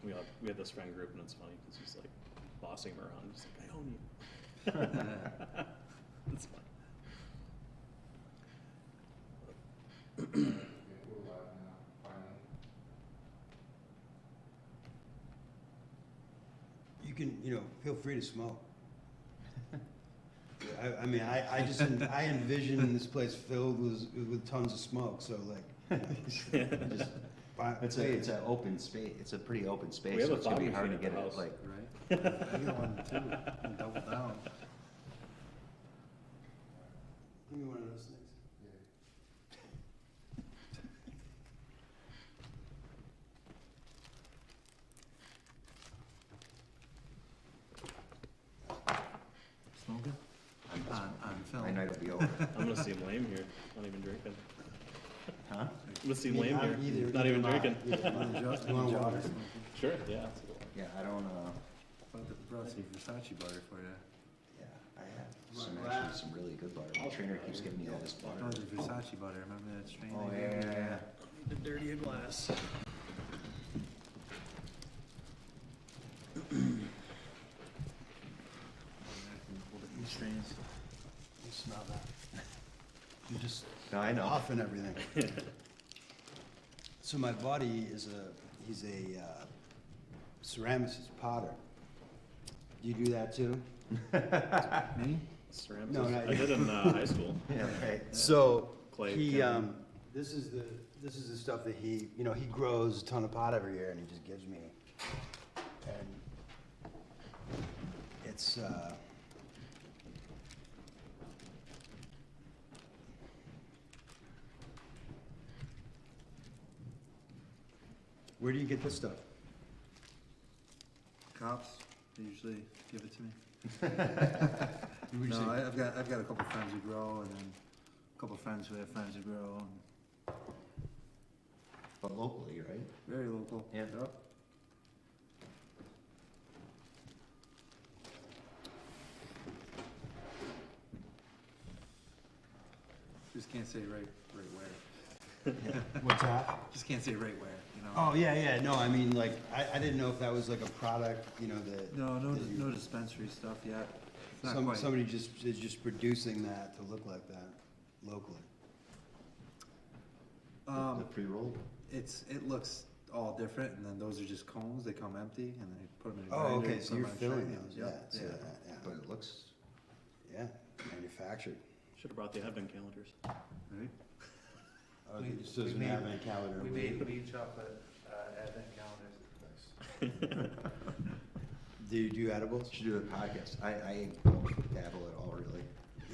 we had this friend group, and it's funny because he's like bossing him around. He's like, I own you. It's fun. You can, feel free to smoke. I mean, I just, I envision this place filled with tons of smoke, so like, just. It's an open space, it's a pretty open space, We have so a it's gonna be fog hard to machine at get the it, house. like, Right? I got one too, and double down. Give me one of those things. Smoking? On film. my night will be over. I'm gonna seem lame here, not even drinking. Huh? I'm gonna seem lame here, Either- not even either drinking. not. You wanna adjust? You want Adjust water? or something? Sure, yeah, that's a good one. Yeah, I don't, Brought some Versace butter for you. yeah, I have some really good butter. My trainer keeps giving me all this No, butter. the Versace butter, remember that strain? Oh, they yeah, gave you? yeah, yeah. The dirtier glass. These strains. You smell that. You just No, I know. off and everything. So my buddy he's a ceramicist potter. Do you do that too? Me? Ceramics. No, not I you. did in high school. Yeah, right. So Clay he, kiln. this is the stuff that he grows a ton of pot every year and he just gives me. And it's, where do you get this stuff? Cops, they usually give it to me. Would you No, say- I've got a couple friends who grow, and then a couple friends who have friends who grow, and But locally, right? very local. Yeah. Yep. Just can't say right where. What's that? Just can't say right where, you know? Oh, yeah, no, I mean, like, I didn't know if that was like a product, that. No, that you- no dispensary stuff yet. It's not quite. Somebody is just producing that to look like that locally. The pre-roll? It looks all different, and then those are just cones, they come empty, and they put them in a Oh, grinder. okay, and so put 'em you're on filling trays. those, Yep, yeah, yeah, But it looks, yeah, manufactured. Should have brought the advent calendars. Right? Oh, We- it just doesn't we have made- any calendar. We made each chocolate advent calendars. Do you do edibles? should do a podcast. I don't dabble at all, really.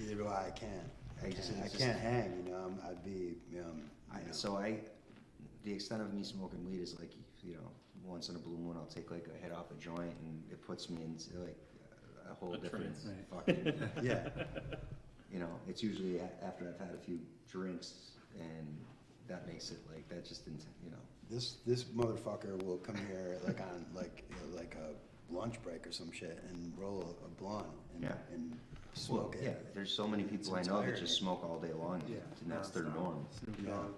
Either do I, I can't. I I just- can't, I it's can't just- hang, I'd be, The extent of me smoking weed is like, once in a blue moon, I'll take like a hit off a joint, and it puts me into like a whole A different trance. fucking, yeah. it's usually after I've had a few drinks, and that makes it like, that just didn't, This motherfucker will come here like on, like a lunch break or some shit and roll a blunt and, Yeah. and Well, smoke it. yeah, there's so many people I It's know that entirety. just smoke all day long, Yeah. and that's their nonstop. norm. Snoop Yeah. Dogg.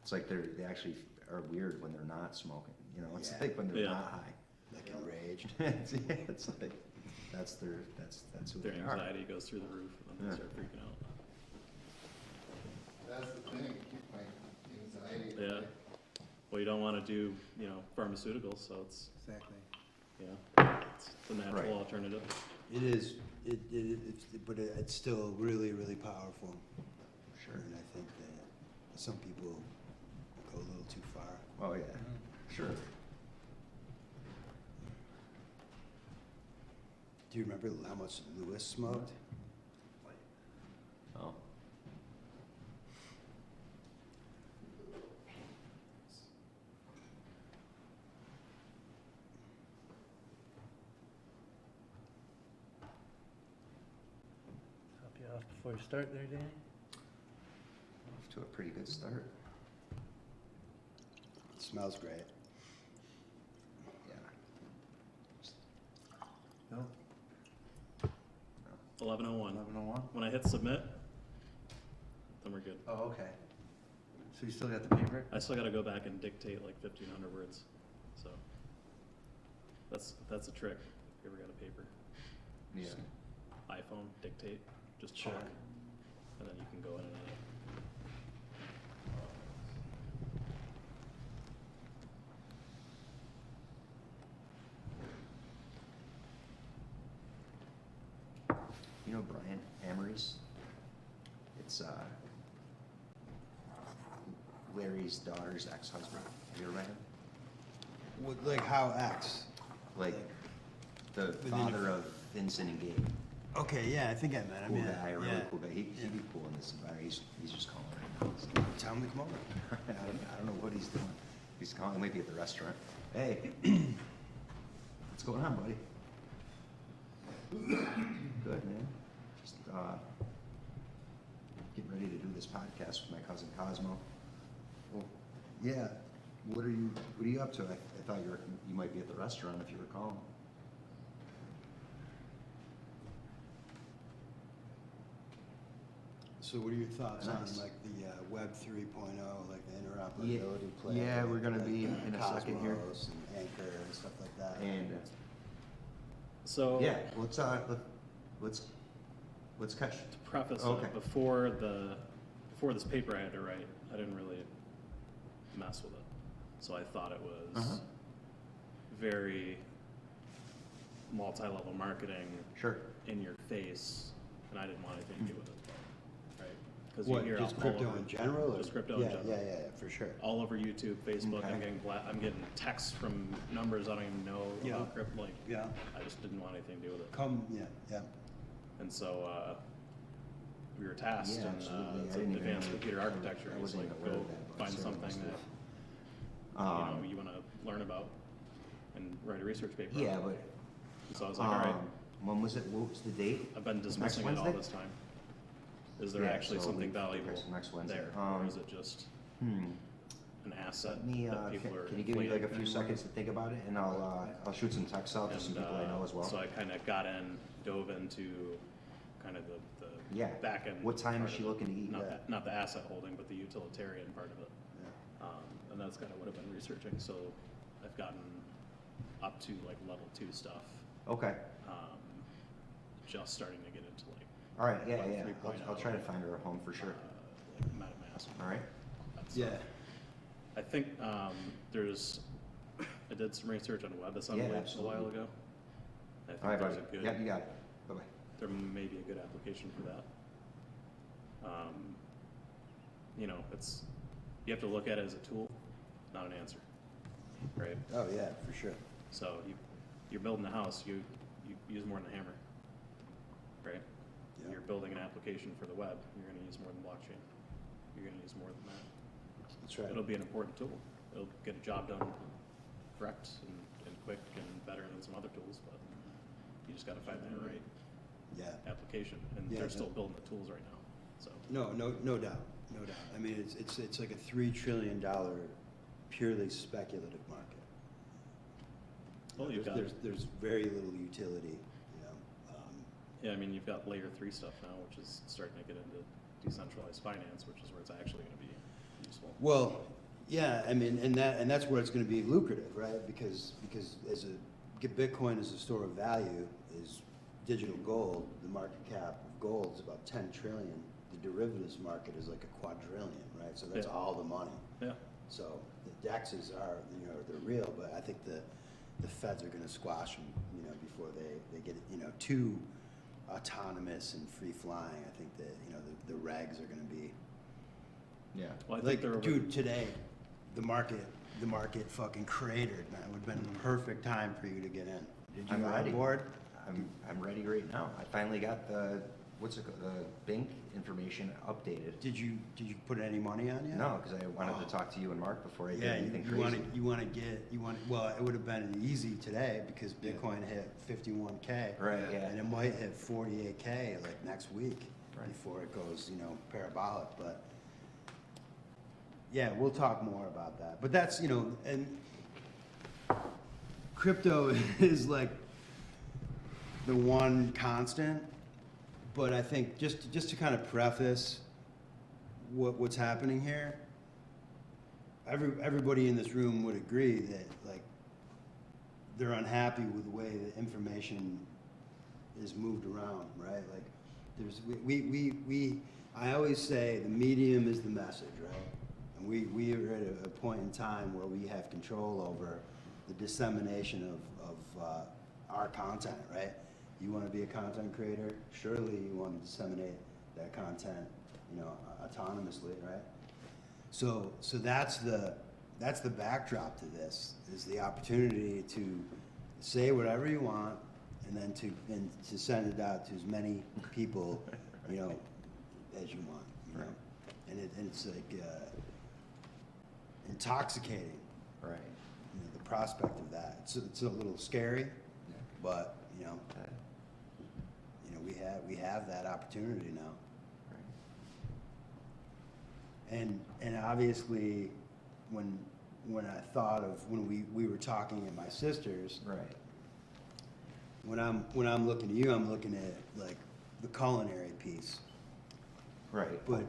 It's like they actually are weird when they're not smoking, it's Yeah. like when they're Yeah. not high. Like enraged. It's like, that's who Their they are. anxiety goes through the roof, and then Yeah. they start freaking out. That's the thing, keep my anxiety. at Yeah. bay. Well, you don't wanna do, pharmaceuticals, so it's, Exactly. it's the natural Right. alternative. It is, but it's still really, really powerful. Sure. And I think that some people go a little too far. Oh, yeah, sure. Do you remember how much Lewis smoked? Oh. Help you off before you start there, Danny? Off to a pretty good start. It smells great. Yeah. No, 11:01. 11:01? When I hit submit, then we're good. Oh, okay. So you still got the paper? I still gotta go back and dictate like 1,500 words, so. That's a trick. If you ever got a paper, Yeah. Just iPhone, dictate, just check, and then you can go in and edit. You know Brian Amory's? It's Larry's daughter's ex-husband. Have you ever met him? What, like how X? Like the Within father your- of Vincent and Gabe. Okay, yeah, I think I met him. Cool Yeah, guy, really yeah. cool guy. He'd Yeah. be cool in this environment. He's just calling right now. So, Tell him to come over. I don't know what he's doing. He's calling. He might be at the restaurant. Hey, what's going on, buddy? Good, man. Just getting ready to do this podcast with my cousin Cosmo. Well, yeah. What are you up to? I thought you might be at the restaurant if you were calling. So what are your thoughts on Nice. like the Web 3.0, like the interoperability play? yeah, we're gonna like, be in a second here. Cosmos and Anchor and stuff like that. And So yeah, let's catch. to preface Okay. it, before this paper I had to write, I didn't really mess with it. So I thought it was Uh-huh. very multi-level marketing, Sure. in your face, and I didn't want anything to do with it, right? Because What, just crypto in general? Or? Just crypto in Yeah, general. yeah, for sure. All over YouTube, Facebook. Okay. I'm getting texts from numbers I don't even know Yeah. about crypto. Like, Yeah, I just didn't want anything to do with it. yeah. And so we were tasked Yeah, in absolutely. I it's didn't an even advanced know- computer architecture. I It was wasn't like, even aware go of that, but find Sarah something must that have. you want to learn about and write a research paper Yeah, on. but So I was like, all right, when was it? What was the date? I've been Next dismissing it all Wednesday? this time. Is there Yeah, actually so something we- valuable okay, so next Wednesday. there, or is it just an asset Let me, that people are can you give me like a inflating? few seconds to think about it, and I'll shoot some texts out to some And, people I know as well. So I kind of dove into kind of the Yeah. back end. What time part is of she it. looking to eat? Not the asset holding, but the utilitarian part of it. And that's kind of what I've been researching. So I've gotten up to like level 2 stuff. Okay. Just starting to get into like. All right. Yeah, Web yeah. 3.0, I'll try to find her a home for sure. Like MetaMask. All right. That's, Yeah. I think I did some research on WebAssembly Yeah, a absolutely. while ago. I think All right, there's buddy. a good. Yeah, you got it. Bye bye. There may be a good application for that. You have to look at it as a tool, not an answer, right? Oh, yeah, for sure. So you're building a house, you use more than a hammer, right? Yeah. You're building an application for the web, you're gonna use more than blockchain. You're gonna use more than that. That's right. It'll be an important tool. It'll get a job done correct and quick and better than some other tools, but you just gotta find that right Yeah. application. And Yeah, they're no. still building the tools right now, so. No doubt, no doubt. I mean, it's like a $3 trillion purely speculative market. Well, you've got, There's very little utility, yeah, I mean, you've got layer 3 stuff now, which is starting to get into decentralized finance, which is where it's actually gonna be useful. Well, yeah, I mean, and that's where it's gonna be lucrative, right? Because Bitcoin as a store of value is digital gold. The market cap of gold is about 10 trillion. The derivatives market is like a quadrillion, right? So that's Yeah. all the money. Yeah, So the DEXs are, they're real, but I think the feds are gonna squash them, before they get, too autonomous and free flying. I think that, the regs are gonna be, Yeah. well, I think like, they're over. dude, today, the market fucking cratered, man. It would've been the perfect time for you to get in. Did I'm you ready. on board? I'm ready right now. I finally got the bank information updated. Did you put any money on yet? No, because I wanted Oh. to talk to you and Mark before I did Yeah, anything you crazy. well, it would have been easy today because Bitcoin hit 51K. Right, yeah. And it might hit 48K like next week Right. before it goes, parabolic, but yeah, we'll talk more about that. But that's, and crypto is like the one constant, but I think just to kind of preface what's happening here, everybody in this room would agree that like they're unhappy with the way the information is moved around, right? Like, there's, I always say the medium is the message, right? And we are at a point in time where we have control over the dissemination of our content, right? You want to be a content creator, surely you want to disseminate that content, you know, autonomously, right? So that's the backdrop to this, is the opportunity to say whatever you want, and then to send it out to as many people, you know, as you want, you know? And it's like intoxicating, Right. you know, the prospect of that. It's a little scary, Yeah. but, you know, we have that opportunity now. Right. And obviously, when I thought of, when we were talking at my sister's, Right. when I'm looking at you, I'm looking at like the culinary piece. Right. But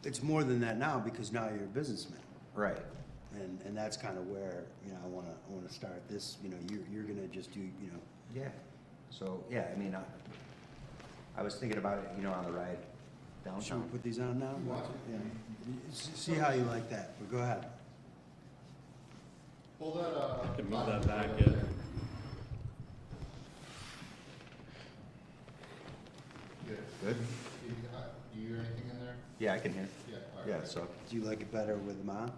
it's more than that now, because now you're a businessman. Right. And that's kind of where, you know, I wanna start this, you know, you're gonna just do, you know. Yeah. So, yeah, I mean, I was thinking about it, you know, on the ride Should we downtown. put these on now? You want Yeah. See how you like that, but go ahead. Pull that, Can move that back, over yeah. there. Good. Good? Do you hear anything in there? Yeah, I can hear. Yeah, all right. Yeah, so, Do you like it better with them on?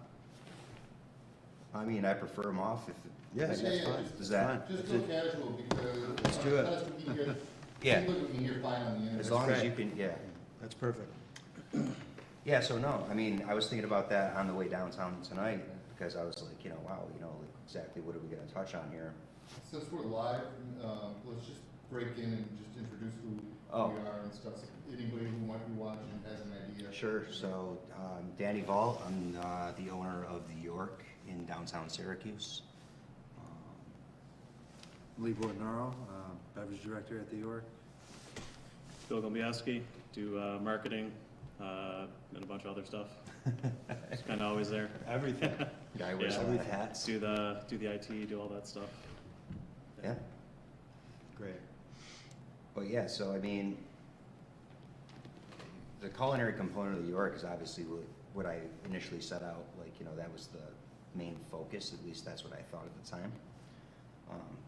I mean, I prefer them off if. Yes, Yeah, that's yeah, fine. just- Is that, Just go casual, because. Let's do it. That's what we hear. Yeah. Seems like we can hear fine on the internet. as long as great. you can, yeah. That's perfect. Yeah, so no, I mean, I was thinking about that on the way downtown tonight, because I was like, you know, wow, you know, like exactly what are we gonna touch on here? Since we're live, let's just break in and just introduce who Oh. we are and stuff. So anybody who might be watching has an idea. Sure, so, Danny Vall, I'm, the owner of the York in downtown Syracuse. Lee Bortonaro, beverage director at the York. Bill Gombiewski, do marketing, and a bunch of other stuff. It's kind of always there. Everything. Guy wears a Yeah. lot of hats. Do the IT, do all that stuff. Yeah, Great. but yeah, so I mean, the culinary component of the York is obviously what I initially set out, like, you know, that was the main focus, at least that's what I thought at the time.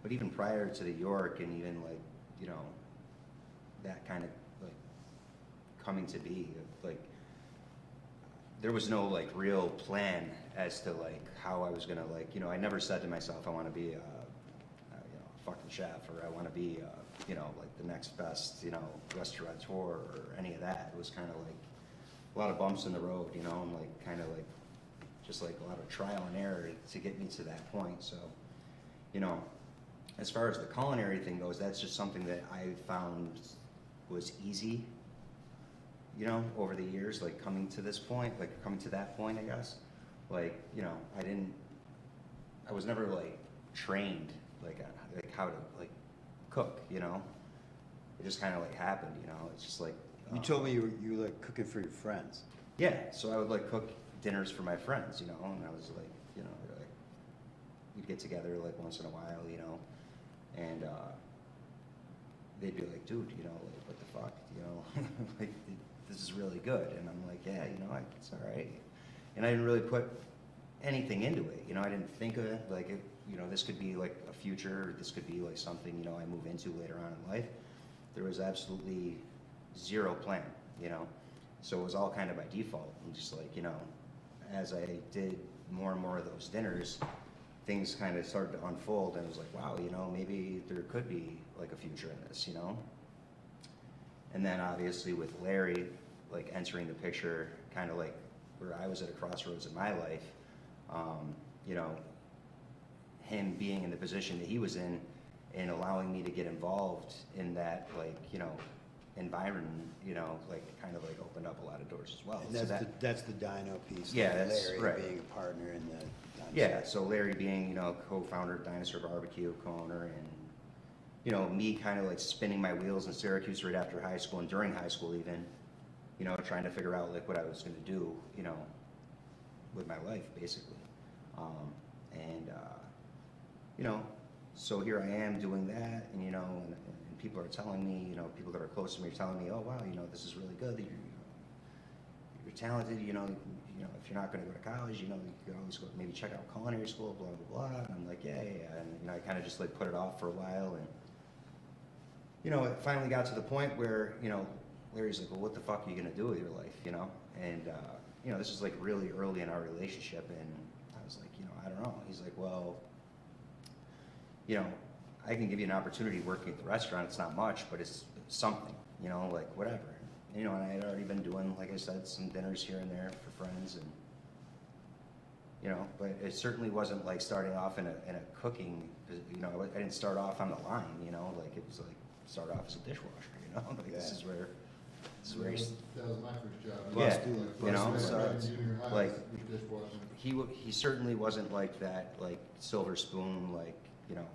But even prior to the York, and even like, you know, that kind of like coming to be, like, there was no like real plan as to like how I was gonna, like, you know, I never said to myself, I wanna be a, you know, a fucking chef, or I wanna be, you know, like the next best, you know, restaurateur, or any of that. It was kind of like a lot of bumps in the road, you know, and like kind of like just like a lot of trial and error to get me to that point. So, you know, as far as the culinary thing goes, that's just something that I found was easy, you know, over the years, like coming to this point, like coming to that point, I guess. Like, you know, I was never like trained like how to like cook, you know. It just kind of like happened, you know. It's just like You told me you were like cooking for your friends. yeah, so I would like cook dinners for my friends, you know, and I was like, you know, like we'd get together like once in a while, you know, and they'd be like, dude, you know, like what the fuck, you know, like this is really good, and I'm like, yeah, you know, it's all right, and I didn't really put anything into it, you know, I didn't think of it like it, you know, this could be like a future, this could be like something, you know, I move into later on in life. There was absolutely zero plan, you know, so it was all kind of by default, and just like, you know, as I did more and more of those dinners, things kind of started to unfold, and it was like, wow, you know, maybe there could be like a future in this, you know. And then obviously with Larry, like entering the picture, kind of like where I was at a crossroads in my life, you know, him being in the position that he was in and allowing me to get involved in that, like, you know, environment, you know, like kind of like opened up a lot of doors as well. And So that's the Dino piece. Yeah, like that's Larry right. being a partner in the Dinosaur. yeah, so Larry being, you know, co-founder of Dinosaur Barbecue, co-owner, and, you know, me kind of like spinning my wheels in Syracuse right after high school and during high school even, you know, trying to figure out like what I was going to do, you know, with my life basically. And, you know, so here I am doing that, and you know, and people are telling me, you know, people that are close to me are telling me, oh wow, you know, this is really good. You're talented. You know, if you're not going to go to college, you know, you could always go maybe check out culinary school, blah blah blah. And I'm like, yeah. And you know, I kind of just like put it off for a while, and you know, it finally got to the point where, you know, Larry's like, well, what the fuck are you going to do with your life, you know? And you know, this was like really early in our relationship, and I was like, you know, I don't know. He's like, well, you know, I can give you an opportunity working at the restaurant. It's not much, but it's something, you know, like whatever. You know, and I had already been doing, like I said, some dinners here and there for friends, and you know, but it certainly wasn't like starting off in a cooking. You know, I didn't start off on the line. You know, like it was like start off as a dishwasher. You know, like this is where. That was my first job. Yeah, you know, so like dishwashing. he certainly wasn't like that, like silver spoon, like, you know,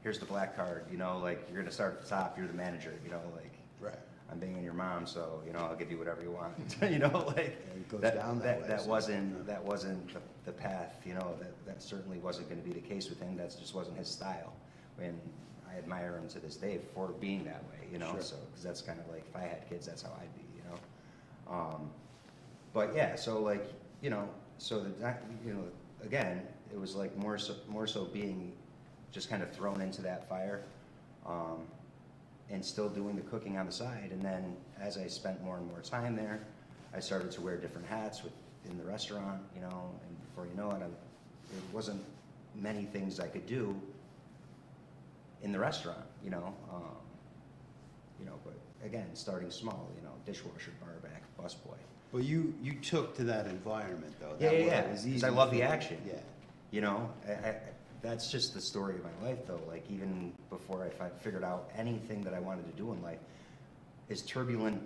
here's the black card, you know, like you're gonna start at the top, you're the manager, you know, like Right. I'm banging your mom, so you know I'll give you whatever you want, you know, like It goes down that way, that so- wasn't the path, you know, that certainly wasn't going to be the case with him. That just wasn't his style, and I admire him to this day for being that way, you know. Sure. So because that's kind of like if I had kids, that's how I'd be, you know. But yeah, so like you know, so that you know, again, it was like more so being just kind of thrown into that fire. And still doing the cooking on the side. And then as I spent more and more time there, I started to wear different hats in the restaurant, you know, and before you know it, there wasn't many things I could do in the restaurant, you know. But again, starting small, you know, dishwasher, barback, busboy. Well, you took to that environment though. Yeah, It was because easy I love for the you. action. Yeah. You know, that's just the story of my life, though. Like, even before I figured out anything that I wanted to do in life, as turbulent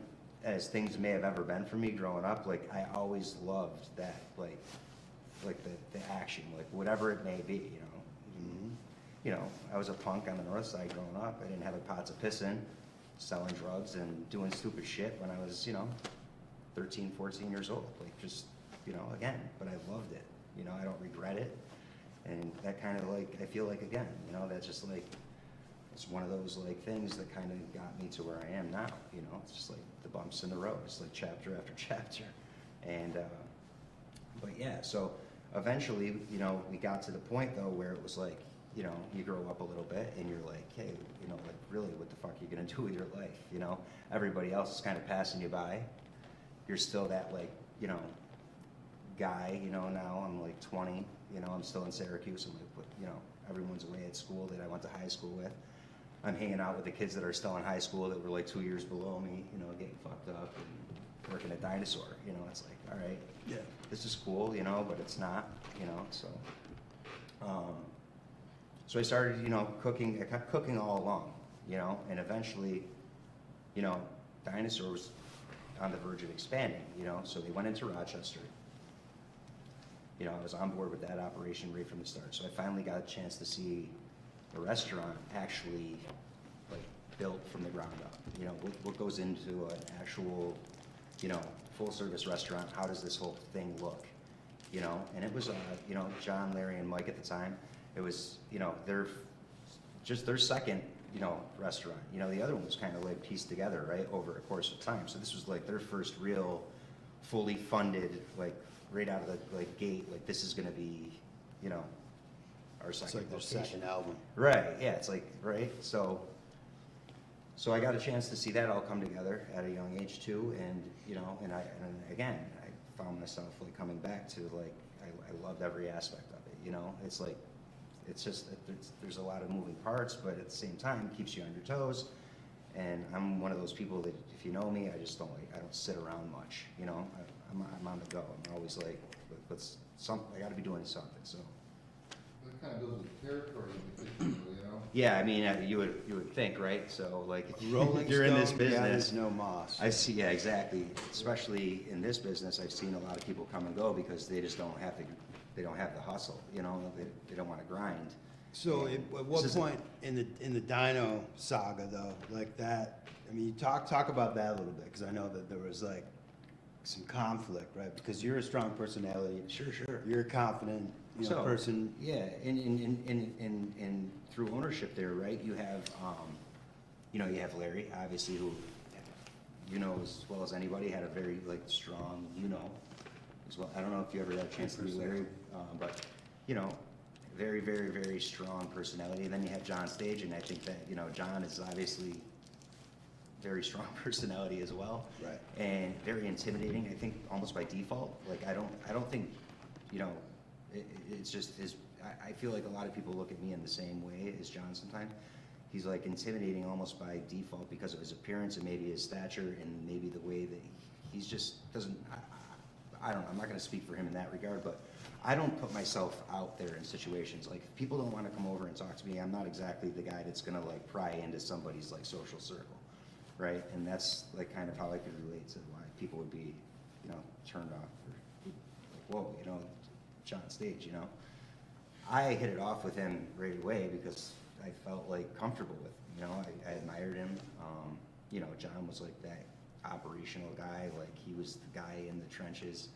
as things may have ever been for me growing up, like, I always loved that, like the action, like, whatever it may be, you know. Mhm. You know, I was a punk on the north side growing up. I didn't have a pot to piss in, selling drugs and doing stupid shit when I was, you know, 13, 14 years old. Like, just, you know, again, but I loved it. You know, I don't regret it. And that kind of like, I feel like, again, you know, that's just like, it's one of those like things that kind of got me to where I am now, you know. It's just like the bumps in the road. It's like chapter after chapter. And, but yeah, so eventually, you know, we got to the point though where it was like, you know, you grow up a little bit and you're like, hey, you know, like really what the fuck are you gonna do with your life? You know, everybody else is kind of passing you by. You're still that like, you know, guy, you know, now I'm like 20, you know, I'm still in Syracuse. I'm like, you know, everyone's away at school that I went to high school with. I'm hanging out with the kids that are still in high school that were like 2 years below me, you know, getting fucked up and working at Dinosaur. You know, it's like, all right, Yeah. this is cool, you know, but it's not, you know, so. So I started, you know, cooking. I kept cooking all along, you know, and eventually, you know, Dinosaur was on the verge of expanding, you know, so they went into Rochester. You know, I was on board with that operation right from the start. So I finally got a chance to see a restaurant actually like built from the ground up. You know, what goes into an actual, you know, full service restaurant? How does this whole thing look? You know, and it was, you know, John, Larry, and Mike at the time. It was, you know, their second, you know, restaurant. You know, the other one was kind of like pieced together, right, over a course of time. So this was like their first real, fully funded, like right out of the like gate. Like this is going to be, you know, our second. It's like their location. second album. Right. Yeah. It's like right. So I got a chance to see that all come together at a young age too, and you know, and again, I found myself like coming back to like I loved every aspect of it. You know, it's like. It's just that there's a lot of moving parts, but at the same time, it keeps you on your toes. And I'm one of those people that, if you know me, I just don't sit around much. You know, I'm on the go. I'm always like, I got to be doing something. So. That kind of goes with territory in particular, you know? Yeah, I mean, you would think, right? So like, Rolling if you're in this stone business, gathers no moss. I see. Yeah, exactly. Especially in this business, I've seen a lot of people come and go because they just don't have the hustle, you know, they don't want to grind. So at what point in the Dino saga though, like that, I mean, you talk about that a little bit, because I know that there was like some conflict, right? Because you're a strong personality. Sure. You're confident, So, person. Yeah, and through ownership there, right, you have, you have Larry, obviously, who, as well as anybody, had a very, like, strong, as well. I don't know if you ever had a chance to meet Larry, but, very, very, very strong personality. And then you have John Stage, and I think that, John is obviously very strong personality as well. Right. And very intimidating, I think, almost by default. Like, I don't think, it's just I feel like a lot of people look at me in the same way as John sometimes. He's like intimidating almost by default because of his appearance and maybe his stature and maybe the way that he's just doesn't, I don't know, I'm not gonna speak for him in that regard, but I don't put myself out there in situations. Like, if people don't wanna come over and talk to me, I'm not exactly the guy that's gonna like pry into somebody's like social circle, right? And that's like kind of how I could relate to why people would be, turned off or like, whoa, John Stage, I hit it off with him right away because I felt like comfortable with him, I admired him. John was like that operational guy, like he was the guy in the trenches,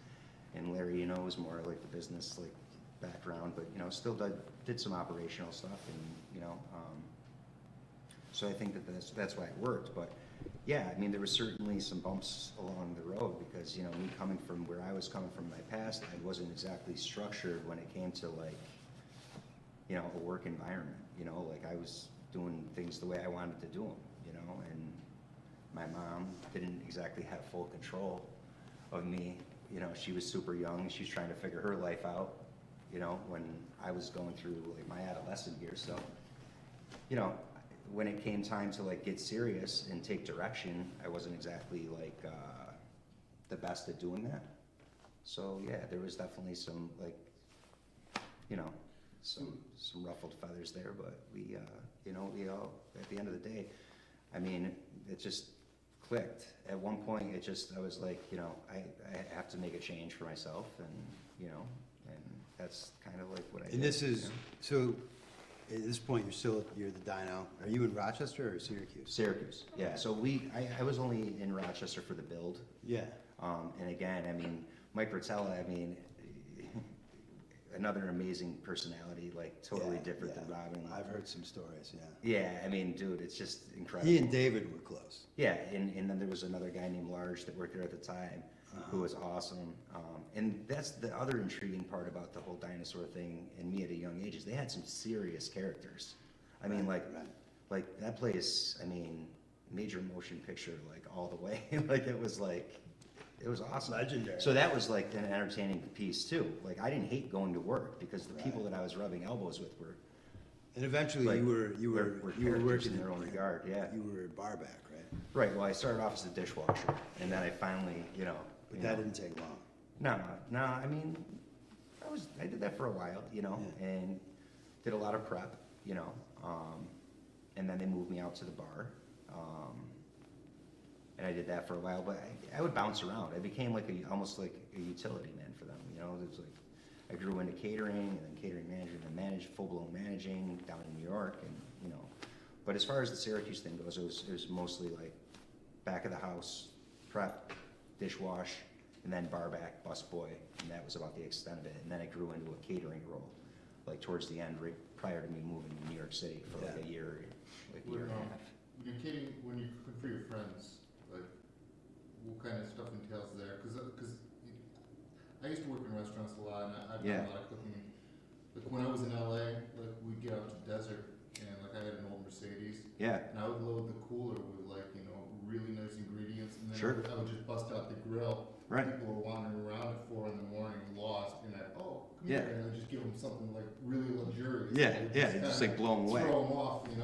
and Larry, was more like the business like background, but still did some operational stuff, and so I think that's why it worked. But yeah, I mean, there were certainly some bumps along the road because me coming from where I was coming from in my past, I wasn't exactly structured when it came to like a work environment. Like I was doing things the way I wanted to do them, and my mom didn't exactly have full control of me. She was super young. She was trying to figure her life out, when I was going through like my adolescent years. So, when it came time to like get serious and take direction, I wasn't exactly like the best at doing that. So yeah, there was definitely some like, some ruffled feathers there, but we all, at the end of the day, I mean, it just clicked. At one point, I was like, I have to make a change for myself, and, and that's kind of like what I did. And this is, so at this point, you're the Dino. Are you in Rochester or Syracuse? Syracuse, yeah. So I was only in Rochester for the build. Yeah. And again, I mean, Mike Rotella, I mean, another amazing personality, like totally different than Robin. I've heard some stories, yeah. Yeah, I mean, dude, it's just incredible. He and David were close. Yeah, and then there was another guy named Large that worked there at the time, who was awesome. And that's the other intriguing part about the whole Dinosaur thing and me at a young age is they had some serious characters. I mean, like that place, I mean, major motion picture, like all the way. Like it was awesome. Legendary. So that was like an entertaining piece too. Like I didn't hate going to work because the people that I was rubbing elbows with were. And eventually like, you were characters working in their own regard, yeah. You were a barback, right? Right. Well, I started off as a dishwasher, and then I finally, But that didn't take long. No. I mean, I did that for a while, and did a lot of prep, and then they moved me out to the bar, and I did that for a while. But I would bounce around. I became like almost like a utility man for them. It was like I grew into catering, and then catering manager, and then full-blown managing down in New York, and But as far as the Syracuse thing goes, it was mostly like back of the house, prep, dishwash, and then barback, busboy, and that was about the extent of it. And then I grew into a catering role, like towards the end, right prior to me moving to New York City for like a year and a half. When you're catering, when you cook for your friends, like, what kind of stuff entails there? Because I used to work in restaurants a lot, and I've done a lot of cooking. Like when I was in LA, like we'd get out to the desert, and like I had an old Mercedes. Yeah. And I would load the cooler with like, really nice ingredients, and then Sure. I would just bust out the grill. Right. People were wandering around at 4 in the morning, lost, and come Yeah. here, and I'd just give them something like really luxurious. Yeah, Like, yeah, kinda just like blow 'em away. Throw them off, And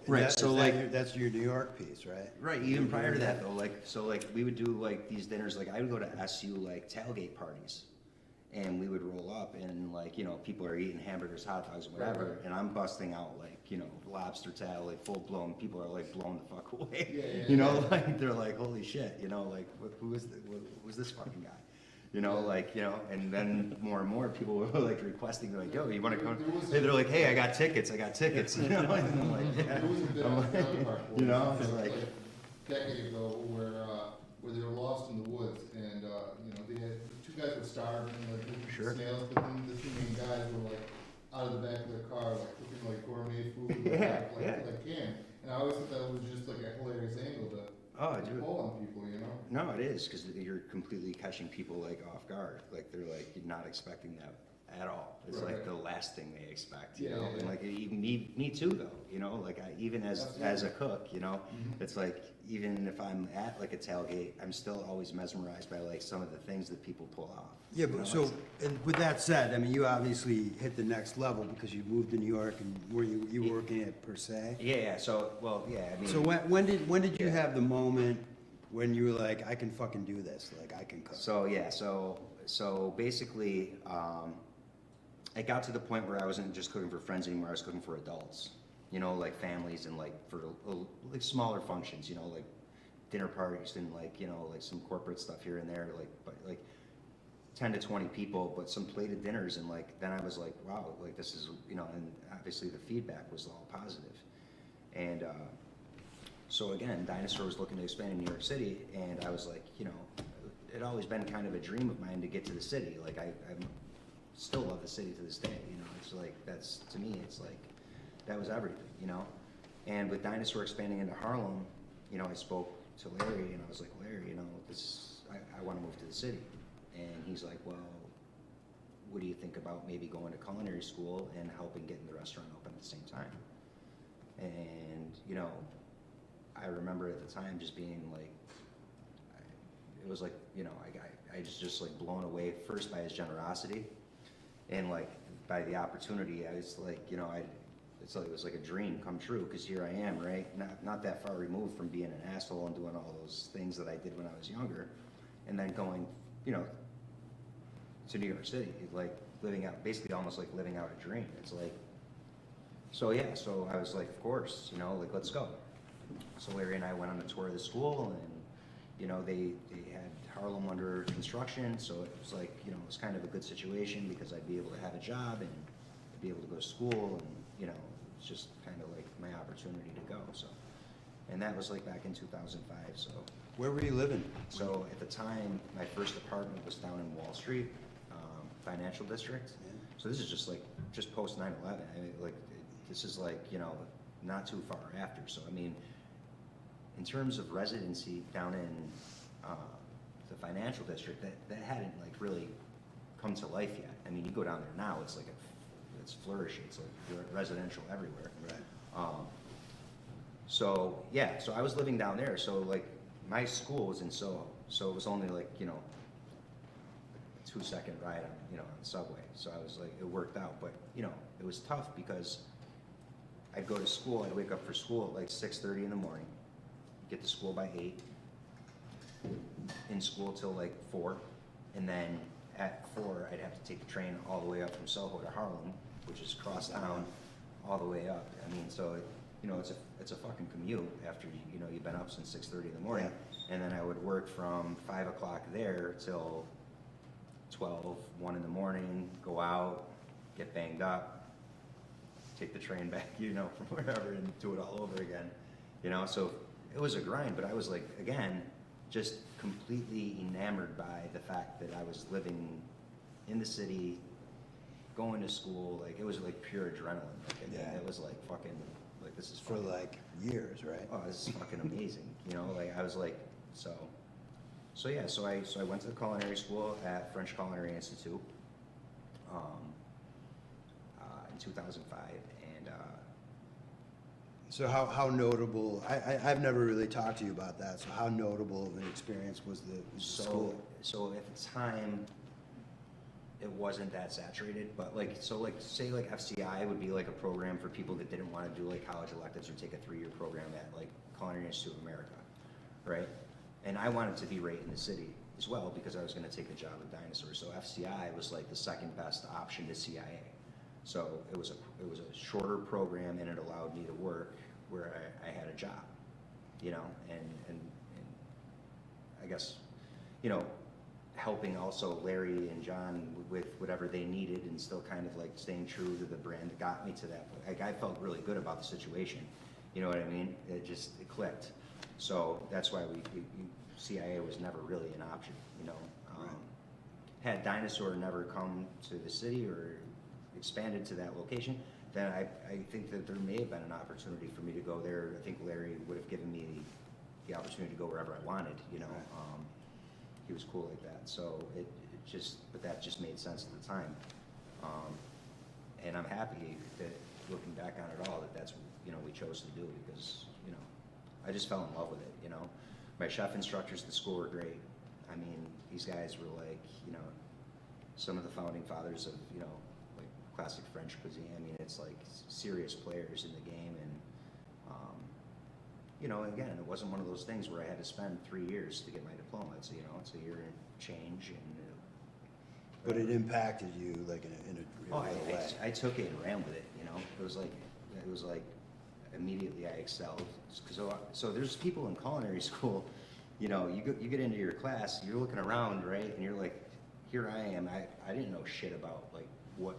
Right, so like that's your New York piece, right? right, even prior to that though, like we would do like these dinners, like I would go to SU like tailgate parties, and we would roll up and like people are eating hamburgers, hot dogs, whatever, Right. and I'm busting out like lobster tail, like full blown. People are like blown the fuck away. Yeah, Like they're like holy shit, like who's this fucking guy? And then more and more people were like requesting, they're like, yo, you want to come? Hey, they're like, hey, I got tickets, and I'm like, yeah. There was a bit I'm on like, the other part it's like like, a decade ago where they were lost in the woods, and they had 2 guys were starving, like, the Sure. snails, but then the two main guys were like, out of the back of their car, like, cooking like gourmet food, Yeah, like, yeah. like canned. And I always thought that was just like a hilarious angle to Oh, dude. pull on people, you know? No, it is, because you're completely catching people like off guard. Like they're like you're not expecting that at all. It's like Right. the last thing they expect, you Yeah, know. yeah, And yeah. like even me too, though. You know, like even as a cook, you know, Mhm. it's like even if I'm at like a tailgate, I'm still always mesmerized by like some of the things that people pull off. Yeah, you know? but so, and with that said, I mean, you obviously hit the next level because you moved to New York and were you Yeah. working at Per Se? Yeah. So well, yeah. I mean, So when did you Yeah. have the moment when you were like, I can fucking do this, like I can cook? So yeah, so basically, it got to the point where I wasn't just cooking for friends anymore. I was cooking for adults, you know, like families and like for like smaller functions, you know, like dinner parties and like you know like some corporate stuff here and there, like but like 10 to 20 people, but some plated dinners, and like then I was like, wow, like this is you know, and obviously the feedback was all positive, and so again, Dinosaur was looking to expand in New York City, and I was like, you know, it had always been kind of a dream of mine to get to the city. Like I still love the city to this day. You know, it's like that's to me, it's like that was everything. You know, and with Dinosaur expanding into Harlem, you know, I spoke to Larry, and I was like, Larry, you know, I want to move to the city, and he's like, well, what do you think about maybe going to culinary school and helping getting the restaurant open at the same time? And you know, I remember at the time just being like, it was like, you know, I just like blown away first by his generosity, and like by the opportunity. I was like, you know, it was like a dream come true, because here I am, right? Not that far removed from being an asshole and doing all those things that I did when I was younger, and then going, you know, to New York City, like living out, basically almost like living out a dream. It's like, so yeah, so I was like, of course, you know, like let's go. So Larry and I went on a tour of the school, and you know, they had Harlem under construction, so it was like, you know, it was kind of a good situation because I'd be able to have a job and I'd be able to go to school, and you know, it's just kind of like my opportunity to go. So, and that was like back in 2005. So, Where were you living? so at the time, my first apartment was down in Wall Street, financial district. Yeah. So this is just like just post 9/11. I mean, like this is like, you know, not too far after. So I mean, in terms of residency down in the financial district, that hadn't like really come to life yet. I mean, you go down there now, it's like it's flourishing. It's like residential everywhere. Right. So yeah, so I was living down there. So like my school was in Soho, so it was only like, you know, a 2-second ride on, you know, on the subway. So I was like, it worked out, but you know, it was tough because I'd go to school. I'd wake up for school at like 6:30 in the morning, get to school by 8, in school till like 4, and then at 4 I'd have to take the train all the way up from Soho to Harlem, which is cross town all the way up. I mean, so it, you know, it's a fucking commute after you know you've been up since 6:30 in the morning, and then I would work from 5 o'clock there till 12, 1 in the morning, go out, get banged up, take the train back, you know, from wherever, and do it all over again, you know. So it was a grind, but I was like, again, just completely enamored by the fact that I was living in the city, going to school. Like it was like pure adrenaline. Like, I mean, Yeah. it was like fucking, like this is For fucking, like years, right? oh, this is fucking amazing. You know, like I was like, so yeah, so I went to the culinary school at French Culinary Institute in 2005, and So how notable, I've never really talked to you about that, so how notable of an experience was the school? so at the time, it wasn't that saturated, but like, so like, say like FCI would be like a program for people that didn't want to do like college electives or take a 3-year program at like Culinary Institute of America, right? And I wanted to be right in the city as well because I was going to take the job at Dinosaur. So FCI was like the second best option to CIA. So it was a shorter program, and it allowed me to work where I had a job, you know, and I guess, you know, helping also Larry and John with whatever they needed, and still kind of like staying true to the brand that got me to that point. Like I felt really good about the situation, you know what I mean? It clicked. So that's why CIA was never really an option, you know. had Dinosaur never come to the city or expanded to that location, then I think that there may have been an opportunity for me to go there. I think Larry would have given me the opportunity to go wherever I wanted, you know. He was cool like that. So but that just made sense at the time. And I'm happy that looking back on it all, that's, you know, we chose to do, because, you know, I just fell in love with it, you know. My chef instructors at the school were great. I mean, these guys were like, you know, some of the founding fathers of, you know, like classic French cuisine. I mean, it's like serious players in the game, and you know, again, it wasn't one of those things where I had to spend 3 years to get my diploma. It's, you know, it's a year and change, and But it impacted you like in a oh, real way. I took it and ran with it. You know, it was like immediately I excelled. So there's people in culinary school. You know, you get into your class, you're looking around, right, and you're like, here I am. I didn't know shit about like what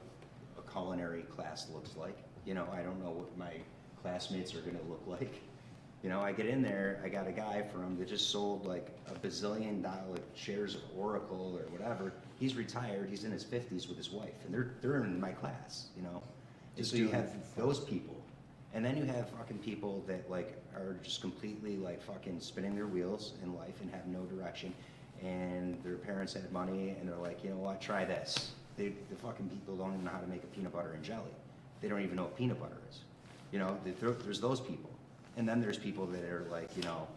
a culinary class looks like. You know, I don't know what my classmates are gonna look like. You know, I get in there, I got a guy that just sold like $1 bazillion shares of Oracle or whatever. He's retired, he's in his 50s with his wife, and they're in my class, you know? And Just so you doing have it for fun. those people. And then you have fucking people that like are just completely like fucking spinning their wheels in life and have no direction. And their parents had money and they're like, you know what, try this. The fucking people don't even know how to make a peanut butter and jelly. They don't even know what peanut butter is. You know, there's those people. And then there's people that are like, you know,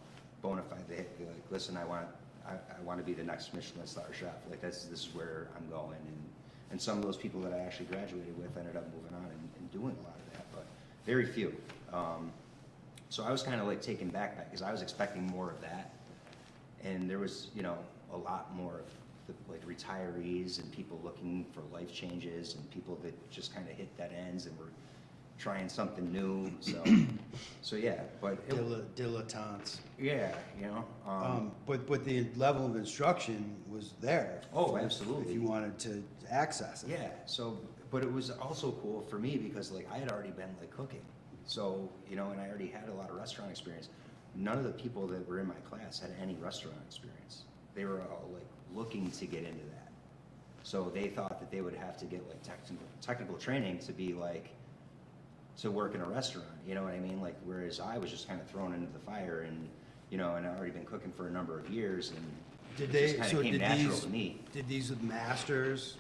bona fide. They're like, listen, I want to be the next Michelin star chef. Like this is where I'm going. And some of those people that I actually graduated with ended up moving on and doing a lot of that, but very few. So I was kind of like taken back by it because I was expecting more of that. And there was, you know, a lot more of the, like retirees and people looking for life changes and people that just kind of hit dead ends and were trying something new. So yeah, but Dilettantes. yeah, you know. But the level of instruction was there. Oh, absolutely. If you wanted to access it. Yeah. So, but it was also cool for me because like I had already been like cooking, so you know, and I already had a lot of restaurant experience. None of the people that were in my class had any restaurant experience. They were all like looking to get into that. So they thought that they would have to get like technical training to be like, to work in a restaurant, you know what I mean? Like, whereas I was just kind of thrown into the fire and, you know, and I'd already been cooking for a number of years and it just kind of came natural to me. Did these masters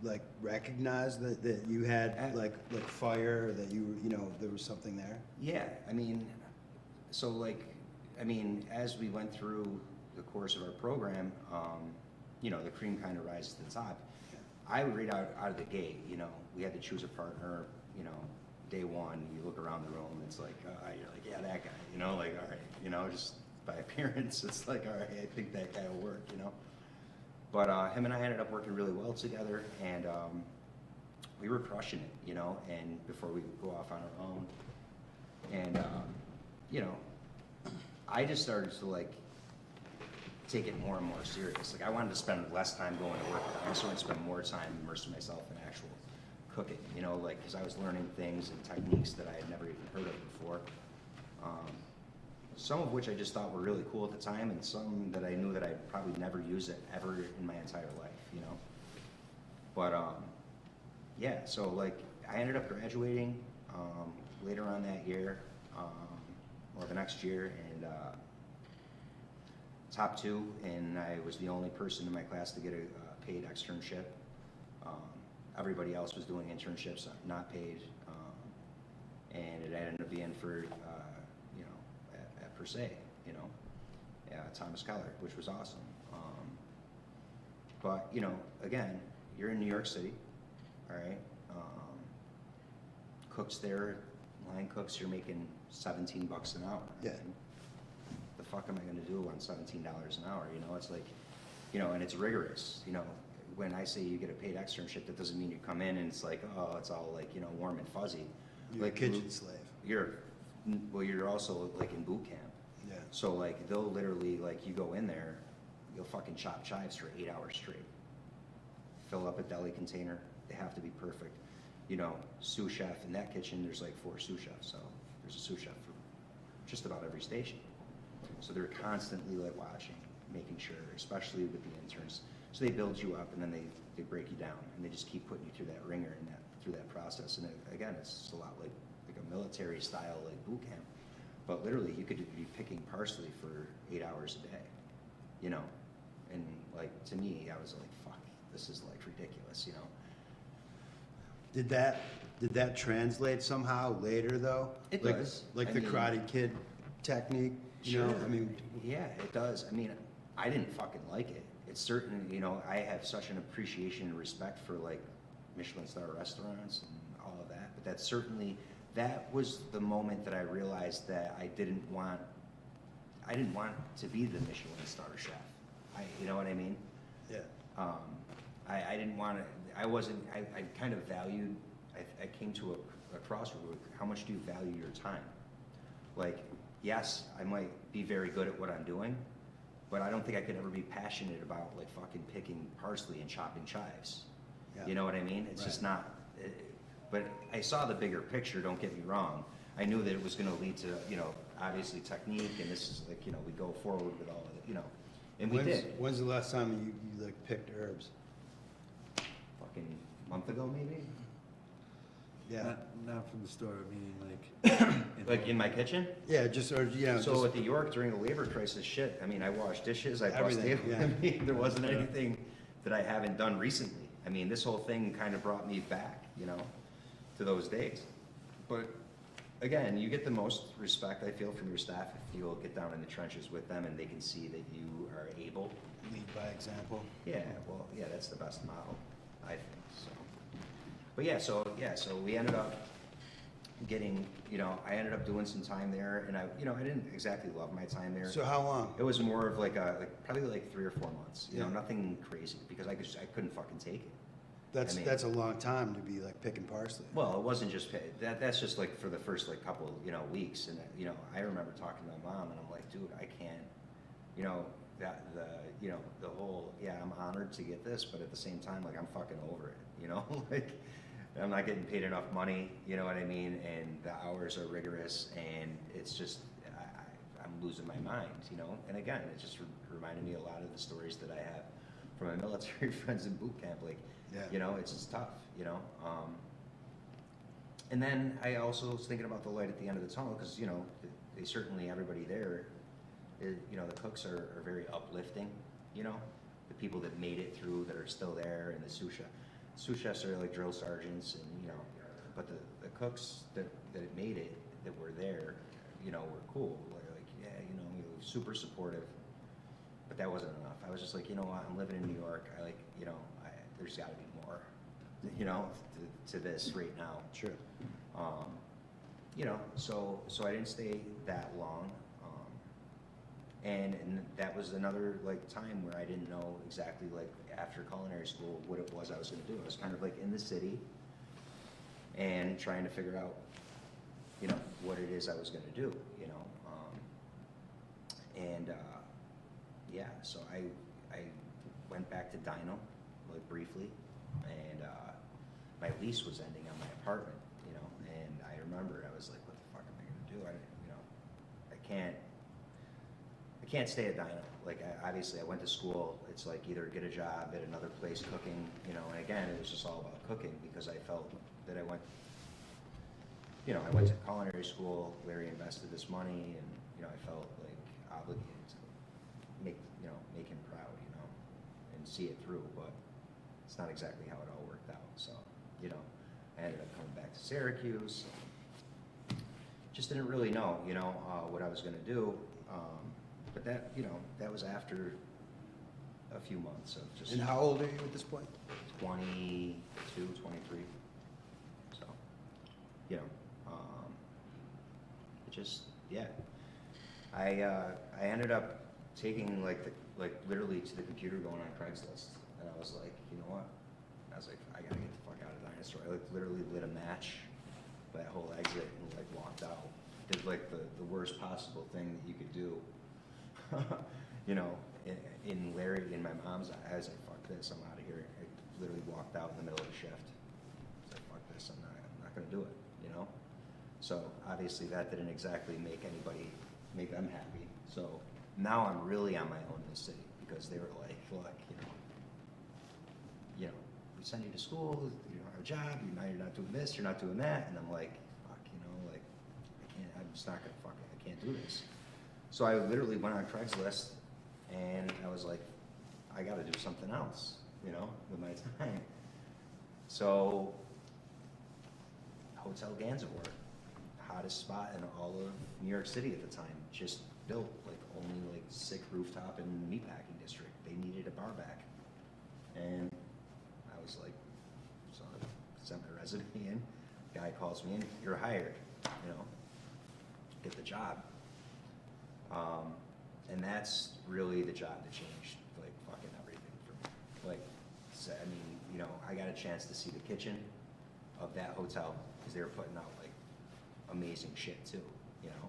like recognize that you had like fire, that you know, there was something there? Yeah, I mean, so like, I mean, as we went through the course of our program, you know, the cream kind of rises to the top. I would read out of the gate, you know, we had to choose a partner, you know, day one, you look around the room, it's like, you're like, yeah, that guy, you know, like, all right, you know, just by appearance, it's like, all right, I think that guy will work, you know. But him and I ended up working really well together, and we were crushing it, you know, and before we would go off on our own. And, you know, I just started to, like, take it more and more serious. Like, I wanted to spend less time going to work, but I also wanted to spend more time immersing myself in actual cooking, you know, like, because I was learning things and techniques that I had never even heard of before. Some of which I just thought were really cool at the time, and some that I knew that I'd probably never use it ever in my entire life, you know. But yeah, so like I ended up graduating later on that year, or the next year, and top 2, and I was the only person in my class to get a paid externship. Everybody else was doing internships, not paid, and it ended up being for, you know, at Per Se, you know, Thomas Keller, which was awesome. But, you know, again, you're in New York City, all right? Cooks there, line cooks, you're making $17 an hour. Yeah. The fuck am I gonna do on $17 an hour? You know, it's like, you know, and it's rigorous, you know. When I say you get a paid externship, that doesn't mean you come in and it's like, oh, it's all like, you know, warm and fuzzy. You're like a kitchen slave. You're also like in boot camp. Yeah. So like they'll literally, like, you go in there, you'll fucking chop chives for 8 hours straight. Fill up a deli container, they have to be perfect. You know, sous chef, in that kitchen there's like 4 sous chefs, so there's a sous chef for just about every station. So they're constantly like watching, making sure, especially with the interns. So they build you up and then they break you down and they just keep putting you through that ringer and through that process. And again, it's just a lot like a military style like boot camp. But literally, you could be picking parsley for 8 hours a day, you know? And like, to me, I was like, fuck, this is like ridiculous, you know? Did that translate somehow later though? It Like- does. Like I the mean- Karate Kid technique, you know? I mean, Yeah, it does. I mean, I didn't fucking like it. It's certain, you know, I have such an appreciation and respect for like Michelin star restaurants and all of that, but that was the moment that I realized that I didn't want to be the Michelin star chef. You know what I mean? yeah. I didn't want to, I kind of valued, I came to a crossroad with how much do you value your time? Like, yes, I might be very good at what I'm doing, but I don't think I could ever be passionate about like fucking picking parsley and chopping chives. Yeah. You know what I mean? It's just Right. not, but I saw the bigger picture, don't get me wrong. I knew that it was gonna lead to, you know, obviously technique, and this is like, you know, we go forward with all of it, you know, and we did. When's the last time you like picked herbs? Fucking month ago, maybe? Yeah. Not from the store, meaning like. Like in my kitchen? Yeah, just, or, you know, So just, at the York during the labor crisis, shit, I mean, I washed dishes, I bust Everything, tables. yeah. I mean, there wasn't anything that I haven't done recently. I mean, this whole thing kind of brought me back, you know, to those days. But again, you get the most respect, I feel, from your staff if you'll get down in the trenches with them and they can see that you are able. lead by example. Yeah, well, yeah, that's the best model, I think, so. But yeah, so we ended up getting, you know, I ended up doing some time there, and I didn't exactly love my time there. So how long? It was more of like probably like 3 or 4 months, you know, Yeah. nothing crazy, because I couldn't fucking take it. That's, I mean- that's a long time to be like picking parsley. Well, it wasn't just that's just like for the first like couple, you know, weeks, and you know, I remember talking to my mom, and I'm like, dude, I can't, you know, you know, the whole, yeah, I'm honored to get this, but at the same time, like, I'm fucking over it, you know, like, I'm not getting paid enough money, you know what I mean, and the hours are rigorous, and it's just, I'm losing my mind, you know, and again, it just reminded me a lot of the stories that I have from my military friends in boot camp, like, Yeah. you know, it's just tough, you know. And then I also was thinking about the light at the end of the tunnel, because, you know, they certainly, everybody there, you know, the cooks are very uplifting, you know, the people that made it through that are still there, and the sous chefs are like drill sergeants, and, you know, but the cooks that made it, that were there, you know, were cool. Like, yeah, you know, we were super supportive, but that wasn't enough. I was just like, you know what, I'm living in New York, I like, you know, there's gotta be more, you know, to this right now. Sure. You know, so I didn't stay that long, and that was another like time where I didn't know exactly, like, after culinary school what it was I was gonna do. I was kind of like in the city and trying to figure out, you know, what it is I was gonna do, you know, yeah, so I went back to Dino, like, briefly, and my lease was ending on my apartment, you know, and I remember I was like, what the fuck am I gonna do? I can't stay at Dino. Like, obviously I went to school, it's like either get a job at another place cooking, you know, and again, it was just all about cooking, because I felt that I went to culinary school, Larry invested this money, and, you know, I felt like obligated to make him proud, you know, and see it through, but it's not exactly how it all worked out. So, you know, I ended up coming back to Syracuse. Just didn't really know, you know, what I was gonna do. But that, you know, that was after a few months of just And how old are you at this point? 22, 23. So, you know, it just, yeah. I ended up taking literally to the computer, going on Craigslist, and I was like, you know what? I was like, I gotta get the fuck out of Dinosaur. I literally lit a match that whole exit and like walked out. Did like the worst possible thing that you could do. You know, in Larry, in my mom's eyes, I was like, fuck this, I'm out of here. I literally walked out in the middle of the shift. I was like, fuck this, I'm not gonna do it, you know? So obviously that didn't exactly make them happy. So now I'm really on my own in the city, because they were like, look, you know, send you to school, you don't have a job, you're not doing this, you're not doing that. And I'm like, fuck, you know, like, I'm just not gonna I can't do this. So I literally went on Craigslist and I was like, I gotta do something else, you know, with my time. So, Hotel Gansevoort, hottest spot in all of New York City at the time, just built, like, only like sick rooftop in the meatpacking district. They needed a bar back. And I was like, so I sent my resume in, guy calls me in, you're hired, you know, get the job. And that's really the job that changed, like, fucking everything for me. Like, so, I mean, you know, I got a chance to see the kitchen of that hotel, because they were putting out, like, amazing shit too, you know?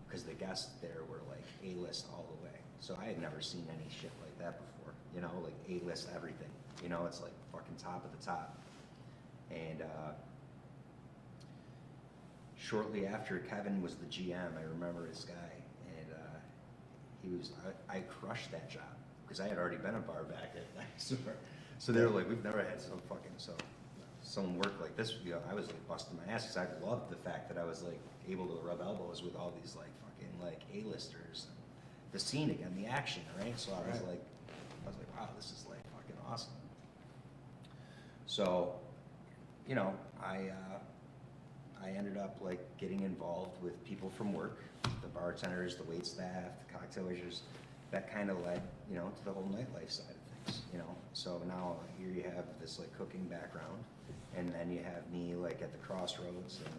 Because the guests there were, like, A-list all the way. So I had never seen any shit like that before, you know, like A-list everything. You know, it's like fucking top of the top. And shortly after, Kevin was the GM. I remember this guy, and I crushed that job because I had already been a bar back at Dinosaur. So they were like, we've never had someone work like this. You know, I was like busting my ass because I loved the fact that I was like able to rub elbows with all these like fucking like A-listers. And the scene again, the action, right? So I was like, wow, this is like fucking awesome. So, you know, I ended up like getting involved with people from work, the bartenders, the wait staff, the cocktail waiters. That kind of led, you know, to the whole nightlife side of things, you know. So now here you have this like cooking background, and then you have me like at the crossroads, and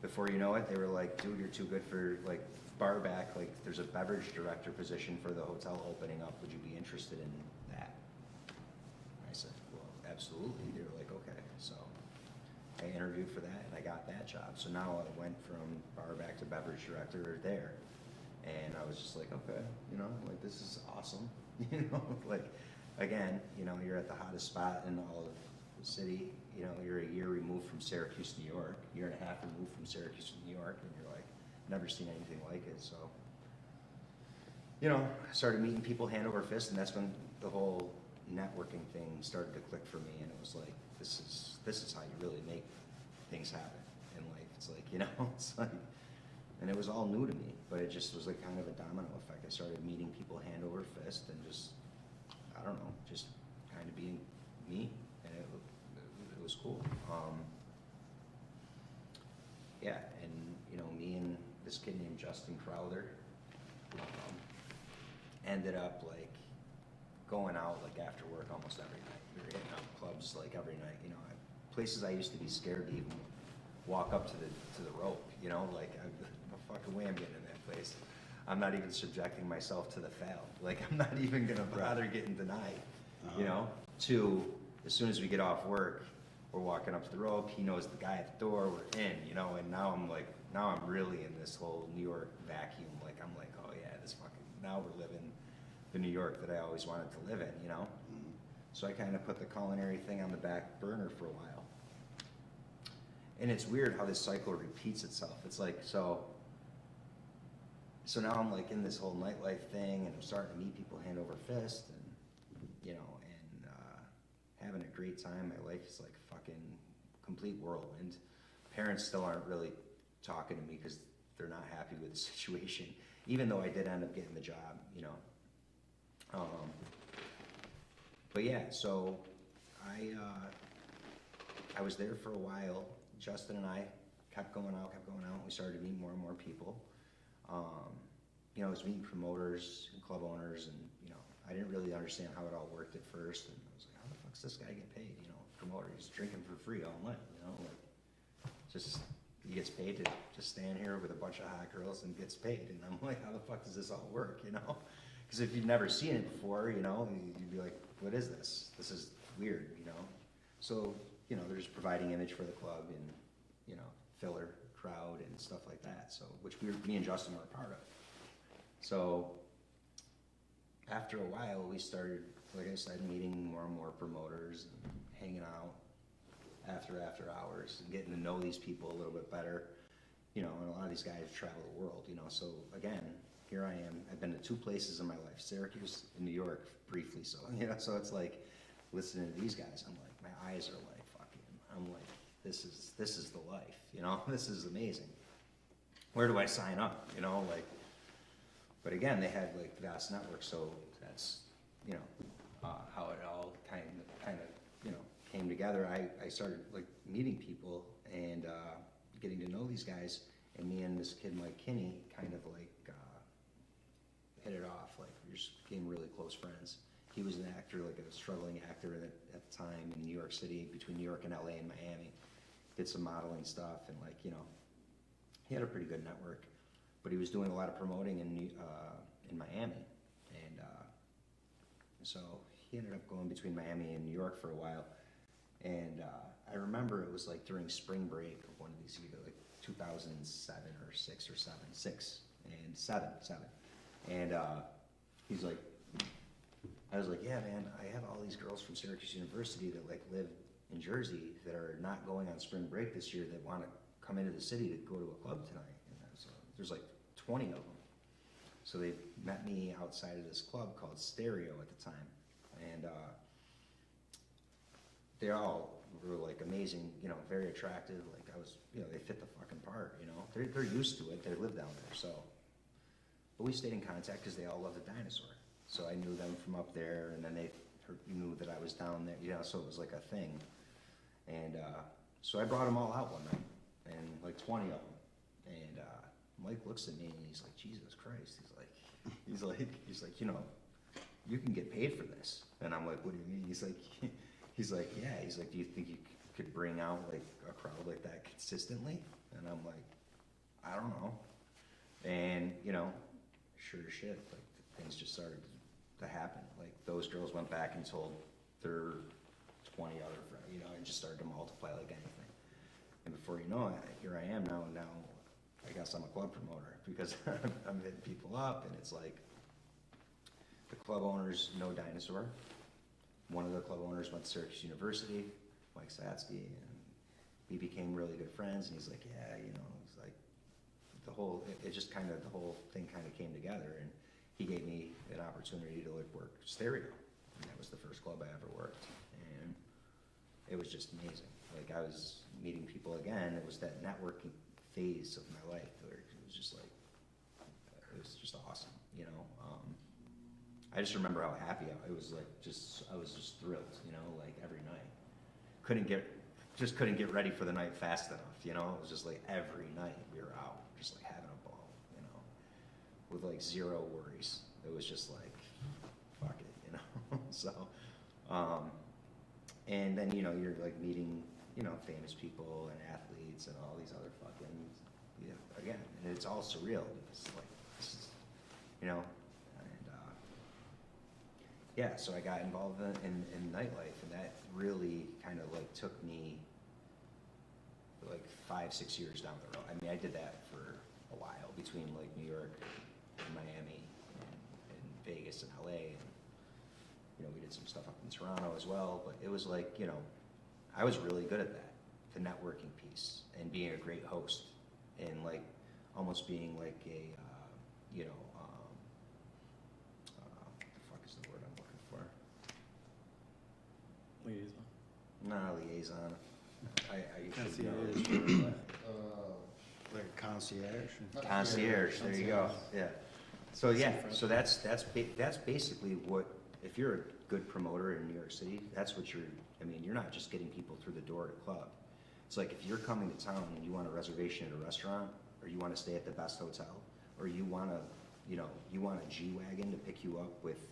before you know it, they were like, dude, you're too good for like bar back, like there's a beverage director position for the hotel opening up, would you be interested in that? I said, well, absolutely. They were like, okay. So I interviewed for that and I got that job. So now I went from bar back to beverage director there. And I was just like, okay, you know, like this is awesome. You know, like again, you know, you're at the hottest spot in all of the city. You know, you're a year removed from Syracuse, New York, year and a half removed from Syracuse, New York, and you're like, never seen anything like it. So, you know, I started meeting people hand over fist, and that's when the whole networking thing started to click for me. And it was like, this is how you really make things happen in life. It's like, you know, it's like, and it was all new to me, but it just was like kind of a domino effect. I started meeting people hand over fist, and just, I don't know, just kind of being me, and it was cool. Yeah, and you know, me and this kid named Justin Crowther ended up like going out like after work almost every night. We were hitting out clubs like every night, you know, places I used to be scared to even walk up to the rope, you know, like no fucking way I'm getting in that place. I'm not even subjecting myself to the foul. Like I'm not even gonna bother getting denied, you know. To as soon as we get off work, we're walking up to the rope. He knows the guy at the door. We're in, you know. And now I'm really in this whole New York vacuum. Like I'm like, oh yeah, this fucking. Now we're living the New York that I always wanted to live in, you know. Mm-hmm. So I kind of put the culinary thing on the back burner for a while. And it's weird how this cycle repeats itself. It's like so now I'm like in this whole nightlife thing, and I'm starting to meet people hand over fist, and you know, and having a great time. My life is like fucking complete whirlwind. Parents still aren't really talking to me because they're not happy with the situation, even though I did end up getting the job, you know. But yeah, so I was there for a while. Justin and I kept going out. We started to meet more and more people. You know, I was meeting promoters and club owners, and you know, I didn't really understand how it all worked at first. And I was like, how the fuck's this guy get paid? You know, promoter, he's drinking for free all night. You know, like just he gets paid to just stand here with a bunch of hot girls and gets paid. And I'm like, how the fuck does this all work? You know, because if you've never seen it before, you know, you'd be like, what is this? This is weird, you know. So you know, they're just providing image for the club and you know, filler crowd and stuff like that. So which me and Justin were a part of. So after a while, we started, like I said, meeting more and more promoters and hanging out after hours and getting to know these people a little bit better. You know, and a lot of these guys travel the world, you know. So again, here I am. I've been to 2 places in my life, Syracuse and New York, briefly. So, you know, so it's like listening to these guys, I'm like, my eyes are like fucking, I'm like, this is the life, you know, this is amazing. Where do I sign up, you know, like, but again, they had like vast networks, so that's, you know, how it all kind of, you know, came together. I started like meeting people and getting to know these guys, and me and this kid Mike Kinney kind of like hit it off. Like we just became really close friends. He was an actor, like a struggling actor at the time in New York City, between New York and LA and Miami. Did some modeling stuff, and like, you know, he had a pretty good network, but he was doing a lot of promoting in Miami, and so he ended up going between Miami and New York for a while. And I remember it was like during spring break of one of these, either like 2007 or 6 or 7, 6 and 7. And he's like, I was like, yeah, man, I have all these girls from Syracuse University that like live in Jersey that are not going on spring break this year that want to come into the city to go to a club tonight. And there's like 20 of them. So they met me outside of this club called Stereo at the time. And they all were like amazing, you know, very attractive. Like I was, you know, they fit the fucking part, you know. They're used to it. They live down there, so. But we stayed in contact because they all love the Dinosaur. So I knew them from up there, and then they knew that I was down there, you know. So it was like a thing. And so I brought them all out one night, and like 20 of them. And Mike looks at me and he's like, Jesus Christ. He's like, you know, you can get paid for this. And I'm like, what do you mean? He's like, yeah. He's like, do you think you could bring out like a crowd like that consistently? And I'm like, I don't know. And you know, sure as shit, like things just started to happen. Like those girls went back and told their 20 other friends, you know, and just started to multiply like anything. And before you know it, here I am now. Now I guess I'm a club promoter because I'm hitting people up, and it's like the club owners know Dinosaur. One of the club owners went to Syracuse University, Mike Satsky, and we became really good friends. And he's like, yeah, you know, it's like the whole thing kind of came together, and he gave me an opportunity to like work Stereo, and that was the first club I ever worked, and it was just amazing. Like I was meeting people again. It was that networking phase of my life where it was just like, it was just awesome, you know. I just remember how happy I was. Like, I was just thrilled, you know. Like every night, couldn't get ready for the night fast enough, you know. It was just like every night we were out, just like having a ball, you know, with like zero worries. It was just like, fuck it, you know. So, and then you know you're like meeting, you know, famous people and athletes and all these other fucking, yeah, again, and it's all surreal because like this is, you know. Yeah, so I got involved in nightlife, and that really kind of like took me like 5-6 years down the road. I mean, I did that for a while between like New York and Miami and Vegas and LA, and you know, we did some stuff up in Toronto as well. But it was like, you know, I was really good at that, the networking piece and being a great host and like almost being like a, you know, Liaison. not a liaison. I should know. Concierge. Like a concierge. Concierge. There you go. Yeah. So yeah. So that's basically what, if you're a good promoter in New York City, that's what you're. I mean, you're not just getting people through the door at a club. It's like if you're coming to town and you want a reservation at a restaurant, or you want to stay at the best hotel, or you want a G-Wagon to pick you up with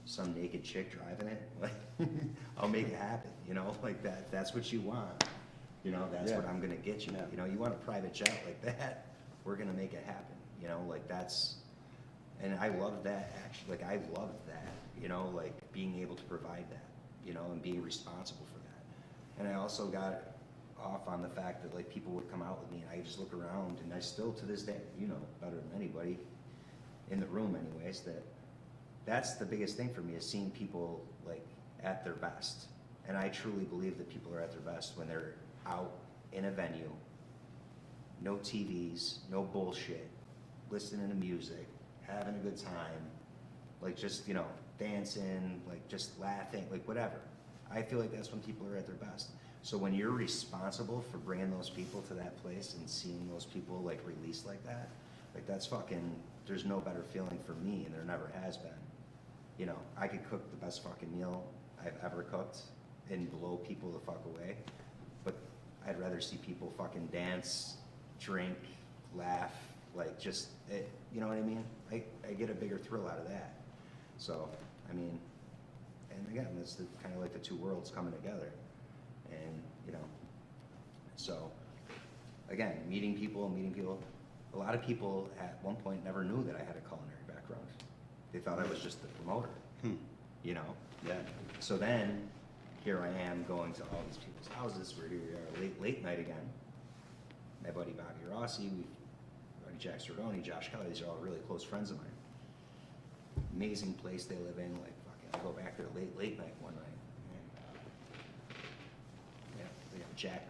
some naked chick driving it, like I'll make it happen, you know, like that. That's what you want, you know. That's what I'm gonna get you. You know, you want a private jet like that, we're gonna make it happen, you know. Like that's, and I love that actually. Like I love that, you know, like being able to provide that, you know, and being responsible for that. And I also got off on the fact that like people would come out with me, and I just look around, and I still to this day, you know, better than anybody in the room, anyways, that's the biggest thing for me, is seeing people like at their best. And I truly believe that people are at their best when they're out in a venue, no TVs, no bullshit, listening to music, having a good time, like just, you know, dancing, like just laughing, like whatever. I feel like that's when people are at their best. So when you're responsible for bringing those people to that place and seeing those people like released like that, like that's fucking, there's no better feeling for me, and there never has been. You know, I could cook the best fucking meal I've ever cooked and blow people the fuck away, but I'd rather see people fucking dance, drink, laugh, like just, you know what I mean? I get a bigger thrill out of that. So, I mean, and again, it's kind of like the two worlds coming together. And, you know, so, again, meeting people. A lot of people at one point never knew that I had a culinary background. They thought I was just the promoter, you know? Yeah. So then, here I am going to all these people's houses. We're here late night again. My buddy Bobby Rossi, buddy Jack Sordoni, Josh Kelly, these are all really close friends of mine. Amazing place they live in. Like, fucking, I go back there late night one night. And, yeah, they have Jack,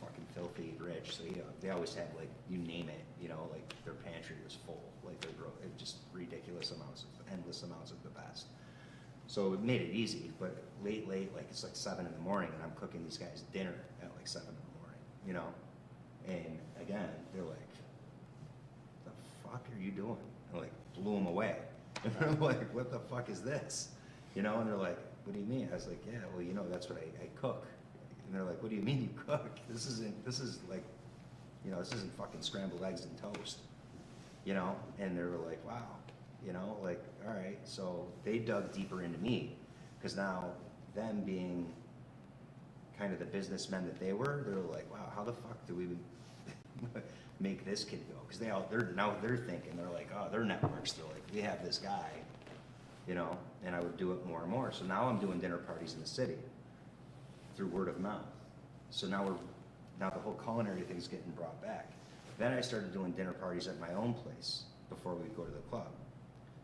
fucking filthy rich. So they always had, like, you name it, you know, like their pantry was full. Like just ridiculous amounts endless amounts of the best. So it made it easy, but late, like it's like 7 in the morning, and I'm cooking these guys dinner at like 7 in the morning, you know? And again, they're like, the fuck are you doing? And like blew them away. And they're like, what the fuck is this? You know, and they're like, what do you mean? I was like, yeah, well, you know, that's what I cook. And they're like, what do you mean you cook? This is like, you know, this isn't fucking scrambled eggs and toast, you know? And they were like, wow, you know, like, all right. So they dug deeper into me, because now them being kind of the businessmen that they were like, wow, how the fuck do we make this kid go? Because they're thinking, they're like, oh, their networks, they're like, we have this guy, you know, and I would do it more and more. So now I'm doing dinner parties in the city through word of mouth. So now the whole culinary thing's getting brought back. Then I started doing dinner parties at my own place before we'd go to the club.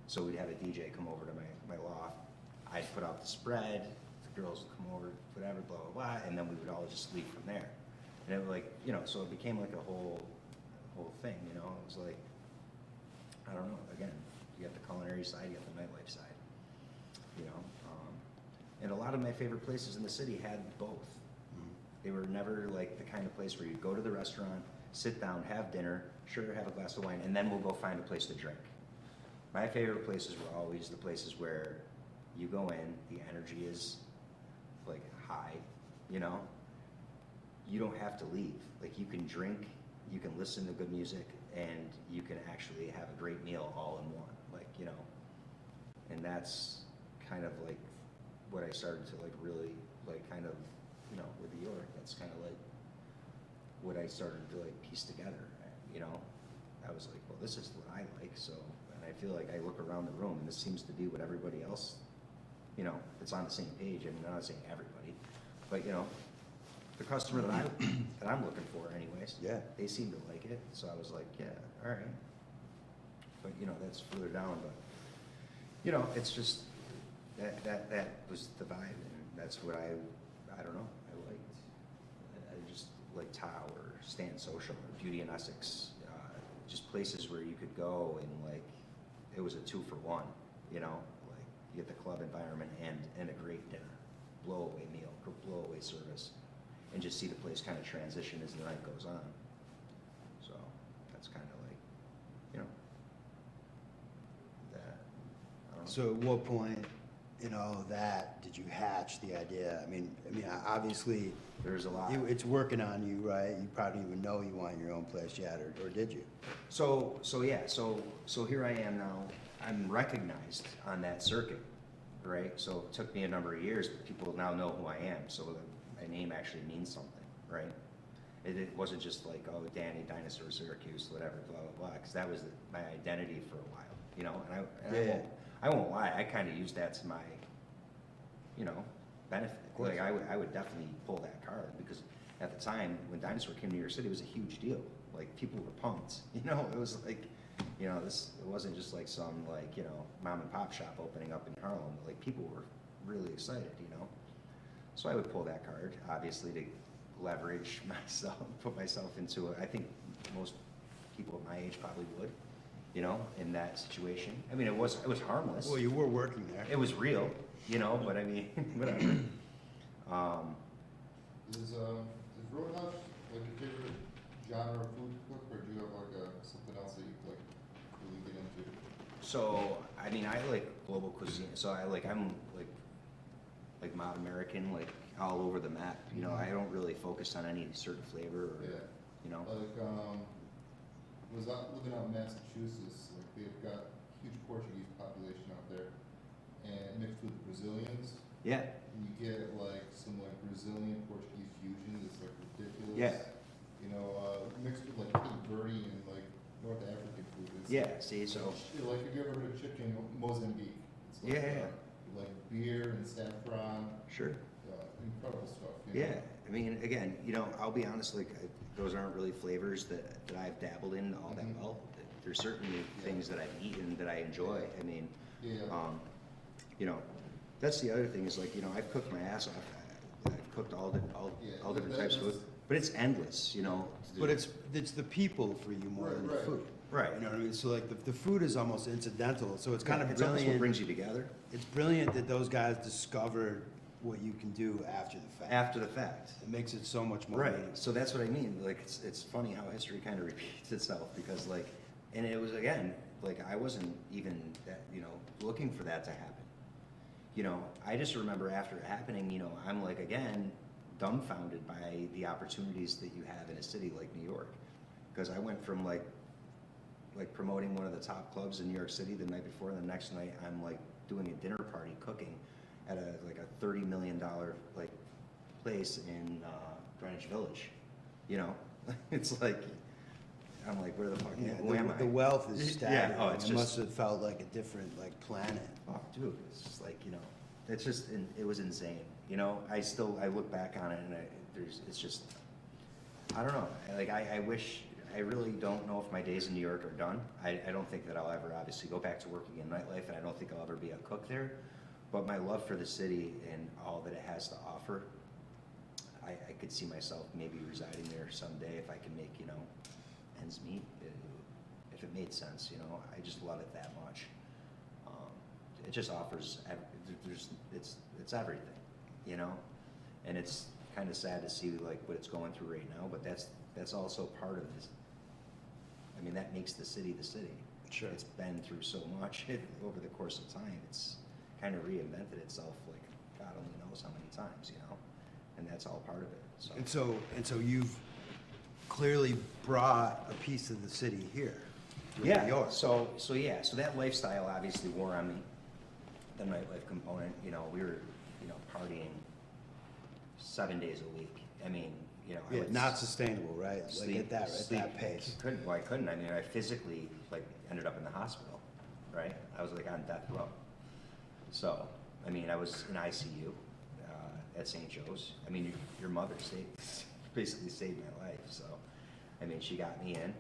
So we'd have a DJ come over to my loft. I'd put out the spread, the girls would come over, whatever, blah, blah, blah, and then we would all just leave from there. And it was like, you know, so it became like a whole thing, you know? It was like, I don't know, again, you got the culinary side, you got the nightlife side, you know? And a lot of my favorite places in the city had both. They were never like the kind of place where you go to the restaurant, sit down, have dinner, sure, have a glass of wine, and then we'll go find a place to drink. My favorite places were always the places where you go in, the energy is like high, you know? You don't have to leave. Like, you can drink, you can listen to good music, and you can actually have a great meal all in one, like, you know? And that's kind of like what I started to like really like kind of, you know, with the York, that's kind of like what I started to like piece together, you know? I was like, well, this is what I like, so, and I feel like I look around the room and this seems to be what everybody else, you know, it's on the same page. And I'm not saying everybody, but you know, the customer that I'm looking for anyways, Yeah. they seem to like it, so I was like, yeah, all right. But you know, that's further down, but you know, it's just, that was the vibe, and that's what I don't know, I liked. I just like Tao or Stanton Social or Beauty in Essex, just places where you could go and like, it was a 2-for-1, you know, like you get the club environment and a great dinner, blow away meal, blow away service, and just see the place kind of transition as the night goes on. So that's kind of like, you know, that, I don't know. So at what point in all of that did you hatch the idea? I mean, obviously, There's a lot. it's working on you, right? You probably didn't even know you want your own place yet, or did you? So here I am now. I'm recognized on that circuit, right? So it took me a number of years, but people now know who I am. So my name actually means something, right? It wasn't just like, oh, Danny, Dinosaur, Syracuse, whatever, blah, blah, blah, because that was my identity for a while, you know? And I won't lie, I kind of used that to my, you know, benefit. Like, I would definitely pull that card, because at the time, when Dinosaur came to New York City, it was a huge deal. Like, people were pumped, you know? It was like, you know, it wasn't just like some, like, you know, mom and pop shop opening up in Harlem. Like, people were really excited, you know? So I would pull that card, obviously, to leverage myself, put myself into it. I think most people at my age probably would, you know, in that situation. I mean, it was harmless. Well, you were working there. It was real, you know, but I mean, whatever. Is Roadhouse like your favorite genre of food to cook, or do you have like something else that you like really get into? So, I mean, I like global cuisine, so I'm like Mod American, like all over the map, you know, I don't really focus on any certain flavor or, Yeah. you know. Like, was out looking out in Massachusetts, like they've got huge Portuguese population out there, and mixed with Brazilians, Yeah, and you get like some like Brazilian Portuguese fusion that's like ridiculous. Yeah. You know, mixed with like Cape Verde and like North African food. It's yeah, see, so, like if you ever heard of chicken Mozambique, it's like, Yeah. like beer and saffron, sure. incredible stuff. You know? Yeah, I mean, again, you know, I'll be honest, like, those aren't really flavors that I've dabbled in all that Mhm. well. There's certainly things that I've eaten that I enjoy. I mean, Yeah. you know, that's the other thing is like, you know, I've cooked my ass off. I've cooked all Yeah, different types of food, but it's endless, you know. But it's the people for you more than the Right. food. Right. You know what I mean? So like the food is almost incidental, so it's kind of It's almost what brilliant. brings you together It's brilliant that those guys discovered what you can do after the fact. after the fact. It makes it so much more Right, meaningful. so that's what I mean, like, it's funny how history kind of repeats itself, because like, and it was, again, like, I wasn't even, that, you know, looking for that to happen. You know, I just remember after it happening, you know, I'm like, again, dumbfounded by the opportunities that you have in a city like New York. Because I went from like promoting one of the top clubs in New York City the night before, and the next night I'm like doing a dinner party cooking at a $30 million like place in Greenwich Village. You know, it's like, I'm like, where the fuck Yeah, who am I? the wealth is Yeah, staggering. oh, it's It just- must have felt like a different like planet. Oh, dude, it's just like, you know, it's just, it was insane. You know, I look back on it and it's just, I don't know. Like, I wish, I really don't know if my days in New York are done. I don't think that I'll ever obviously go back to working in nightlife, and I don't think I'll ever be a cook there. But my love for the city and all that it has to offer, I could see myself maybe residing there someday if I can make, you know, ends meet. If it made sense, you know, I just love it that much. It just offers, it's everything, you know? And it's kind of sad to see like what it's going through right now, but that's also part of this. I mean, that makes the city the city. Sure. It's been through so much over the course of time. It's kind of reinvented itself like God only knows how many times, you know? And that's all part of it, so. And so you've clearly brought a piece of the city here. to Yeah, New York. so that lifestyle obviously wore on me, the nightlife component, you know, we were, you know, partying 7 days a week. I mean, you know, I Yeah, would not sustainable, right? sleep, Like at sleep. that pace. I couldn't, I mean, I physically, like, ended up in the hospital, right? I was like on death row. So, I mean, I was in ICU, at St. Joe's. I mean, your mother basically saved my life, so, I mean, she got me in,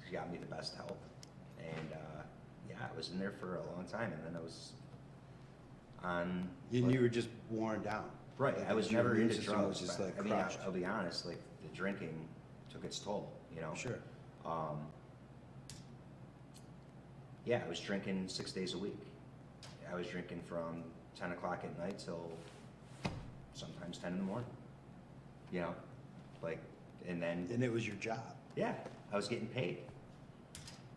she got me the best help, and, yeah, I was in there for a long time, and then I was on. And you were just worn down. Right, Like, I was your never immune into system drugs. was just but, like I mean, crushed. I'll be honest, like, the drinking took its toll, you know? Sure. Yeah, I was drinking 6 days a week. I was drinking from 10 o'clock at night till sometimes 10 in the morning, you know? Like, and then, And it was your job. yeah, I was getting paid.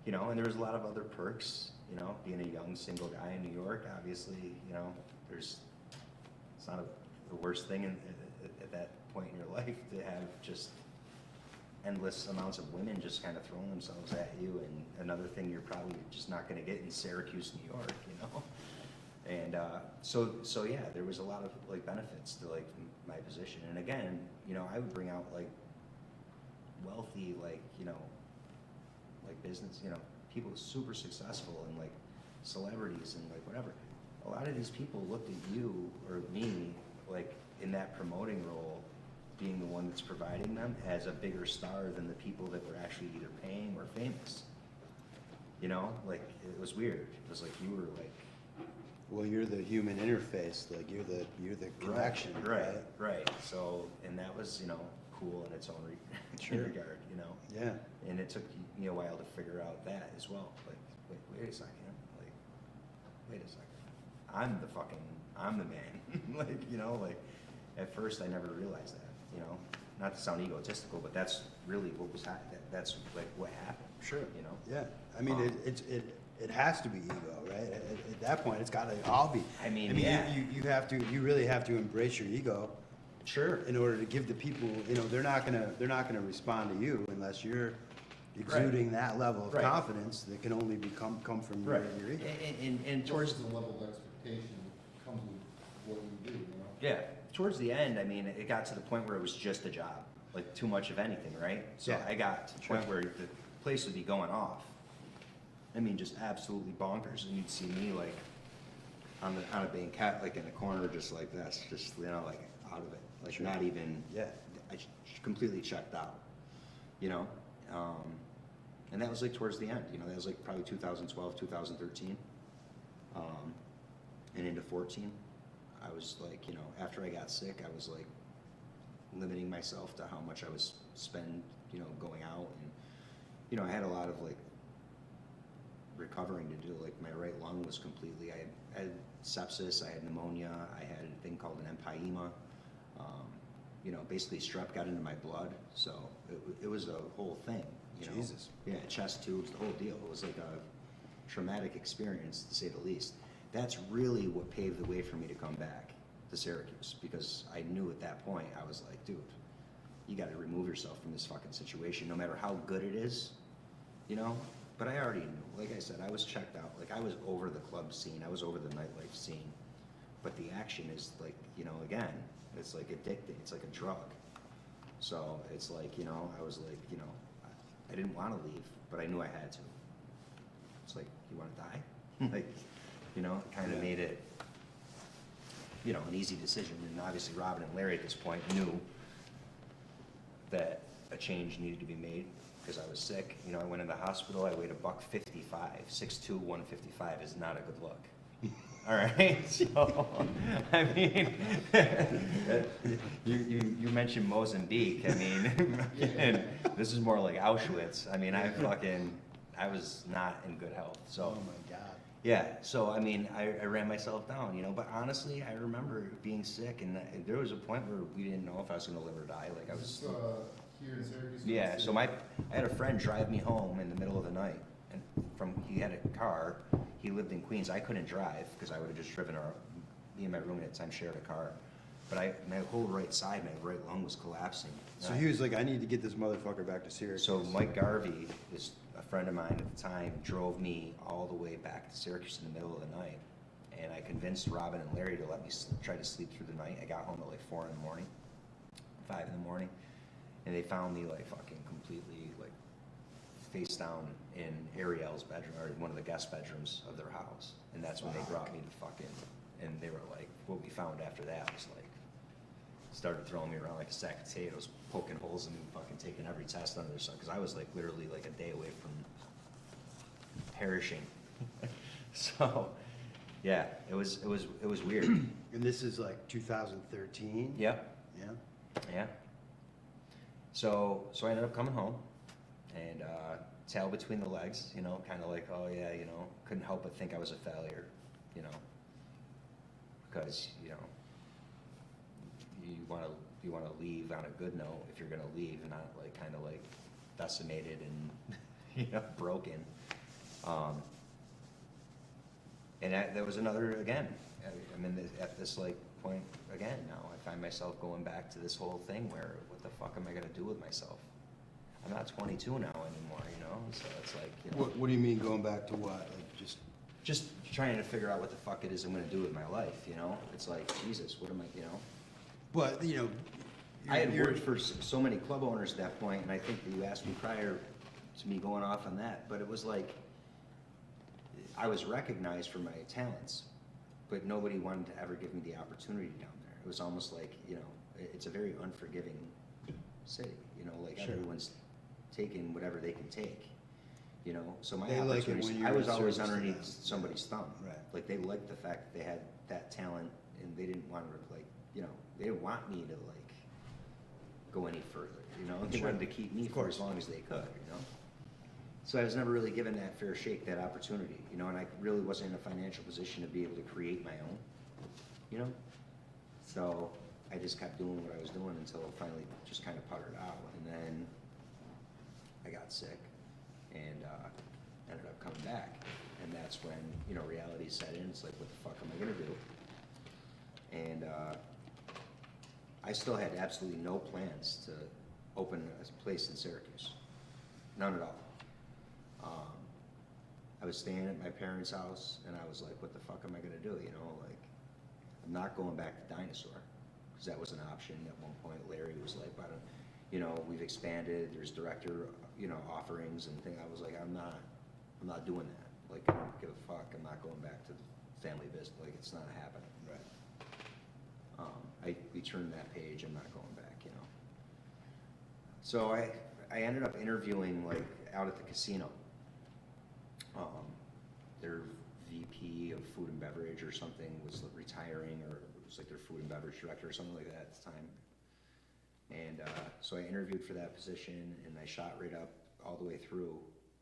You know, and there was a lot of other perks, you know, being a young single guy in New York, obviously, you know, it's not the worst thing at that point in your life to have just endless amounts of women just kind of throwing themselves at you, and another thing you're probably just not gonna get in Syracuse, New York, you know? And, so yeah, there was a lot of like benefits to like my position, and again, you know, I would bring out like wealthy, like, you know, like business, you know, people super successful and like celebrities and like whatever. A lot of these people looked at you or me, like in that promoting role, being the one that's providing them, as a bigger star than the people that were actually either paying or famous. You know, like it was weird. It was like you were like, Well, you're the human interface, like you're the connection, right? right. So, and that was, you know, cool in its own Sure. regard, you know. Yeah. And it took me a while to figure out that as well. Like, wait a second. Like, wait a second. I'm the man. Like, you know, like, at first I never realized that, you know, not to sound egotistical, but that's really what was happening. That's like what happened. Sure. You know? Yeah, I mean, it has to be ego, right? At that point, it's gotta all be. I mean, yeah. You really have to embrace your ego Sure. in order to give the people, you know, they're not gonna respond to you unless you're exuding that level of Right. confidence that can only come from your ego. And Towards towards, the level of expectation comes with what you do, you know? yeah, towards the end, I mean, it got to the point where it was just a job, like too much of anything, right? So Yeah. I got to the point where the place would be going off. I mean, just absolutely bonkers, and you'd see me like on a banquette, like in a corner, just like this, just, you know, like out of it, like Sure. not even, Yeah. I completely checked out, you know? And that was like towards the end, you know, that was like probably 2012, 2013, and into 14. I was like, you know, after I got sick, I was like limiting myself to how much I was spend, you know, going out, and, you know, I had a lot of like recovering to do. Like my right lung was completely, I had sepsis, I had pneumonia, I had a thing called an empyema. You know, basically strep got into my blood, so it was a whole thing. You know? Jesus. Yeah, chest tubes, the whole deal. It was like a traumatic experience, to say the least. That's really what paved the way for me to come back to Syracuse, because I knew at that point, I was like, dude, you got to remove yourself from this fucking situation, no matter how good it is, you know? But I already knew. Like I said, I was checked out. Like, I was over the club scene. I was over the nightlife scene. But the action is like, you know, again, it's like addicting. It's like a drug. So it's like, you know, I was like, you know, I didn't want to leave, but I knew I had to. It's like, you want to die? Like, you know, it kind of made it, you know, an easy decision. And obviously Robin and Larry at this point knew that a change needed to be made, because I was sick. You know, I went in the hospital, I weighed $155. 6'2", 155 is not a good look. All right, so, I mean, you mentioned Mozambique. I mean, and this is more like Auschwitz. I mean, I was not in good health, so. Oh my God. Yeah, so I mean, I ran myself down, you know, but honestly, I remember being sick, and there was a point where we didn't know if I was gonna live or die, like I was. Here in Syracuse? Yeah, so I had a friend drive me home in the middle of the night, and he had a car, he lived in Queens, I couldn't drive, because I would've just driven me and my roommate at the time shared a car, but my whole right side, my right lung was collapsing. So he was like, I need to get this motherfucker back to Syracuse. So Mike Garvey, is a friend of mine at the time, drove me all the way back to Syracuse in the middle of the night, and I convinced Robin and Larry to let me try to sleep through the night. I got home at like 4 in the morning, 5 in the morning, and they found me like fucking completely like face down in Ariel's bedroom, or one of the guest bedrooms of their house, and that's when they brought me to fucking, and they were like, what we found after that was like, started throwing me around like a sack of potatoes, poking holes in me, fucking taking every test under the sun, because I was like literally like a day away from perishing. So, yeah, it was weird. And this is like 2013? Yep, Yeah? yeah. So I ended up coming home, and tail between the legs, you know, kind of like, oh yeah, you know, couldn't help but think I was a failure, you know, because, you know, you want to leave on a good note if you're going to leave, and not like kind of like decimated and you know, broken. And there was another, again, I'm in at this like point again now. I find myself going back to this whole thing where, what the fuck am I going to do with myself? I'm not 22 now anymore, you know, so it's like, you know. What do you mean going back to what? Like Just trying to figure out what the fuck it is I'm going to do with my life, you know? It's like, Jesus, what am I, you know? But, you know. I had worked for so many club owners at that point, and I think that you asked me prior to me going off on that, but it was like, I was recognized for my talents, but nobody wanted to ever give me the opportunity down there. It was almost like, you know, it's a very unforgiving city, you know, like Sure. everyone's taking whatever they can take, you know? So my They like it opportunities, when you're I was in always service to underneath them. somebody's thumb. Right. Like, they liked the fact that they had that talent, and they didn't want to, like, you know, they didn't want me to, like, go any further, you know? They Sure. wanted to keep me for as long as they could, you know? So I was never really given that fair shake, that opportunity, you know, and I really wasn't in a financial position to be able to create my own, you know? So I just kept doing what I was doing until it finally just kind of puttered out. And then I got sick and ended up coming back. And that's when, you know, reality set in. It's like, what the fuck am I gonna do? And I still had absolutely no plans to open a place in Syracuse. None at all. I was staying at my parents' house and I was like, what the fuck am I gonna do? You know, like, I'm not going back to Dinosaur, because that was an option at one point. Larry was like, why don't, you know, we've expanded, there's director, you know, offerings and things. I was like, I'm not doing that. Like, I don't give a fuck. I'm not going back to the family business. Like, it's not happening. Right. We turned that page. I'm not going back, you know. So I ended up interviewing, like, out at the casino. Their VP of food and beverage or something was retiring, or it was like their food and beverage director or something like that at the time. And so I interviewed for that position, and I shot right up all the way through,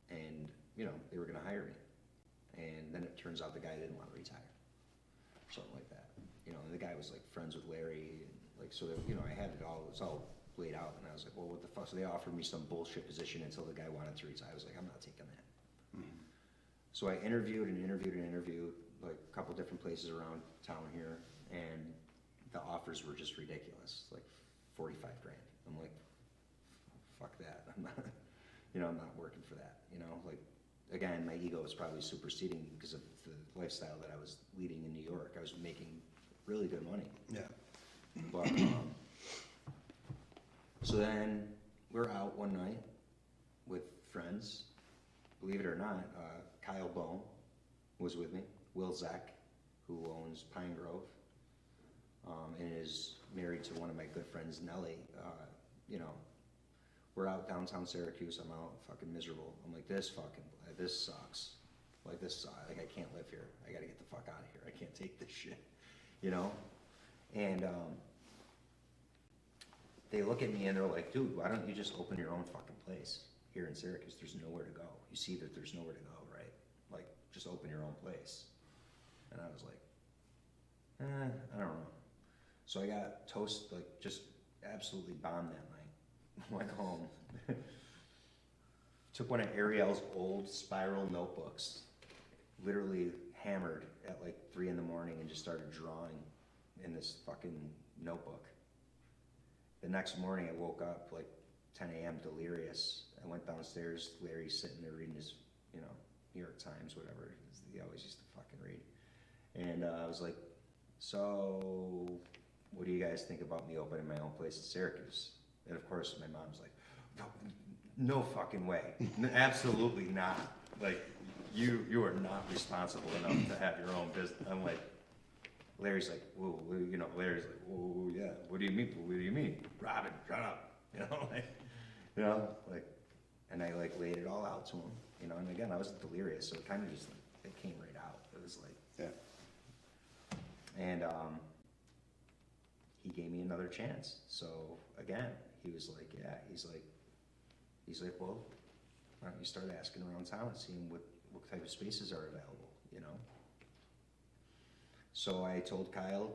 and, you know, they were gonna hire me. And then it turns out the guy didn't want to retire, or something like that. You know, and the guy was like friends with Larry, and like, so that, you know, I had it all, it was all laid out, and I was like, well, what the fuck? So they offered me some bullshit position until the guy wanted to retire. I was like, I'm not taking that. So I interviewed, like a couple different places around town here, and the offers were just ridiculous, like 45 grand. I'm like, fuck that. I'm not, you know, I'm not working for that, you know, like, again, my ego was probably superseding because of the lifestyle that I was leading in New York. I was making really good money. Yeah. But, so then we're out one night with friends. Believe it or not, Kyle Bone was with me. Will Zeck, who owns Pine Grove, and is married to one of my good friends, Nellie. You know, we're out downtown Syracuse. I'm out fucking miserable. I'm like, this sucks. Like, like, I can't live here. I gotta get the fuck out of here. I can't take this shit, you know? And they look at me and they're like, dude, why don't you just open your own fucking place here in Syracuse? There's nowhere to go. You see that there's nowhere to go, right? Like, just open your own place. And I was like, I don't know. So I got just absolutely bombed that night. Went home. Took one of Ariel's old spiral notebooks, literally hammered at like 3 in the morning, and just started drawing in this fucking notebook. The next morning I woke up like 10 a.m. delirious. I went downstairs, Larry's sitting there reading his, you know, New York Times, whatever. He always used to fucking read. And I was like, so what do you guys think about me opening my own place in Syracuse? And of course my mom's like, no fucking way. Absolutely not. Like, you are not responsible enough to have your own business. I'm like, Larry's like, whoa, you know, Larry's like, whoa, yeah, what do you mean? What do you mean? Robin, shut up. Like, and I like laid it all out to him, you know, and again, I was delirious, so it kind of just, like, it came right out. It was like, Yeah. and he gave me another chance. So again, he was like, yeah, he's like, well, why don't you start asking around town and seeing what type of spaces are available, you know? So I told Kyle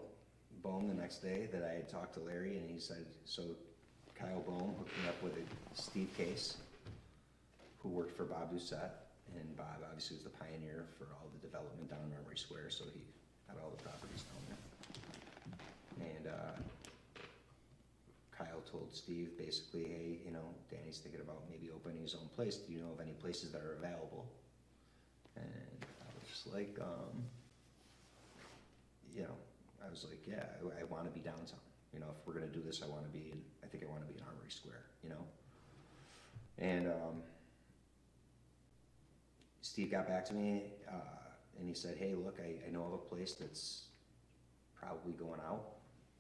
Bohm the next day that I had talked to Larry, and he said, so Kyle Bohm hooked me up with a Steve Case, who worked for Bob Doucette, and Bob obviously was the pioneer for all the development down Armory Square, so he had all the properties down there. And Kyle told Steve basically, hey, you know, Danny's thinking about maybe opening his own place. Do you know of any places that are available? And I was just like, you know, I was like, yeah, I want to be downtown. You know, if we're gonna do this, I want to be in Armory Square, you know? And Steve got back to me, and he said, hey, look, I know of a place that's probably going out.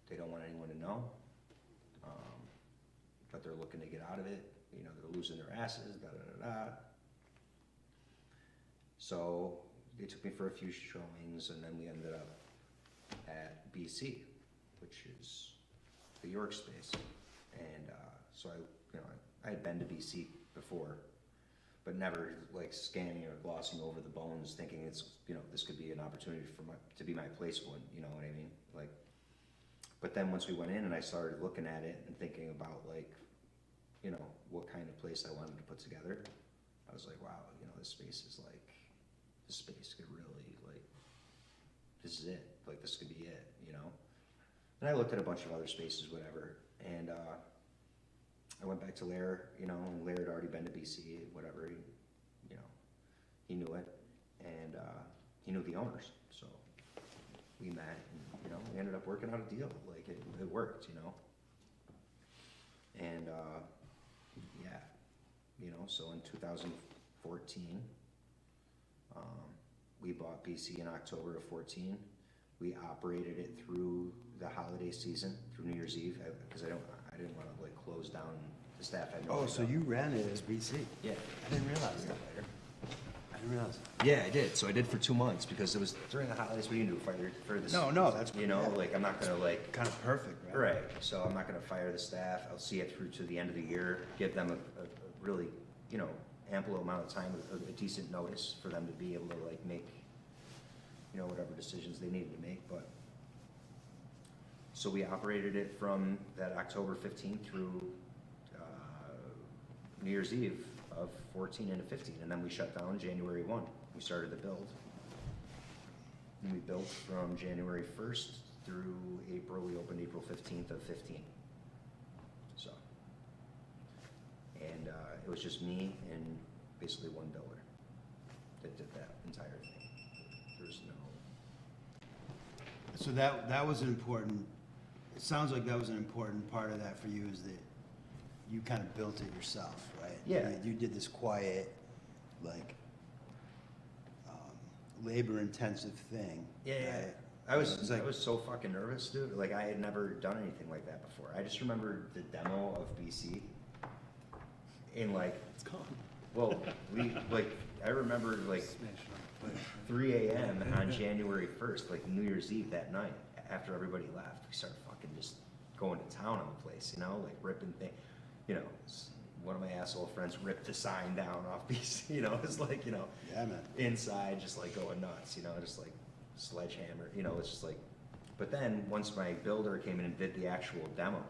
They don't want anyone to know, but they're looking to get out of it. You know, they're losing their asses, da-da-da-da. So they took me for a few showings, and then we ended up at BC, which is the York space. And so I had been to BC before, but never like scanning or glossing over the bones, thinking it's, you know, this could be an opportunity for to be my place one. You know what I mean? Like, But then once we went in and I started looking at it and thinking about like, you know, what kind of place I wanted to put together, I was like, wow, you know, this space could really, like, this is it, like, this could be it, you know? And I looked at a bunch of other spaces, whatever, and, I went back to Lair, you know, and Lair had already been to BC, whatever, you know, he knew it, and, he knew the owners, so we met, and, you know, we ended up working out a deal, like, it worked, you know? And, yeah, you know, so in 2014, we bought BC in October of 14. We operated it through the holiday season, through New Year's Eve, because I didn't want to like close down the staff. Had no Oh, idea. so you ran it as BC? Yeah. I didn't realize that later. I didn't realize that. Yeah, I did. So I did for 2 months because it was during the holidays. What do you do? Fire for this? No, that's, you know, yeah. like I'm not gonna like. Kind of perfect, right? Right. So I'm not gonna fire the staff. I'll see it through to the end of the year. Give them a really, you know, ample amount of time, a decent notice for them to be able to like make, you know, whatever decisions they needed to make. But so we operated it from that October 15th through New Year's Eve of 14 into 15, and then we shut down January 1. We started the build, and we built from January 1st through April. We opened April 15th of 15. So, and it was just me and basically one builder that did that entire thing. There's no. So that was an important, it sounds like that was an important part of that for you, is that you kind of built it yourself, right? Yeah. You did this quiet, like, labor-intensive thing. Yeah, right? I was It's like- I was so fucking nervous, dude. Like I had never done anything like that before. I just remembered the demo of BC, and like, It's gone. well, I remember like Smashing up, but- 3 a.m. on January 1st, like New Year's Eve that night, after everybody left, we started fucking just going to town on the place, you know, like ripping things, you know. One of my asshole friends ripped the sign down off BC, you know, it's like, you know, Yeah, man. inside just like going nuts, you know, just like sledgehammer, you know, it's just like, but then once my builder came in and did the actual demo,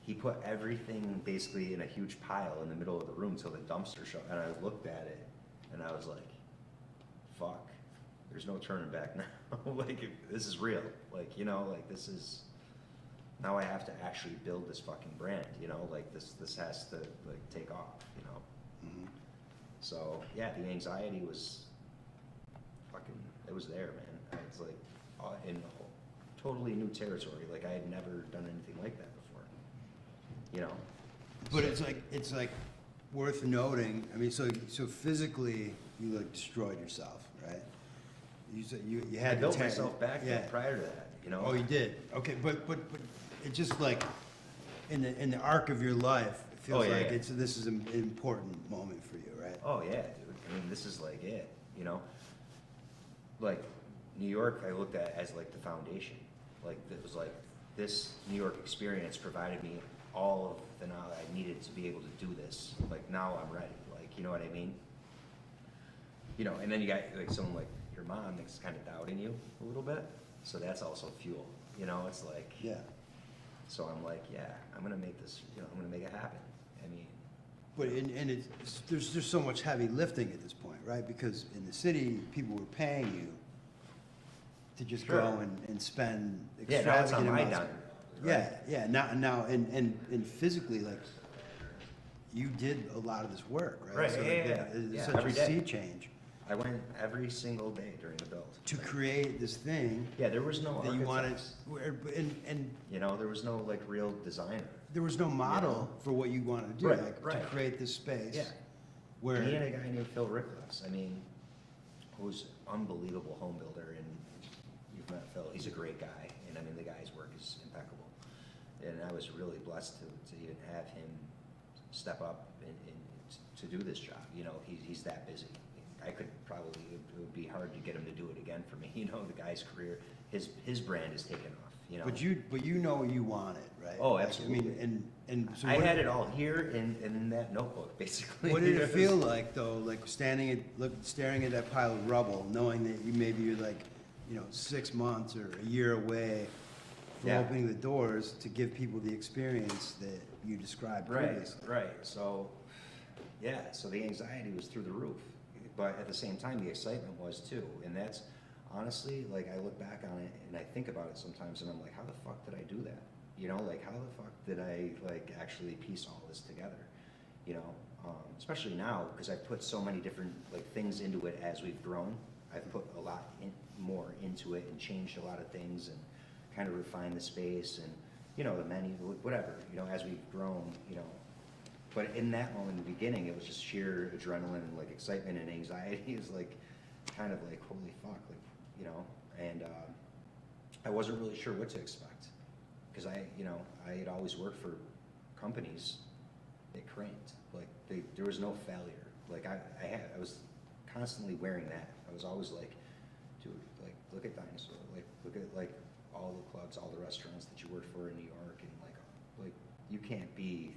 he put everything basically in a huge pile in the middle of the room till the dumpster showed, and I looked at it and I was like, fuck, there's no turning back now. Like, this is real, like, you know, like this is, now I have to actually build this fucking brand, you know, like this has to like take off, you know. Mhm. So yeah, the anxiety was fucking, it was there, man. It's like in a whole, totally new territory. Like I had never done anything like that before, you know. But it's like worth noting, I mean, so physically, you like destroyed yourself, right? You said you I had to built tear- myself back yeah. prior to that, you know. Oh, you did? Okay, but it just like, in the arc of your life, it feels Oh, yeah, like yeah. this is an important moment for you, right? Oh yeah, dude. I mean, this is like it, you know. Like New York, I looked at as like the foundation. Like it was like this New York experience provided me all of the knowledge I needed to be able to do this. Like now I'm ready. Like you know what I mean? You know, and then you got like someone like your mom that's kind of doubting you a little bit. So that's also fuel. You know, it's like. Yeah. So I'm like, yeah, I'm gonna make this. You know, I'm gonna make it happen. I mean. But there's just so much heavy lifting at this point, right? Because in the city, people were paying you to just Sure. go and spend Yeah, now it's on extravagant my amounts. dime. Yeah, now, and physically, like, you did a lot of this work, right? Right, So, yeah, like, yeah, yeah. It's Yeah, such every a day. sea change I went every single day during the build. to create this thing Yeah, there was no that you wanted, architects. and You know, there was no like real designer. there was no model for what you wanted to do, Right, like, to right. create this space. Yeah. Where, Me and a guy named Phil Rickles. I mean, who's unbelievable home builder, and you've met Phil. He's a great guy, and I mean the guy's work is impeccable. And I was really blessed to even have him step up and to do this job. You know, he's that busy. I could probably, it would be hard to get him to do it again for me. You know, the guy's career, his brand is taken off. You know. but you know you want it, right? Oh, Like, absolutely. I mean, and so I what- had it all here in that notebook, basically. What did it feel like though, like staring at that pile of rubble, knowing that you're like, 6 months or a year away for Yeah. opening the doors to give people the experience that you described previously. Right. So, yeah, so the anxiety was through the roof, but at the same time, the excitement was too. And that's honestly, like, I look back on it and I think about it sometimes, and I'm like, how the fuck did I do that? You know, like, how the fuck did I like actually piece all this together? You know, especially now because I've put so many different like things into it as we've grown. I've put a lot more into it and changed a lot of things and kind of refined the space and, you know, the menu, whatever, you know, as we've grown, you know. But in that moment in the beginning, it was just sheer adrenaline and like excitement and anxiety. It was like, kind of like, holy fuck, like, you know, and I wasn't really sure what to expect because I had always worked for companies that cranked, like there was no failure. Like I was constantly wearing that. I was always like, dude, like look at Dinosaur, like look at like all the clubs, all the restaurants that you worked for in New York, and like you can't be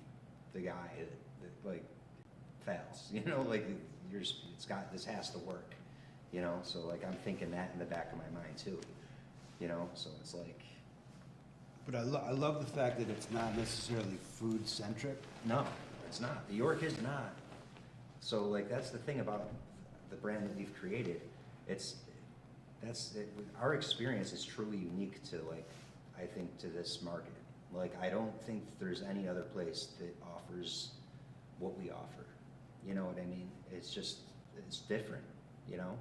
the guy that like fails, you know, like this has to work, you know. So like I'm thinking that in the back of my mind too, you know. So it's like, But I love the fact that it's not necessarily food centric. no, it's not. The York is not. So like that's the thing about the brand that we've created. Our experience is truly unique to like, I think, to this market. Like I don't think there's any other place that offers what we offer. You know what I mean? It's different, you know?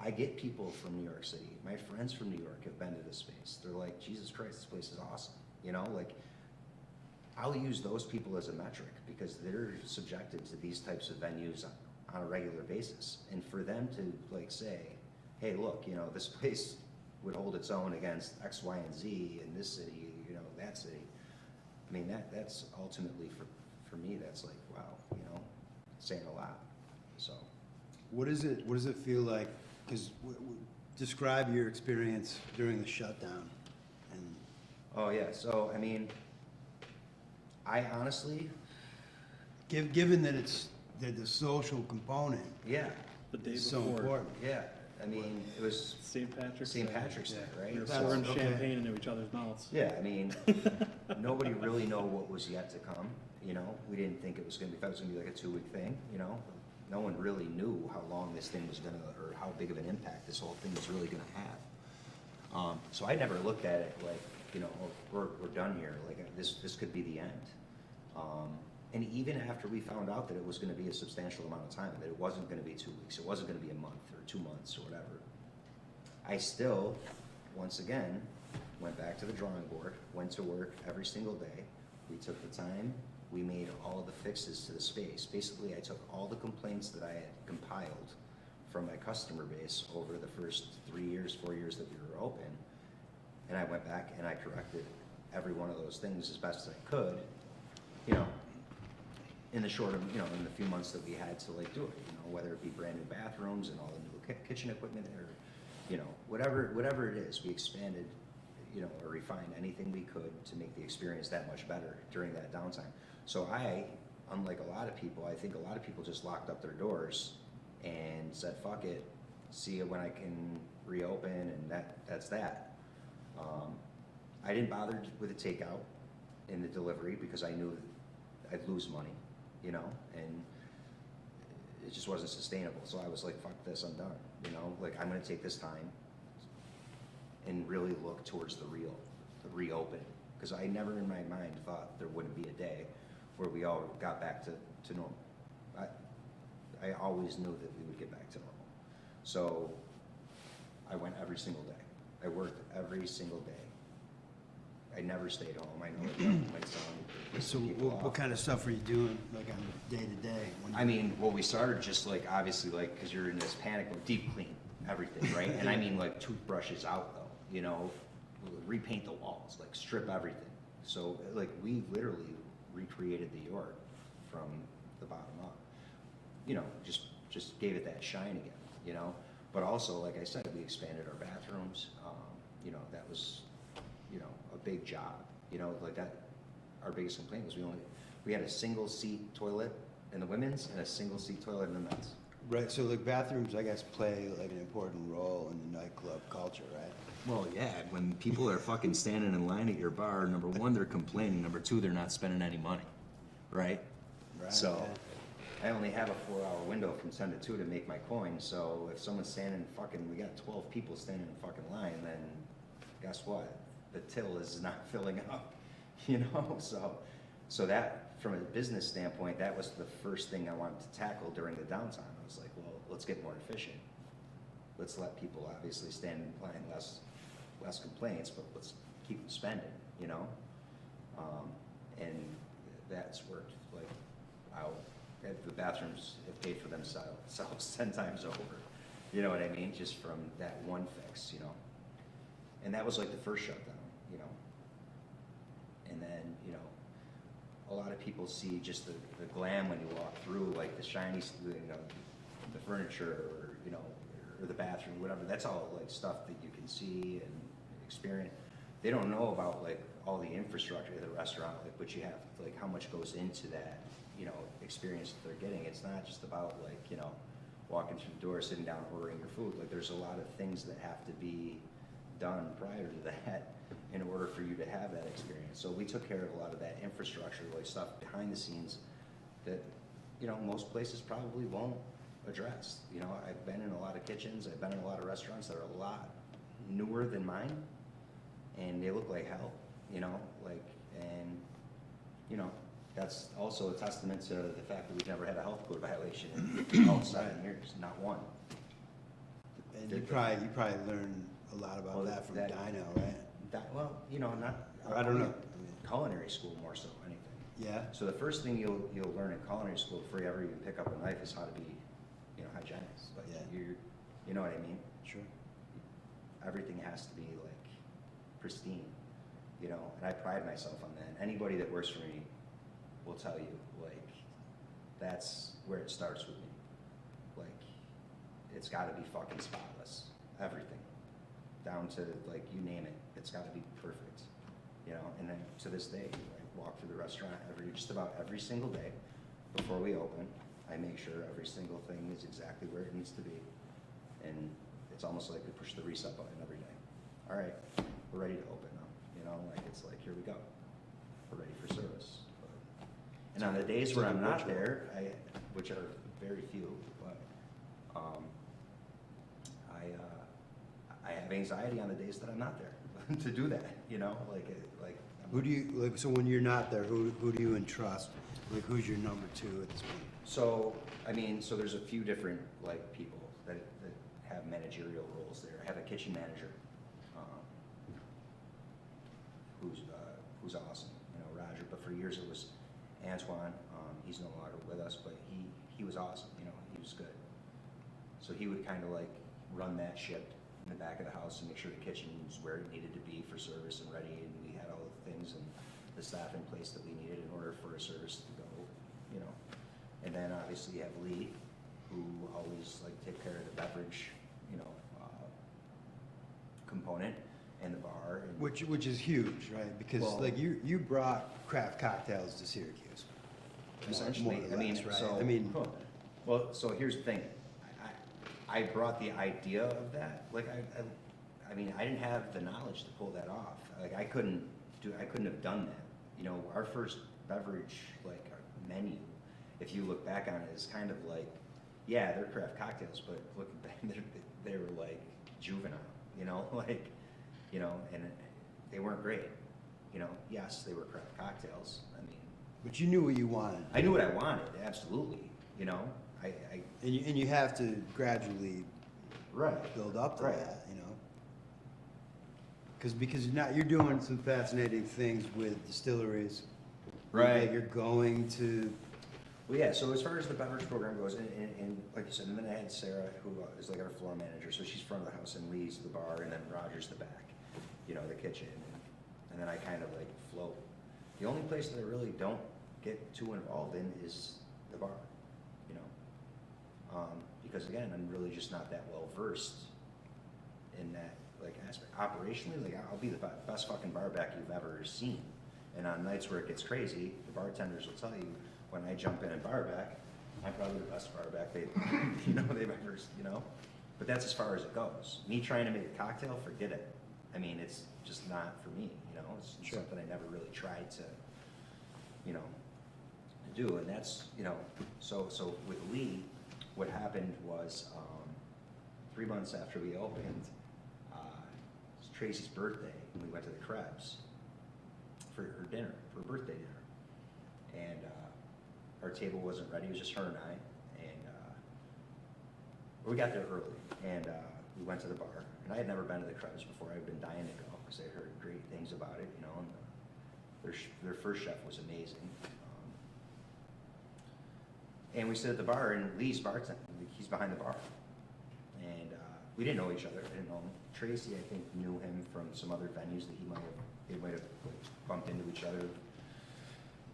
I get people from New York City. My friends from New York have been to this space. They're like, Jesus Christ, this place is awesome. You know, like I'll use those people as a metric because they're subjected to these types of venues on a regular basis. And for them to like say, hey, look, you know, this place would hold its own against X, Y, and Z in this city, you know, that city. I mean, that's ultimately for me, that's like, wow, you know, saying a lot. So. What does it feel like? Because describe your experience during the shutdown. And Oh yeah, so I mean, I honestly, given that the social component yeah, The day is so before, important. yeah. I mean, it was St. Patrick's St. Day. Patrick's Day, right? We were So- pouring okay. champagne into each other's mouths. Yeah, I mean, nobody really know what was yet to come, you know? We didn't think it was gonna be, thought it was gonna be like a 2-week thing, you know? No one really knew how long this thing was gonna, or how big of an impact this whole thing was really gonna have. So I never looked at it like, you know, oh, we're done here, like this could be the end. And even after we found out that it was gonna be a substantial amount of time, that it wasn't gonna be 2 weeks, it wasn't gonna be a month or 2 months or whatever, I still, once again, went back to the drawing board, went to work every single day. We took the time, we made all of the fixes to the space. Basically, I took all the complaints that I had compiled from my customer base over the first 3 years, 4 years that we were open, and I went back and I corrected every one of those things as best as I could, you know, in the short of, you know, in the few months that we had to like do it, you know, whether it be brand new bathrooms and all the new kitchen equipment or, you know, whatever it is, we expanded, you know, or refined anything we could to make the experience that much better during that downtime. So I, unlike a lot of people, I think a lot of people just locked up their doors and said, fuck it, see it when I can reopen, and that's that. I didn't bother with the takeout and the delivery because I knew I'd lose money, you know, and it just wasn't sustainable. So I was like, fuck this, I'm done. You know, like I'm gonna take this time and really look towards the reopen. Because I never in my mind thought there wouldn't be a day where we all got back to normal. I always knew that we would get back to normal. So I went every single day. I worked every single day. I never stayed home. I know it might sound. So people what off. kind of stuff are you doing like on day to day? I mean, well, we started just like, obviously, like, because you're in this panic mode, deep clean everything, right? And I mean, like, toothbrushes out, though, you know, repaint the walls, like, strip everything. So, like, we literally recreated the York from the bottom up. You know, just gave it that shine again, you know? But also, like I said, we expanded our bathrooms. You know, that was, you know, a big job. You know, like that, our biggest complaint was we had a single seat toilet in the women's and a single seat toilet in the men's. Right, so like bathrooms, I guess, play like an important role in the nightclub culture, right? Well, yeah, when people are fucking standing in line at your bar, number one, they're complaining, number two, they're not spending any money, right? Right, So, yeah. I only have a 4-hour window from 10 to 2 to make my coin, so if someone's standing we got 12 people standing in fucking line, then guess what? The till is not filling up, you know? So that, from a business standpoint, that was the first thing I wanted to tackle during the downtime. I was like, well, let's get more efficient. Let's let people obviously stand in line, less complaints, but let's keep them spending, you know? And that's worked like out. The bathrooms have paid for themselves 10 times over. You know what I mean? Just from that one fix, you know? And that was like the first shutdown, you know? And then, you know, a lot of people see just the glam when you walk through, like the shiny, you know, the furniture, or, you know, or the bathroom, whatever. That's all like stuff that you can see and experience. They don't know about like all the infrastructure of the restaurant, like what you have, like how much goes into that, you know, experience that they're getting. It's not just about like, you know, walking through the door, sitting down, ordering your food. Like there's a lot of things that have to be done prior to that in order for you to have that experience. So we took care of a lot of that infrastructure, like stuff behind the scenes that, you know, most places probably won't address. You know, I've been in a lot of kitchens, I've been in a lot of restaurants that are a lot newer than mine, and they look like hell, you know, like, and, you know, that's also a testament to the fact that we've never had a health code violation in all 7 years, not one. And you probably learned a lot about that from Dino, right? Well, you know, not. I don't know. I mean, culinary school more so anything. Yeah? So the first thing you'll learn in culinary school before you ever even pick up a knife is how to be, you know, hygienic. Like Yeah. you know what I mean? Sure. Everything has to be like pristine, you know, and I pride myself on that. Anybody that works for me will tell you, like, that's where it starts with me. Like, it's gotta be fucking spotless. Everything. Down to, like, you name it. It's gotta be perfect. You know, and then to this day, I walk through the restaurant just about every single day before we open. I make sure every single thing is exactly where it needs to be. And it's almost like we push the reset button every day. All right, we're ready to open now. You know, like, it's like, here we go. We're ready for service. And on the days where I'm not there, which are very few, but I have anxiety on the days that I'm not there to do that, you know, like. Who do you, like, so when you're not there, who do you entrust? Like, who's your number 2 at this point? So, I mean, so there's a few different, like, people that have managerial roles there. I have a kitchen manager, who's awesome, you know, Roger, but for years it was Antoine. He's no longer with us, but he was awesome, you know, he was good. So he would kind of like run that ship in the back of the house and make sure the kitchen was where it needed to be for service and ready, and we had all the things and the staff in place that we needed in order for a service to go, you know. And then obviously you have Lee, who always like take care of the beverage, you know, component and the bar. And Which is huge, right? Because Well- like you brought craft cocktails to Syracuse. essentially, more or I mean, less, right? so. I mean, Well, so here's the thing. I brought the idea of that. Like, I mean, I didn't have the knowledge to pull that off. Like, I couldn't have done that. You know, our first beverage, like, our menu, if you look back on it, is kind of like, yeah, they're craft cocktails, but looking back, they were like juvenile, you know, like, you know, and they weren't great. You know, yes, they were craft cocktails. I mean, but you knew what you wanted. I knew what I wanted, absolutely, you know. And you have to gradually Right. build up to Right. that, you know? Because you're doing some fascinating things with distilleries. Right. That you're going to, Well, yeah, so as far as the beverage program goes, and like you said, and then I had Sarah, who is like our floor manager, so she's front of the house, and Lee's the bar, and then Roger's the back, you know, the kitchen, and then I kind of like float. The only place that I really don't get too involved in is the bar, you know? Because again, I'm really just not that well versed in that like aspect. Operationally, like I'll be the best fucking bar back you've ever seen. And on nights where it gets crazy, the bartenders will tell you when I jump in and bar back, I'm probably the best barback they've ever, but that's as far as it goes. Me trying to make a cocktail, forget it. I mean, it's just not for me, it's Sure. something I never really tried to, to do, and that's, so with Lee, what happened was, 3 months after we opened, it was Tracy's birthday, and we went to the Krebs for her dinner, for her birthday dinner, and our table wasn't ready, it was just her and I, and we got there early, and we went to the bar, and I had never been to the Krebs before. I'd been dying to go because I heard great things about it, and their first chef was amazing. And we sit at the bar, and Lee's bartending. He's behind the bar, and we didn't know each other. I didn't know him. Tracy, I think, knew him from some other venues that they might have bumped into each other,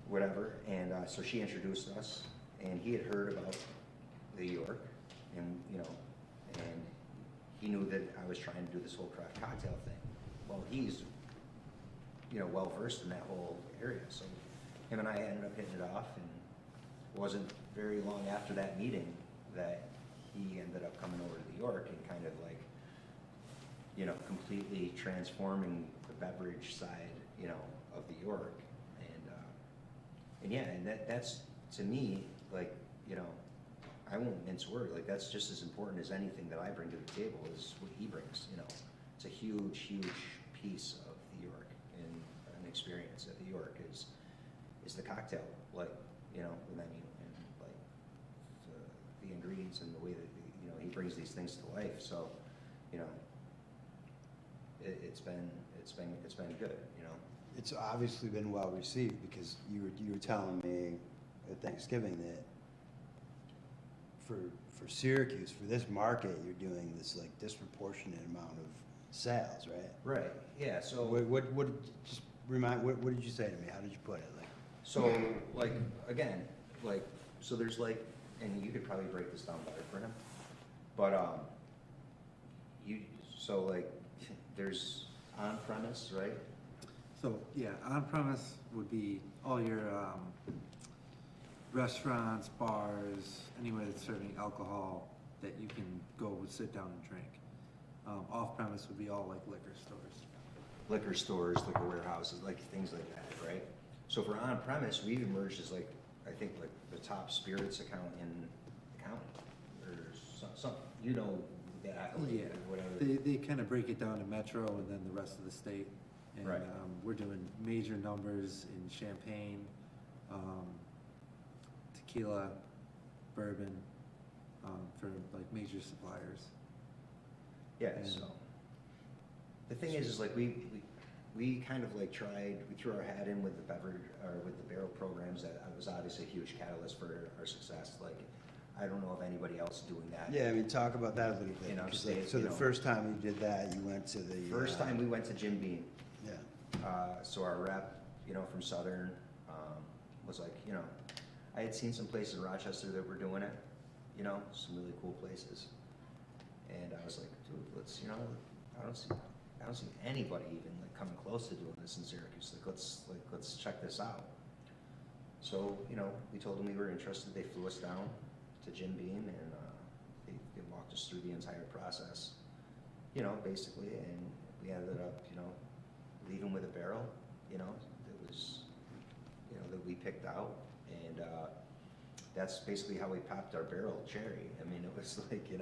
whatever. And so she introduced us, and he had heard about the York, and and he knew that I was trying to do this whole craft cocktail thing. Well, he's well versed in that whole area, so him and I ended up hitting it off, and it wasn't very long after that meeting that he ended up coming over to the York and kind of like completely transforming the beverage side of the York, and yeah, and that's to me like I won't mince words, like that's just as important as anything that I bring to the table is what he brings. It's a huge piece of the York, and an experience at the York is the cocktail, like the menu, and like the ingredients and the way that he brings these things to life. So it's been good. It's obviously been well received, because you were telling me at Thanksgiving that for Syracuse, for this market, you're doing this like disproportionate amount of sales, right? Right. Yeah. So What just remind, what did you say to me? How did you put it? Like, so like again, like so there's like, and you could probably break this down better for him, but there's on premise, right? So, yeah, on-premise would be all your restaurants, bars, anywhere that's serving alcohol that you can go sit down and drink. Off-premise would be all like liquor stores. Liquor stores, liquor warehouses, like things like that, right? So for on-premise, we've emerged as like, I think like the top spirits account in the county, or some that, Yeah, or whatever. they kind of break it down to metro and then the rest of the state. And Right. we're doing major numbers in Champagne, Tequila, bourbon, for like major suppliers. Yeah, And- so, the thing is like we kind of like we threw our hat in with the beverage, or with the barrel programs. That was obviously a huge catalyst for our success. Like, I don't know of anybody else doing that. yeah, I mean, talk about that a little bit. In our 'Cause, state, like, so the first time you did that, you went to the First time we went to Jim Beam. Yeah. So our rep, from Southern, was like, I had seen some places in Rochester that were doing it, some really cool places. And I was like, dude, let's, I don't see anybody even like coming close to doing this in Syracuse. Let's check this out. So, we told them we were interested. They flew us down to Jim Beam, and they walked us through the entire process, basically, and we ended up, leaving with a barrel, that was, that we picked out, and that's basically how we popped our barrel cherry. I mean, it was like, it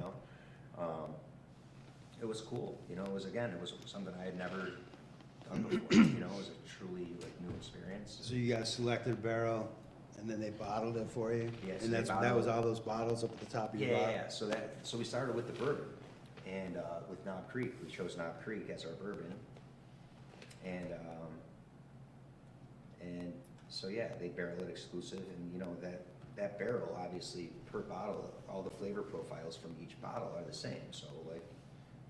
was cool, it was something I had never done before, it was a truly like new experience. So you guys selected a barrel, and then they bottled it for you? Yeah, so And they that bottled was it. all those bottles up at the top of your Yeah, bar? yeah. So we started with the bourbon, and with Knob Creek, we chose Knob Creek as our bourbon, and so yeah, they barrel it exclusive, and that barrel, obviously per bottle, all the flavor profiles from each bottle are the same. So like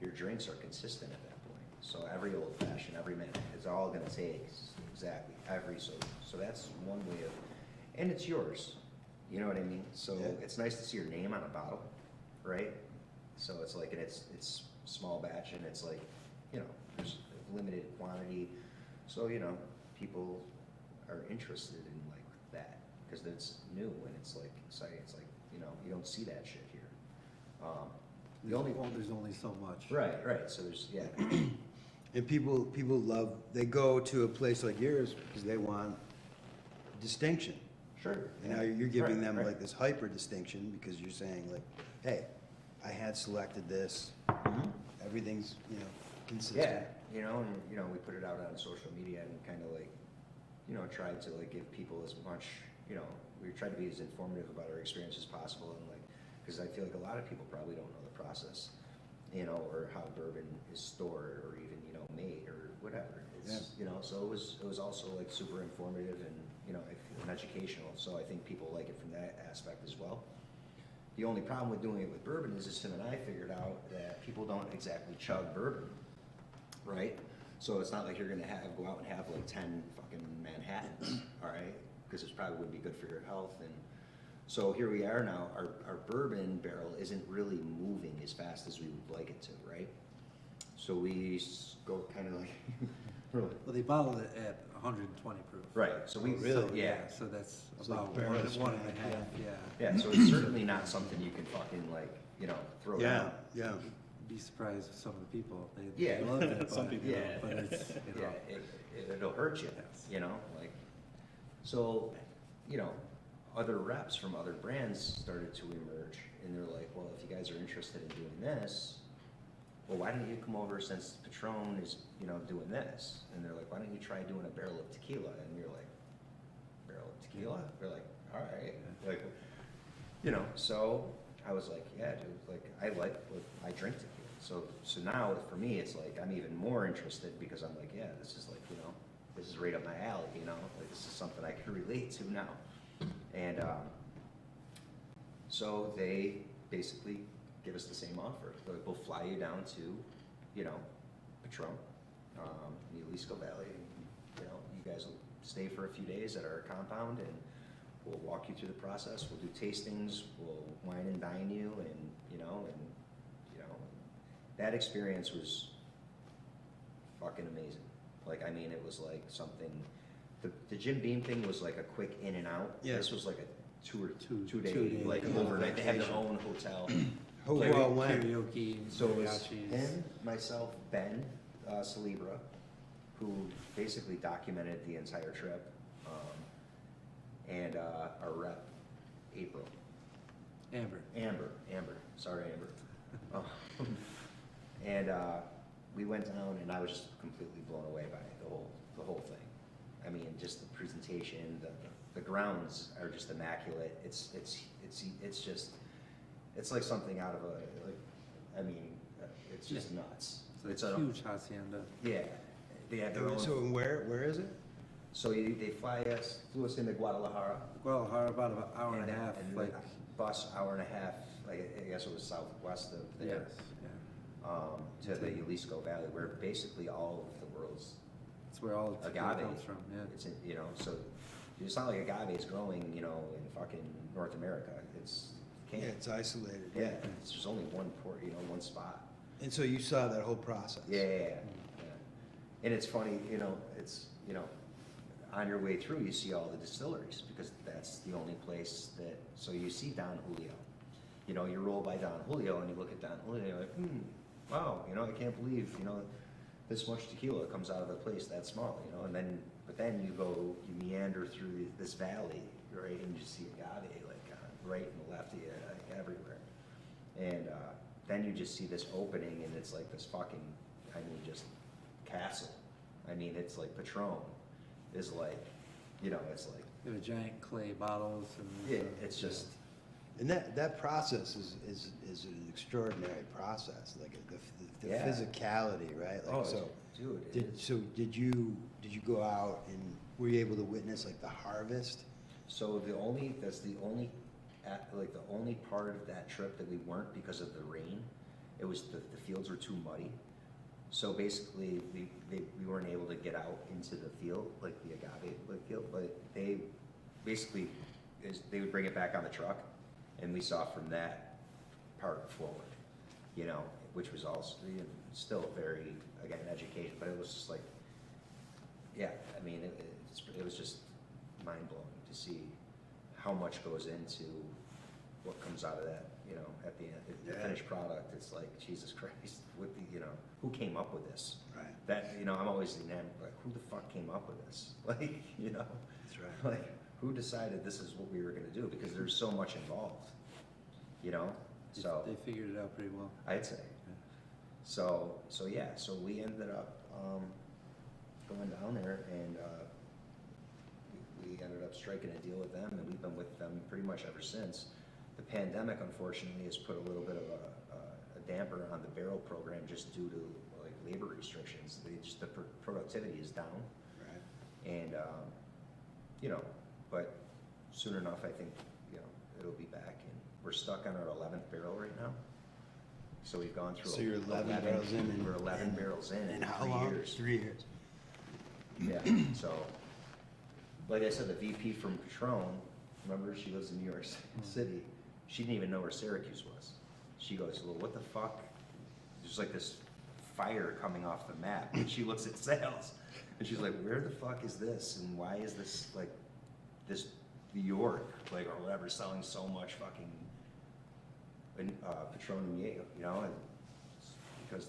your drinks are consistent at that point. So every old fashioned, every minute, it's all gonna taste exactly so that's one way of, and it's yours. You know what I mean? So Yeah. it's nice to see your name on a bottle, right? So it's like, and it's small batch, and it's like, there's limited quantity. So, people are interested in like that, because it's new and it's like exciting. It's like you know, you don't see that shit here. The only There's only so much. right, so there's, yeah, And people love, they go to a place like yours because they want distinction. sure. And now you're giving Right, them right. like this hyper distinction because you're saying like, hey, I had selected this, Mhm. everything's, consistent. Yeah, you know, and, you know, we put it out on social media and kind of like, you know, tried to like give people as much, you know, we tried to be as informative about our experience as possible and like, because I feel like a lot of people probably don't know the process, you know, or how bourbon is stored or even, you know, made or whatever. It's, you know, so it was also like super informative and, you know, and educational. So I think people like it from that aspect as well. The only problem with doing it with bourbon is Tim and I figured out that people don't exactly chug bourbon, right? So it's not like you're gonna go out and have like 10 fucking Manhattans, all right? Because it probably wouldn't be good for your health. And so here we are now, our bourbon barrel isn't really moving as fast as we would like it to, right? So we go kind of like, really. Well, they bottled it at 120 proof. Right, so we, Really? yeah. So that's It's like about barrel one strength, and a half, yeah. Yeah, so it's certainly not something you can fucking like, you know, throw Yeah, down. yeah. Be surprised with some of the people. Yeah. They loved it, Some but, people Yeah. but it's, you know, Yeah, it'll hurt you, Yes. you know, like, so, you know, other reps from other brands started to emerge, and they're like, well, if you guys are interested in doing this, well, why don't you come over since Patron is, you know, doing this? And they're like, why don't you try doing a barrel of tequila? And you're like, barrel of tequila? They're like, all right, like, you know, so I was like, yeah, dude, like, I drink tequila. So now for me, it's like, I'm even more interested because I'm like, yeah, this is like, you know, this is right up my alley, you know, like this is something I can relate to now. And so they basically give us the same offer. Like, we'll fly you down to, you know, Patron, in the Jalisco Valley. You know, you guys will stay for a few days at our compound and we'll walk you through the process. We'll do tastings, we'll wine and dine you, and, you know, that experience was fucking amazing. Like, I mean, it was like something, the Jim Beam thing was like a quick in and out. Yeah. This was like a two Two day, day like overnight. They had their own hotel. Who Like, all went? Karaoke, So it was mariachis. him, myself, Ben, Celebra, who basically documented the entire trip, and our rep, April. Amber. Amber, sorry, Amber. And we went down, and I was just completely blown away by the whole thing. I mean, just the presentation, the grounds are just immaculate. It's just, it's like something out of it's just nuts. So it's a huge hacienda. Yeah, they have their own. So where is it? So they flew us into Guadalajara. Guadalajara, about an hour and a half, and like, bus hour and a half. Like, I guess it was southwest of there. yes, yeah. To the Jalisco Valley, where basically all of the world's That's where all the tequila agave comes from, yeah. It's you know, so it's not like agave is growing, you know, in fucking North America. It's Yeah, can't. it's isolated. Yeah, it's just only one port, you know, one spot. And so you saw that whole process? Yeah. And it's funny, you know, on your way through, you see all the distilleries because that's the only place that. So you see Don Julio. You know, you roll by Don Julio and you look at Don Julio, and you're like, wow, you know, I can't believe, you know, this much tequila comes out of a place that small, you know, but then you meander through this valley, right, and you see agave, like, right and left of you, like, everywhere. And then you just see this opening, and it's like this fucking, I mean, just castle. I mean, it's like Patron is like, you know, it's like, They have giant clay bottles and. yeah, it's just, And that process is an extraordinary process, like the Yeah. physicality, right? Like, oh, so dude. did you go out and were you able to witness like the harvest? So that's the only part of that trip that we weren't because of the rain. It was the fields were too muddy. So basically, we weren't able to get out into the field, like the agave field, but they basically, they would bring it back on the truck, and we saw from that part forward, you know, which was also, you know, still very, again, education, but it was just like, yeah, I mean, it was just mind-blowing to see how much goes into what comes out of that, you know, at the end, the Yeah. finished product, it's like, Jesus Christ, what the, you know, who came up with this? Right, That, you know, I'm always enamored, like, who the fuck came up with this? Like, you know, that's right. like, who decided this is what we were gonna do? Because there's so much involved, you know, so, They figured it out pretty well. I'd say. So yeah, so we ended up, going down there and, we ended up striking a deal with them, and we've been with them pretty much ever since. The pandemic, unfortunately, has put a little bit of a damper on the barrel program just due to like labor restrictions. The productivity is down, Right. and you know, but soon enough, I think, you know, it'll be back. And we're stuck on our 11th barrel right now. So we've gone through. So you're 11 barrels in and. We're 11 barrels in And how 3 long? years. 3 years. Yeah, so, like I said, the VP from Patron, remember, she lives in New York City. She didn't even know where Syracuse was. She goes, well, what the fuck? There's like this fire coming off the map. And she looks at sales, and she's like, where the fuck is this? And why is this, like, this New York, like, or whatever, selling so much fucking Patron and Yale, you know? And it's because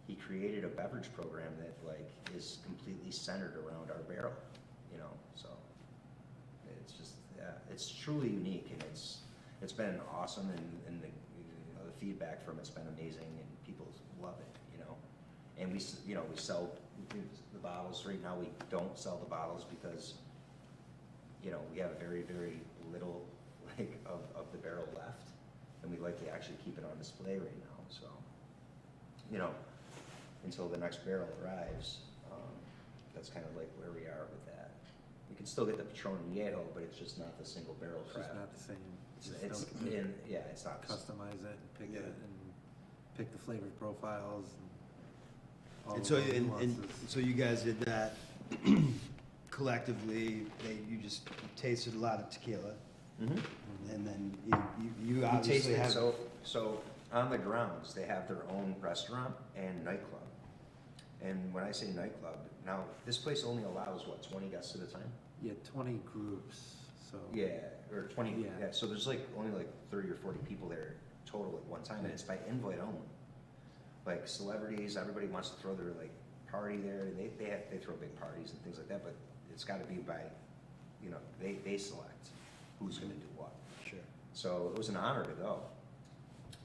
he created a beverage program that, like, is completely centered around our barrel, you know, so it's just, yeah, it's truly unique, and it's been awesome, and the, you know, the feedback from it's been amazing, and people love it, you know, and we sell the bottles. Right now we don't sell the bottles because, you know, we have very, very little, like, of the barrel left, and we'd like to actually keep it on display right now, so, you know, until the next barrel arrives. That's kind of like where we are with that. You can still get the Patron Viejo, but it's just not the single barrel It's crap. just not the same. It's it's not. Customize it and pick Yeah. it and pick the flavor profiles and all And of so, those and nuances. so you guys did that collectively, you just tasted a lot of tequila, Mhm. and then you We obviously tasted, have. so on the grounds, they have their own restaurant and nightclub. And when I say nightclub, now, this place only allows, what, 20 guests at a time? Yeah, 20 groups, so. Yeah, or 20, Yeah. yeah, so there's like, only like 30 or 40 people there total at one time, and it's by invite only. Like celebrities, everybody wants to throw their like party there, they throw big parties and things like that, but it's gotta be by, you know, they select who's gonna do what. Sure. So it was an honor to go.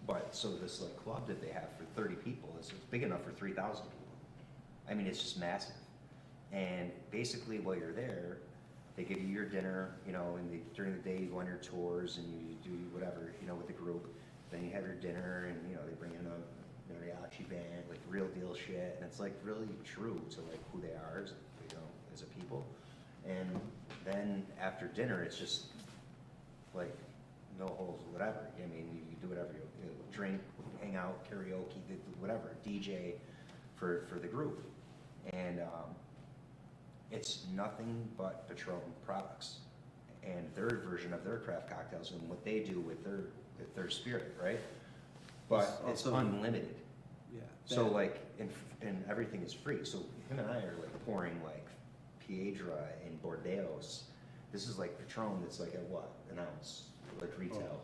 But, so this like club that they have for 30 people is big enough for 3,000 people. I mean, it's just massive. And basically while you're there, they give you your dinner, you know, and during the day you go on your tours and you do whatever, you know, with the group. Then you have your dinner, and, you know, they bring in a mariachi band, like real deal shit. And it's like really true to like who they are as, you know, as a people. And then after dinner, it's just like no holds, whatever. I mean, you do whatever, you know, drink, hang out, karaoke, whatever, DJ for the group. And it's nothing but Patron products and their version of their craft cocktails and what they do with their spirit, right? But it's Also- unlimited. Yeah. So that- like, and everything is free. So him and I are like pouring like Piedra and Bordeaux. This is like Patron that's like at what, an ounce, like retail.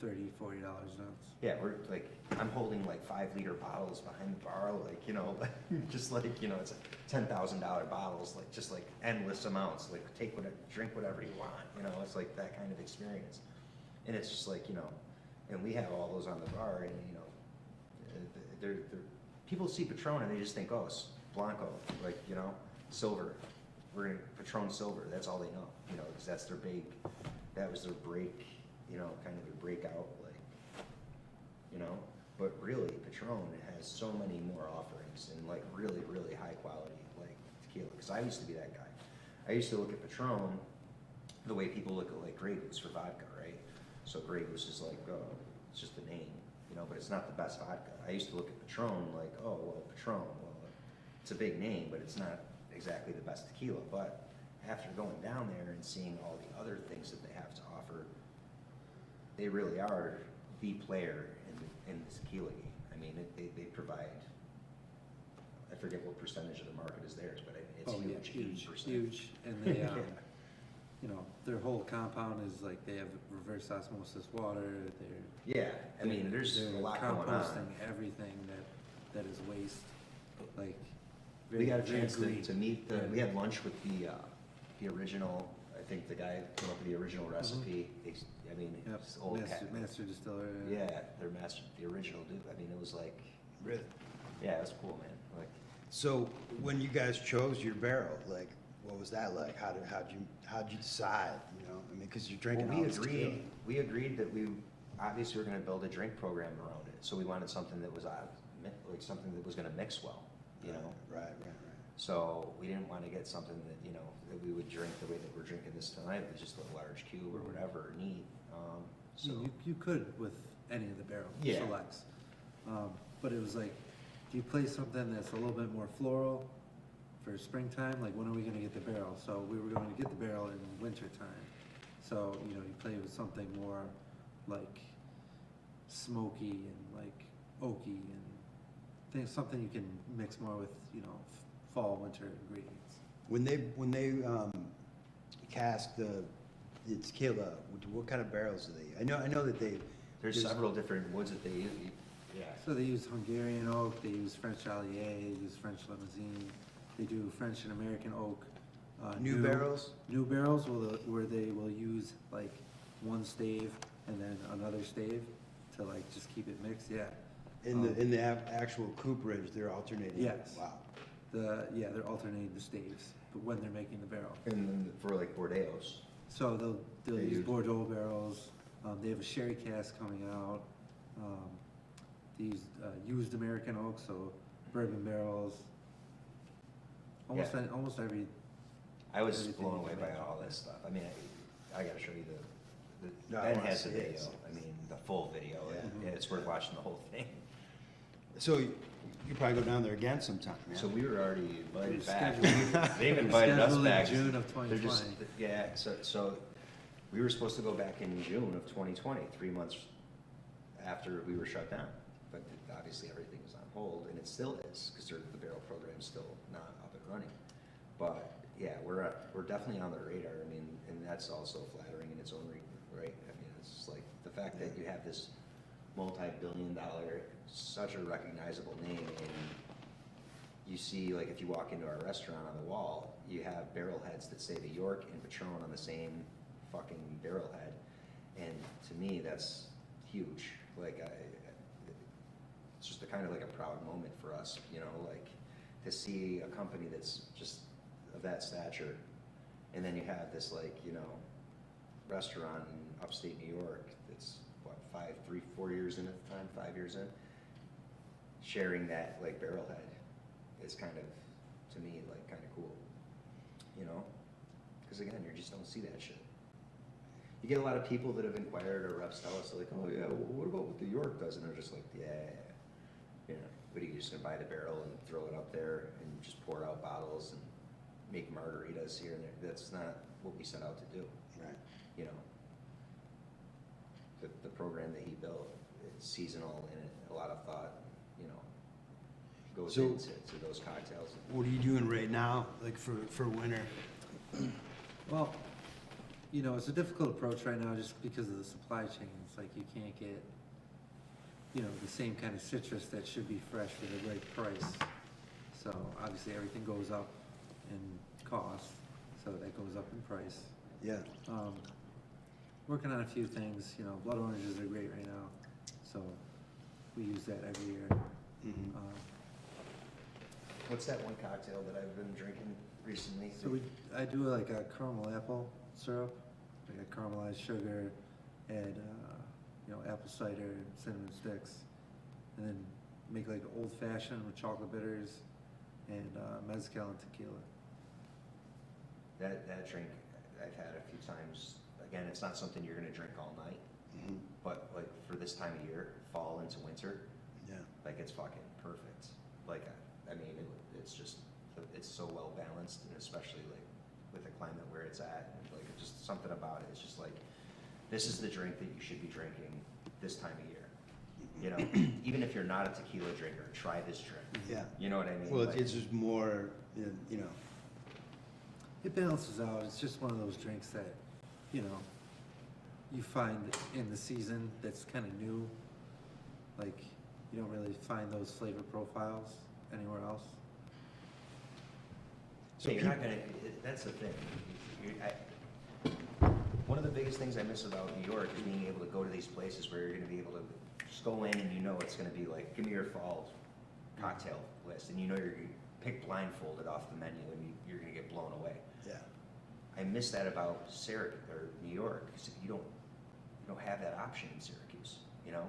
$30, $40 an ounce. Yeah, we're like, I'm holding like 5-liter bottles behind the bar, like, you know, just like, you know, it's $10,000 bottles, like, just like endless amounts, like, take whatever, drink whatever you want, you know, it's like that kind of experience. And it's just like, you know, and we have all those on the bar, and, you know, people see Patron and they just think, oh, it's Blanco, like, you know, silver. We're gonna, Patron silver, that's all they know, you know, because that's their big, that was their break, you know, kind of their breakout, like, you know, but really, Patron has so many more offerings and like really, really high quality, like tequila, because I used to be that guy. I used to look at Patron the way people look at like Grey Goose for vodka, right? So Grey Goose is like, oh, it's just a name, you know, but it's not the best vodka. I used to look at Patron like, oh, well, Patron, well, it's a big name, but it's not exactly the best tequila. But after going down there and seeing all the other things that they have to offer, they really are the player in the tequila game. I mean, they provide, I forget what percentage of the market is theirs, but it's Oh, yeah, huge, huge, 80%. huge, and they, Yeah. their whole compound is like, they have reverse osmosis water, Yeah, I mean, there's a they're lot going composting on. everything that is waste, like. We got a very chance green. to meet Yeah. we had lunch with the original, I think the guy came up with the original recipe. I mean, Yep, it's old master distiller. Yeah, their master, the original dude. I mean, it was like, Really? yeah, it was cool, man. Like, So when you guys chose your barrel, like, what was that like? How'd you decide, you know? I mean, because you're drinking well, all this tequila. we agreed that we obviously were going to build a drink program around it. So we wanted something that was like something that was going to mix well, you know. Right. So we didn't want to get something that, you know, that we would drink the way that we're drinking this tonight, with just a large cube or whatever, neat. So You could with any of the barrel Yeah. selects. But it was like, do you play something that's a little bit more floral for springtime? Like, when are we gonna get the barrel? So we were going to get the barrel in winter time. So, you play with something more like smoky and like oaky and something you can mix more with, fall, winter ingredients. When they cask the tequila, what kind of barrels do they? I know that there's several different woods that they use. Yeah. So they use Hungarian oak, they use French Allier, they use French Limousine, they do French and American oak. new barrels. New barrels where they will use like one stave and then another stave to like just keep it mixed, yeah. In the actual cooperage, they're alternating. Yes. Wow. They're alternating the staves, but when they're making the barrel. And then for like Bordeaux's. So they'll They use use- Bordeaux barrels, they have a sherry cask coming out, they use used American oak, so bourbon barrels. Almost Yeah. almost every, I was Everything blown you away can by imagine. all this stuff. I mean, I gotta show you No, I Ben wanna has the see it. video. I mean, the full video. Yeah. Yeah, it's worth watching the whole thing. So you probably go down there again sometime. Yeah? So we were already invited back. scheduled- They've invited us scheduled in back. June of They're just, 2020. yeah, so we were supposed to go back in June of 2020, 3 months after we were shut down. But obviously everything was on hold, and it still is, because the barrel program's still not up and running. But yeah, we're definitely on the radar. I mean, and that's also flattering in its own right. I mean, it's like the fact that you have this multi-billion-dollar, such a recognizable name, and you see, like, if you walk into our restaurant on the wall, you have barrel heads that say the York and Patron on the same fucking barrel head, and to me, that's huge. Like, it's just a kind of like a proud moment for us, like, to see a company that's just of that stature, and then you have this, like, restaurant in upstate New York that's, what, 4 years in at the time, 5 years in, sharing that, like, barrel head is kind of, to me, like, kind of cool, because again, you just don't see that shit. You get a lot of people that have inquired, or reps tell us, like, oh yeah, well, what about what the York does? And they're just like, yeah, what are you just gonna buy the barrel and throw it up there and just pour out bottles and make margaritas here and there? That's not what we set out to do. Right. The program that he built, it's seasonal and a lot of thought, goes So- into those cocktails. What are you doing right now, like for winter? Well, it's a difficult approach right now just because of the supply chain. It's like you can't get, the same kind of citrus that should be fresh for the right price. So obviously everything goes up in cost, so that goes up in price. Yeah. Working on a few things, blood oranges are great right now, so we use that every year. Mhm. What's that one cocktail that I've been drinking recently? So I do like a caramel apple syrup, like a caramelized sugar, add, apple cider and cinnamon sticks, and then make like old fashioned with chocolate bitters and mezcal and tequila. That drink I've had a few times. Again, it's not something you're gonna drink all night, Mhm. but like for this time of year, fall into winter, Yeah. like it's fucking perfect. Like, I mean, it's just, it's so well balanced, and especially like with the climate where it's at, and like just something about it. It's just like, this is the drink that you should be drinking this time of year. Even if you're not a tequila drinker, try this drink. Yeah. You know what I mean? Well, Like, it's just more, you know. It balances out. It's just one of those drinks that, you know, you find in the season that's kind of new. Like, you don't really find those flavor profiles anywhere else. So you're not gonna, that's the thing. One of the biggest things I miss about New York is being able to go to these places where you're gonna be able to just go in and you know it's gonna be like, give me your fall cocktail list, and you know you're gonna pick blindfolded off the menu and you're gonna get blown away. Yeah. I miss that about Syracuse or New York, because you don't have that option in Syracuse, you know?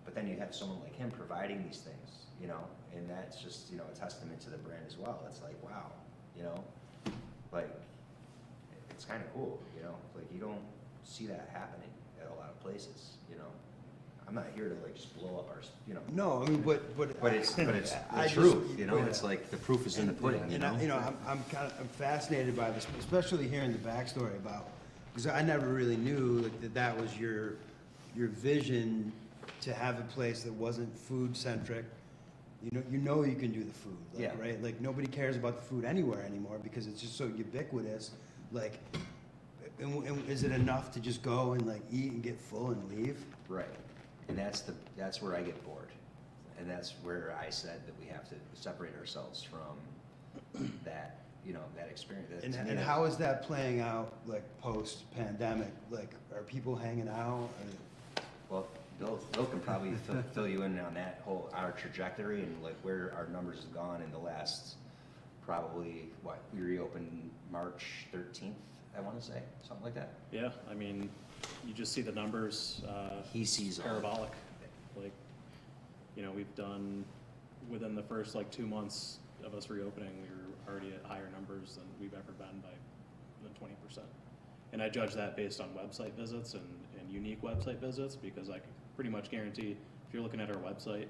But then you have someone like him providing these things, you know, and that's just, you know, a testament to the brand as well. It's like, wow, you know, like, it's kind of cool, you know, like you don't see that happening at a lot of places, you know. I'm not here to like just blow up our, you know. No, I mean, but It's I the just- truth, you know. yeah. It's like the proof is in the pudding, you know. I'm fascinated by this, especially hearing the backstory about, because I never really knew like that was your vision to have a place that wasn't food centric. You know you can do the food, like, Yeah. right? Like nobody cares about the food anywhere anymore because it's just so ubiquitous. Like, and is it enough to just go and like eat and get full and leave? Right, and that's where I get bored, and that's where I said that we have to separate ourselves from that, you know, that experience. That, to me, And that's- how is that playing out like post pandemic? Like, are people hanging out? Well, Bill can probably fill you in on that whole, our trajectory and like where our numbers have gone in the last, probably, what, we reopened March 13th, I wanna say, something like that. Yeah, I mean, you just see the numbers, He sees all. parabolic. Like, you know, we've done, within the first like 2 months of us reopening, we were already at higher numbers than we've ever been by than 20%. And I judge that based on website visits and unique website visits, because I can pretty much guarantee if you're looking at our website,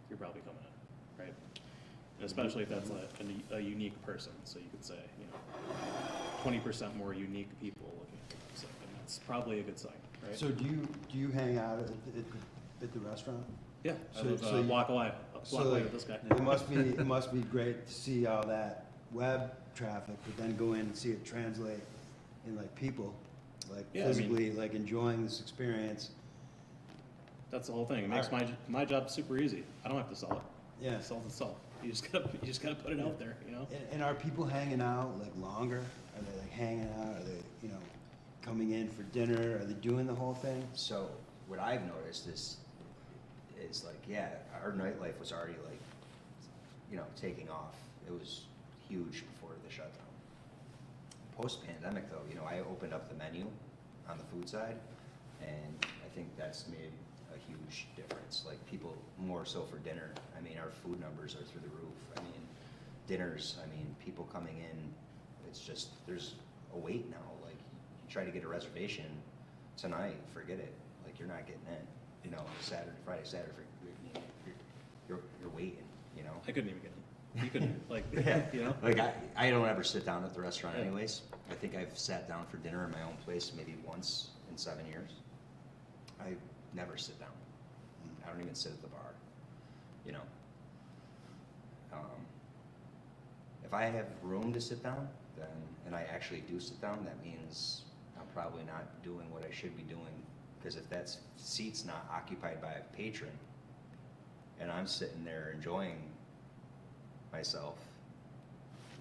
you're probably coming in, right? And especially if that's a unique person, so you could say, you know, 20% more unique people looking at the website, and that's probably a good sign, right? So do you hang out at the restaurant? Yeah, I So- live so a you- block away So with like, this guy. it must be great to see all that web traffic, but then go in and see it translate in like people, like Yeah, I mean- physically, like enjoying this experience. That's the whole thing. It makes my job super easy. I don't have to sell it. Yeah. It sells itself. You just gotta put it out there, you know? And are people hanging out like longer? Are they like hanging out? Are they, you know, coming in for dinner? Are they doing the whole thing? So what I've noticed is like, yeah, our nightlife was already like, you know, taking off. It was huge before the shutdown. Post-pandemic though, you know, I opened up the menu on the food side, and I think that's made a huge difference. Like people more so for dinner. I mean, our food numbers are through the roof. I mean, dinners, I mean, people coming in, it's just, there's a wait now. Like you try to get a reservation tonight, forget it. Like you're not getting in. You know, Friday, Saturday, you're waiting, you know? I couldn't even get in. You couldn't, like, Yeah. you know? Like I don't ever sit down at the restaurant Yeah. anyways. I think I've sat down for dinner in my own place maybe once in 7 years. I never sit down. I don't even sit at the bar, you know? If I have room to sit down, then, and I actually do sit down, that means I'm probably not doing what I should be doing. Because if that seat's not occupied by a patron, and I'm sitting there enjoying myself,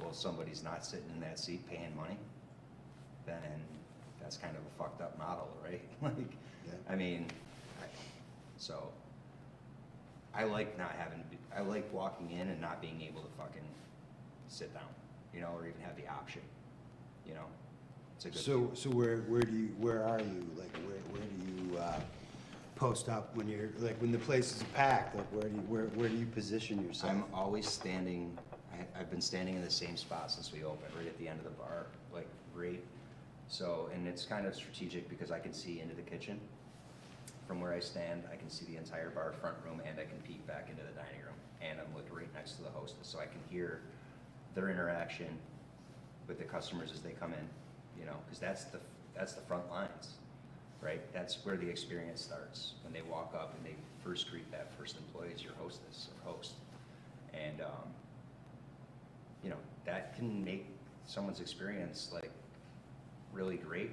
well, somebody's not sitting in that seat paying money, then that's kind of a fucked up model, right? Like, Yeah. I mean, so I like not having, I like walking in and not being able to fucking sit down, you know, or even have the option, you know? It's a good So where are you? Like where do you post up when you're like when the place is packed? Like where do you position yourself? I'm always standing, I've been standing in the same spot since we opened, right at the end of the bar, like right. So, and it's kind of strategic because I can see into the kitchen. From where I stand, I can see the entire bar front room and I can peek back into the dining room. And I'm like right next to the hostess, so I can hear their interaction with the customers as they come in, you know, because that's the front lines, right? That's where the experience starts. When they walk up and they first greet that first employee as your hostess or host. And, you know, that can make someone's experience like really great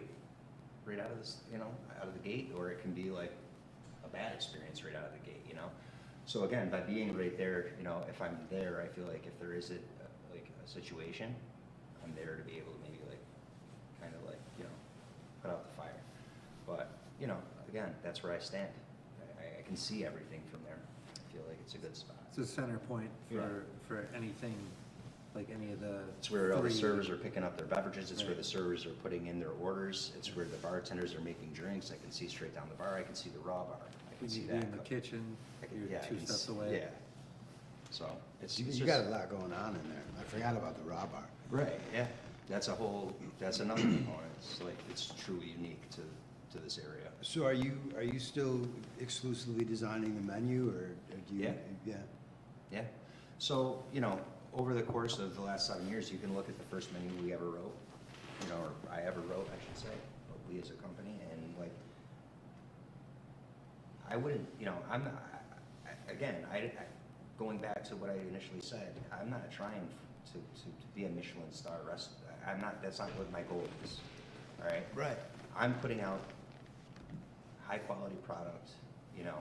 right out of this, you know, out of the gate, or it can be like a bad experience right out of the gate, you know? So again, by being right there, you know, if I'm there, I feel like if there is like a situation, I'm there to be able to maybe like, kind of like, you know, put out the fire. But, you know, again, that's where I stand. I can see everything from there. I feel like it's a good spot. It's a center point Yeah. for anything, like any of the. It's where all the three- servers are picking up their beverages, it's where Right. the servers are putting in their orders, it's where the bartenders are making drinks. I can see straight down the bar, I can see the raw bar, I can When see you that. be in the kitchen, I can- you're yeah, I two can steps see- away. Yeah. So, it's You just. got a lot going on in there. I forgot about the raw bar. Right, yeah, that's another component, it's like, it's truly unique to this area. So are you still exclusively designing the menu, or do you? Yeah. Yeah. Yeah, so, you know, over the course of the last 7 years, you can look at the first menu we ever wrote, you know, or I ever wrote, I should say, or we as a company, and like, I wouldn't, you know, I'm not, again, going back to what I initially said, I'm not trying to be a Michelin star restaurant. I'm not, that's not what my goal is, all right? Right. I'm putting out high-quality product, you know,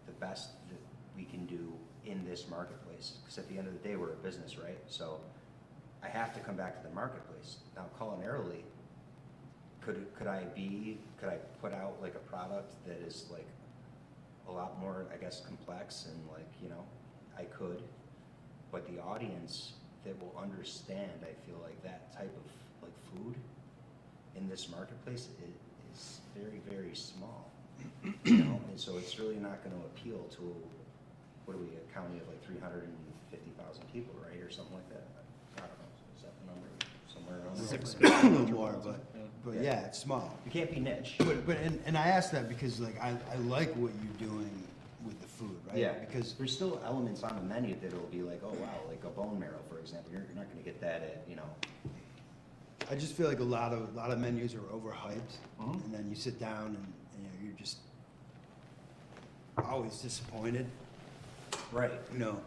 the best that we can do in this marketplace. Because at the end of the day, we're a business, right? So I have to come back to the marketplace. Now, culinarily, could I put out like a product that is like a lot more, I guess, complex, and like, you know, I could. But the audience that will understand, I feel like that type of like food in this marketplace is very, very small. You know, and so it's really not gonna appeal to, what are we, a county of like 350,000 people, right, or something like that? I don't know, is that the number, somewhere around there? A little more, but yeah, it's small. You can't be niche. And I asked that because like I like what you're doing with the food, right? Yeah, Because there's still elements on the menu that will be like, oh wow, like a bone marrow, for example, you're not gonna get that at, you know. I just feel like a lot of menus are overhyped, Mhm. and then you sit down and you know, you're just always disappointed. Right. You know,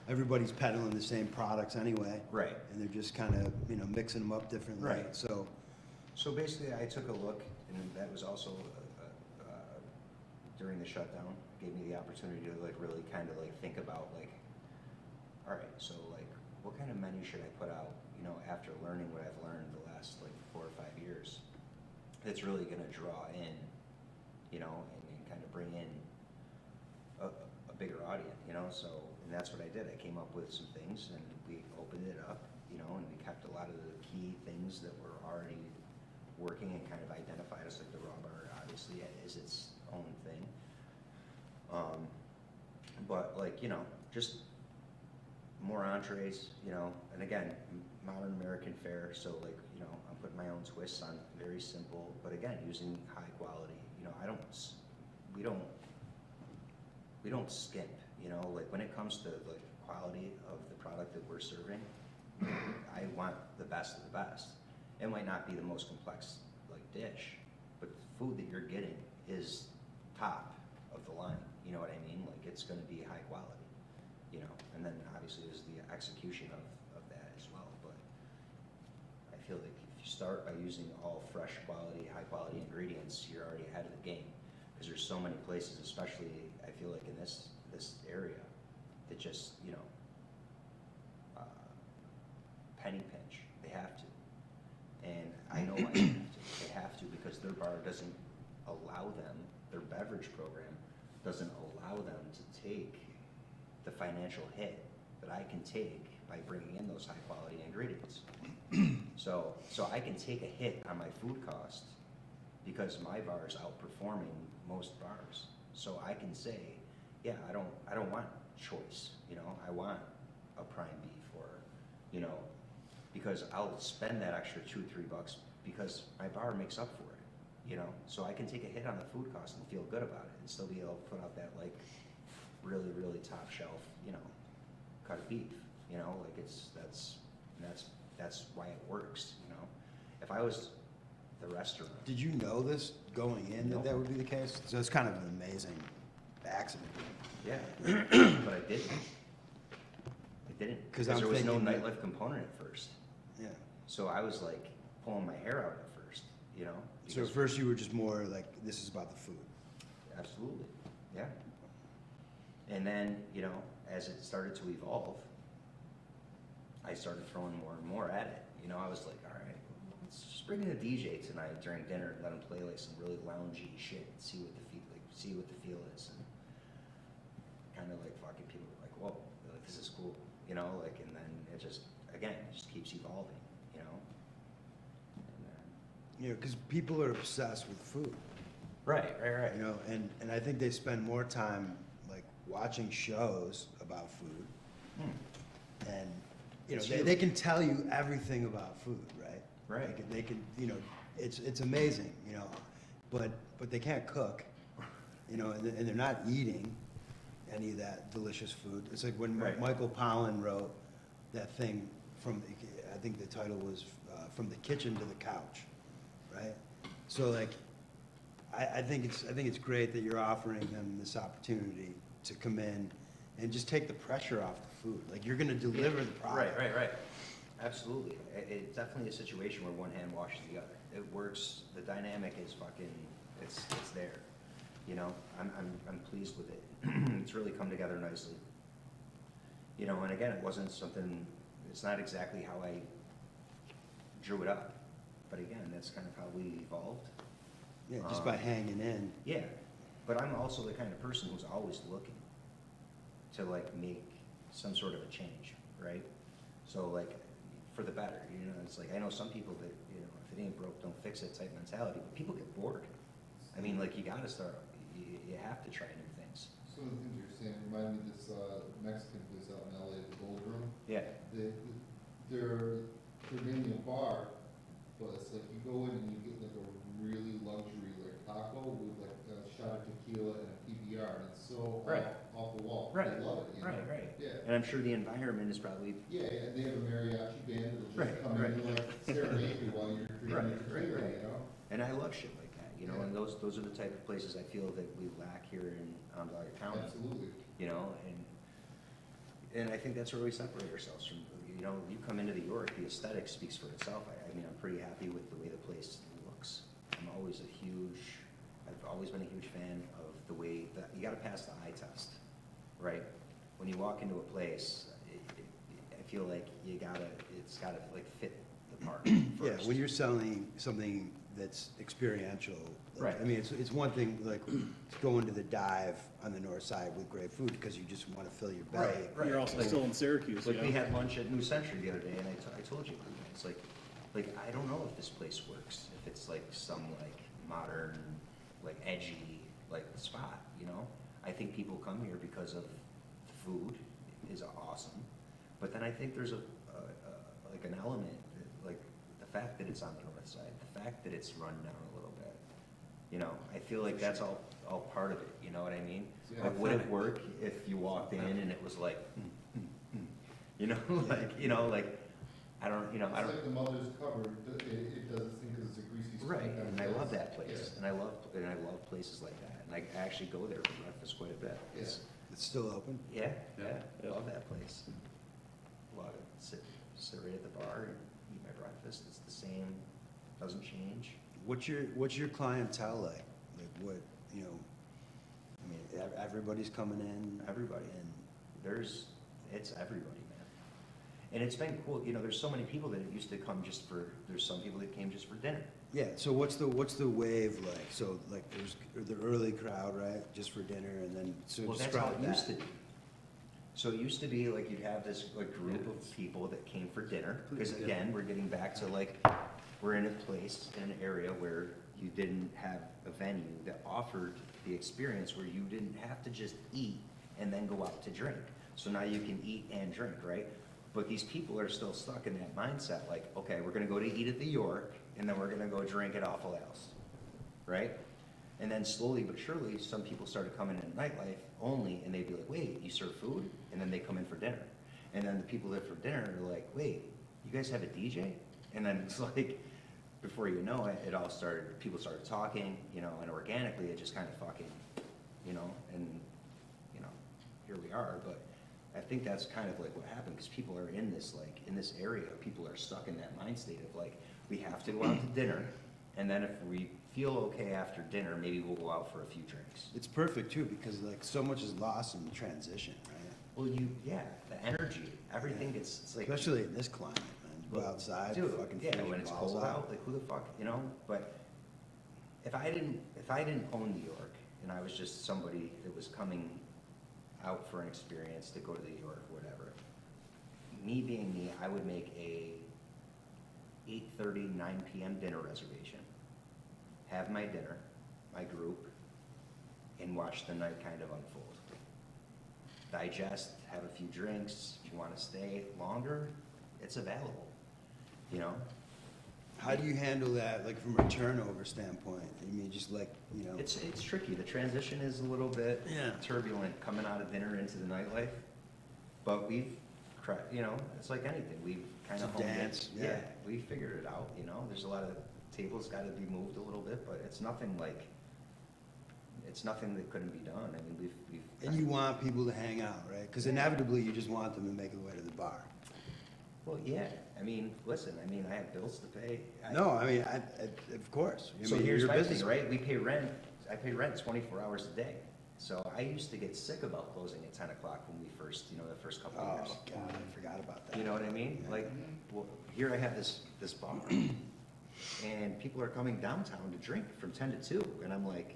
everybody's peddling the same products anyway. Right. And they're just kind of, you know, mixing them up differently. Right. So, So basically, I took a look, and that was also during the shutdown, gave me the opportunity to like really kind of like think about like, all right, so like, what kind of menu should I put out, you know, after learning what I've learned the last like 4 or 5 years, that's really gonna draw in, you know, and kind of bring in a bigger audience, you know, so, and that's what I did. I came up with some things, and we opened it up, you know, and we kept a lot of the key things that were already working and kind of identified us, like the raw bar obviously is its own thing. But like, you know, just more entrees, you know, and again, modern American fare, so like, you know, I'm putting my own twists on it, very simple, but again, using high quality, you know, we don't skimp, you know, like when it comes to like quality of the product that we're serving, I want the best of the best. It might not be the most complex like dish, but the food that you're getting is top of the line, you know what I mean? Like it's gonna be high quality, you know, and then obviously there's the execution of that as well, but I feel like if you start by using all fresh quality, high quality ingredients, you're already ahead of the game. Because there's so many places, especially I feel like in this area, that just, you know, penny pinch. They have to. And I know why they have to. They have to because their bar doesn't allow them, their beverage program doesn't allow them to take the financial hit that I can take by bringing in those high quality ingredients. So I can take a hit on my food cost because my bar is outperforming most bars. So I can say, yeah, I don't want choice, you know, I want a prime beef, or, you know, because I'll spend that extra $2-3 because my bar makes up for it, you know. So I can take a hit on the food cost and feel good about it and still be able to put out that like really, really top shelf, you know, cut of beef, you know, like that's why it works, you know. If I was the restaurant. did you know this going in No. that that would be the case? So it's kind of an amazing accident. Yeah, but I didn't. didn't, 'Cause because I'm there was no thinking that- nightlife component at first. Yeah. So I was like pulling my hair out at first, you know? So at because- first you were just more like, this is about the food. Absolutely, yeah. And then, you know, as it started to evolve, I started throwing more and more at it. You know, I was like, all right, let's just bring in a DJ tonight during dinner and let him play like some really loungy shit and see what the feel is. And kind of like fucking people were like, whoa, like, this is cool, you know, like, and then it just, again, it just keeps evolving, you know? And, You know, because people are obsessed with food. right. You know, and I think they spend more time like watching shows about food, and you know It's they, true. they can tell you everything about food, right? Right. They can, you know, it's amazing, you know, but they can't cook, you know, and they're not eating any of that delicious food. It's like when Right. Michael Pollan wrote that thing I think the title was From the Kitchen to the Couch, right? So like. I think it's great that you're offering them this opportunity to come in and just take the pressure off the food. Like you're gonna deliver the product. Right. Absolutely. It's definitely a situation where one hand washes the other. It works, the dynamic is fucking, it's there. You know, I'm pleased with it. It's really come together nicely. You know, and again, it wasn't something, it's not exactly how I drew it up. But again, that's kind of how we evolved. Yeah, just by hanging in. Yeah, but I'm also the kind of person who's always looking to like make some sort of a change, right? So like, for the better, you know, it's like, I know some people that, you know, if it ain't broke, don't fix it type mentality, but people get bored. I mean, like, you gotta start, you have to try new things. Some of the things you're saying remind me of this Mexican place out in LA, the Gold Room. Yeah, They're mainly a bar, but it's like you go in and you get like a really luxury like taco with like a shot of tequila and a PBR, and it's so Right. off the wall. Right. They love it, you know? right. Yeah. And I'm sure the environment is probably, Yeah, they have a mariachi band that'll Right, just come in and like serenade you while you're drinking your tequila, you know? and I love shit like that, you know, and those are the type of places I feel that we lack here in Onondaga County. Absolutely. You know, and I think that's where we separate ourselves from, you know, you come into the York, the aesthetic speaks for itself. I mean, I'm pretty happy with the way the place looks. I've always been a huge fan of the way that, you gotta pass the eye test, right? When you walk into a place, I feel like it's gotta like fit the part Yeah, first. when you're selling something that's experiential. like, Right. I mean, it's one thing like to go into the dive on the north side with great food because you just want to fill your belly. Right. You're also Like- still in Syracuse, you Like, we know? had lunch at New Century the other day, and I told you, it's like, I don't know if this place works, if it's like some like modern, like edgy, like spot, you know? I think people come here because of the food is awesome, but then I think there's like an element, like the fact that it's on the north side, the fact that it's run down a little bit, you know? I feel like that's all part of it, you know what I mean? Yeah. Like, would it work if you walked in and it was like, you know, like, I don't. It's like the mother's cupboard, it does its thing because it's a greasy spoon. Right, kind of and I place. love that place, Yeah. and I love places like that, and I actually go there for breakfast quite a bit. It's- It's still open. Yeah, Yeah. I love that place. Love it, sit right at the bar and eat my breakfast, it's the same, doesn't change. What's your clientele like? Like what, you know, I mean, everybody's coming in. Everybody, And it's everybody, man. And it's been cool, you know, there's so many people that used to come there's some people that came just for dinner. yeah, so what's the wave like? So like there's the early crowd, right? Just for dinner and then, so Well, that's how describe it used to that. be. So it used to be like you'd have this like group of people that came for dinner, because again, we're getting back to like, we're in a place, in an area where you didn't have a venue that offered the experience where you didn't have to just eat and then go out to drink. So now you can eat and drink, right? But these people are still stuck in that mindset, like, okay, we're gonna go to eat at the York, and then we're gonna go drink at Awful Ales, right? And then slowly but surely, some people started coming in nightlife only, and they'd be like, wait, you serve food? And then they come in for dinner. And then the people that for dinner are like, wait, you guys have a DJ? And then it's like, before you know it, people started talking, you know, and organically it just kind of fucking, you know, and, you know, here we are. But I think that's kind of like what happened, because people are in this, like, in this area, people are stuck in that mind state of like, we have to go out to dinner, and then if we feel okay after dinner, maybe we'll go out for a few drinks. It's perfect too, because like so much is lost in transition, right? Well, yeah, the energy, everything gets, it's like. Especially in this climate, man. Go outside, Dude, fucking yeah, freeze when it's balls cold out, like who the fuck, you know? But if I didn't own New York, and I was just somebody that was coming out for an experience to go to New York, whatever, me being me, I would make a 8:30, 9 p.m. dinner reservation, have my dinner, my group, and watch the night kind of unfold. Digest, have a few drinks. If you want to stay longer, it's available, you know? How do you handle that, like from a turnover standpoint? I mean, just like, you know. It's tricky. The transition is a little bit Yeah. turbulent coming out of dinner into the nightlife, but we've, you know, it's like anything. We've kind It's a of honed it. dance, yeah. Yeah, we figured it out. You know, there's a lot of tables got to be moved a little bit, but it's nothing like. It's nothing that couldn't be done. I mean, we've. And you want people to hang out, right? Because inevitably you just want them to make their way to the bar. Well, yeah. I mean, listen. I mean, I have bills to pay. No, I mean, of course. I So mean, here's you're a my business thing, right? We pay rent, I pay rent 24 hours a day. So I used to get sick about closing at 10 o'clock when we first, you know, the first couple of years. Oh, God, I forgot about that. You know what I mean? Yeah. Like, well, here I have this bar, and people are coming downtown to drink from 10 to 2, and I'm like,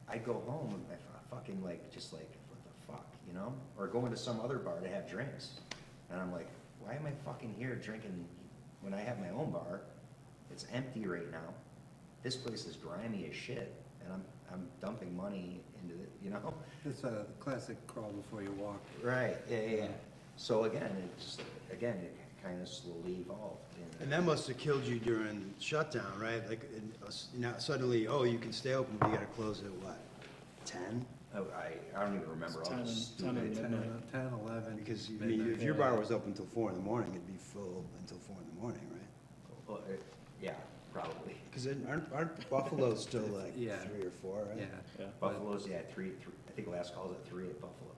I go home and I fucking like, just like, what the fuck, you know? Or going to some other bar to have drinks, and I'm like, why am I fucking here drinking when I have my own bar? It's empty right now. This place is grimy as shit, and I'm dumping money into it, you know? It's a classic crawl before you walk. Right, yeah. So again, it kind of slowly evolved. And that must have killed you during shutdown, right? Like, now suddenly, oh, you can stay open, but you gotta close at what, 10? Oh, I don't even remember all 10 this and- 10 and stupid. midnight. 10, 11. Because, I mean, midnight. if your bar was open until 4 in the morning, it'd be full until 4 in the morning, right? Well, yeah, probably. Because aren't Buffalo's still like Yeah. 3 or 4, right? Yeah. Yeah. Buffalo's, yeah, three, I think last call's at 3 at Buffalo,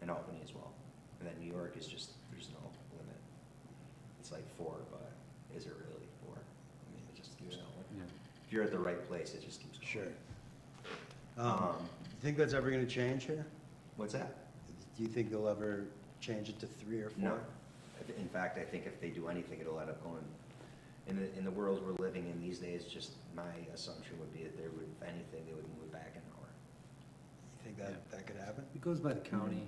and Albany as well. And then New York is just, there's no limit. It's like 4, but is it really 4? I mean, it just keeps going. Yeah. If you're at the right place, it just keeps going. Sure. Um, You think that's ever gonna change here? What's that? Do you think they'll ever change it to 3 or 4? No. In fact, I think if they do anything, it'll end up going, in the world we're living in these days, just my assumption would be that there would, if anything, they would move it back an hour. You think that could happen? It goes by the county.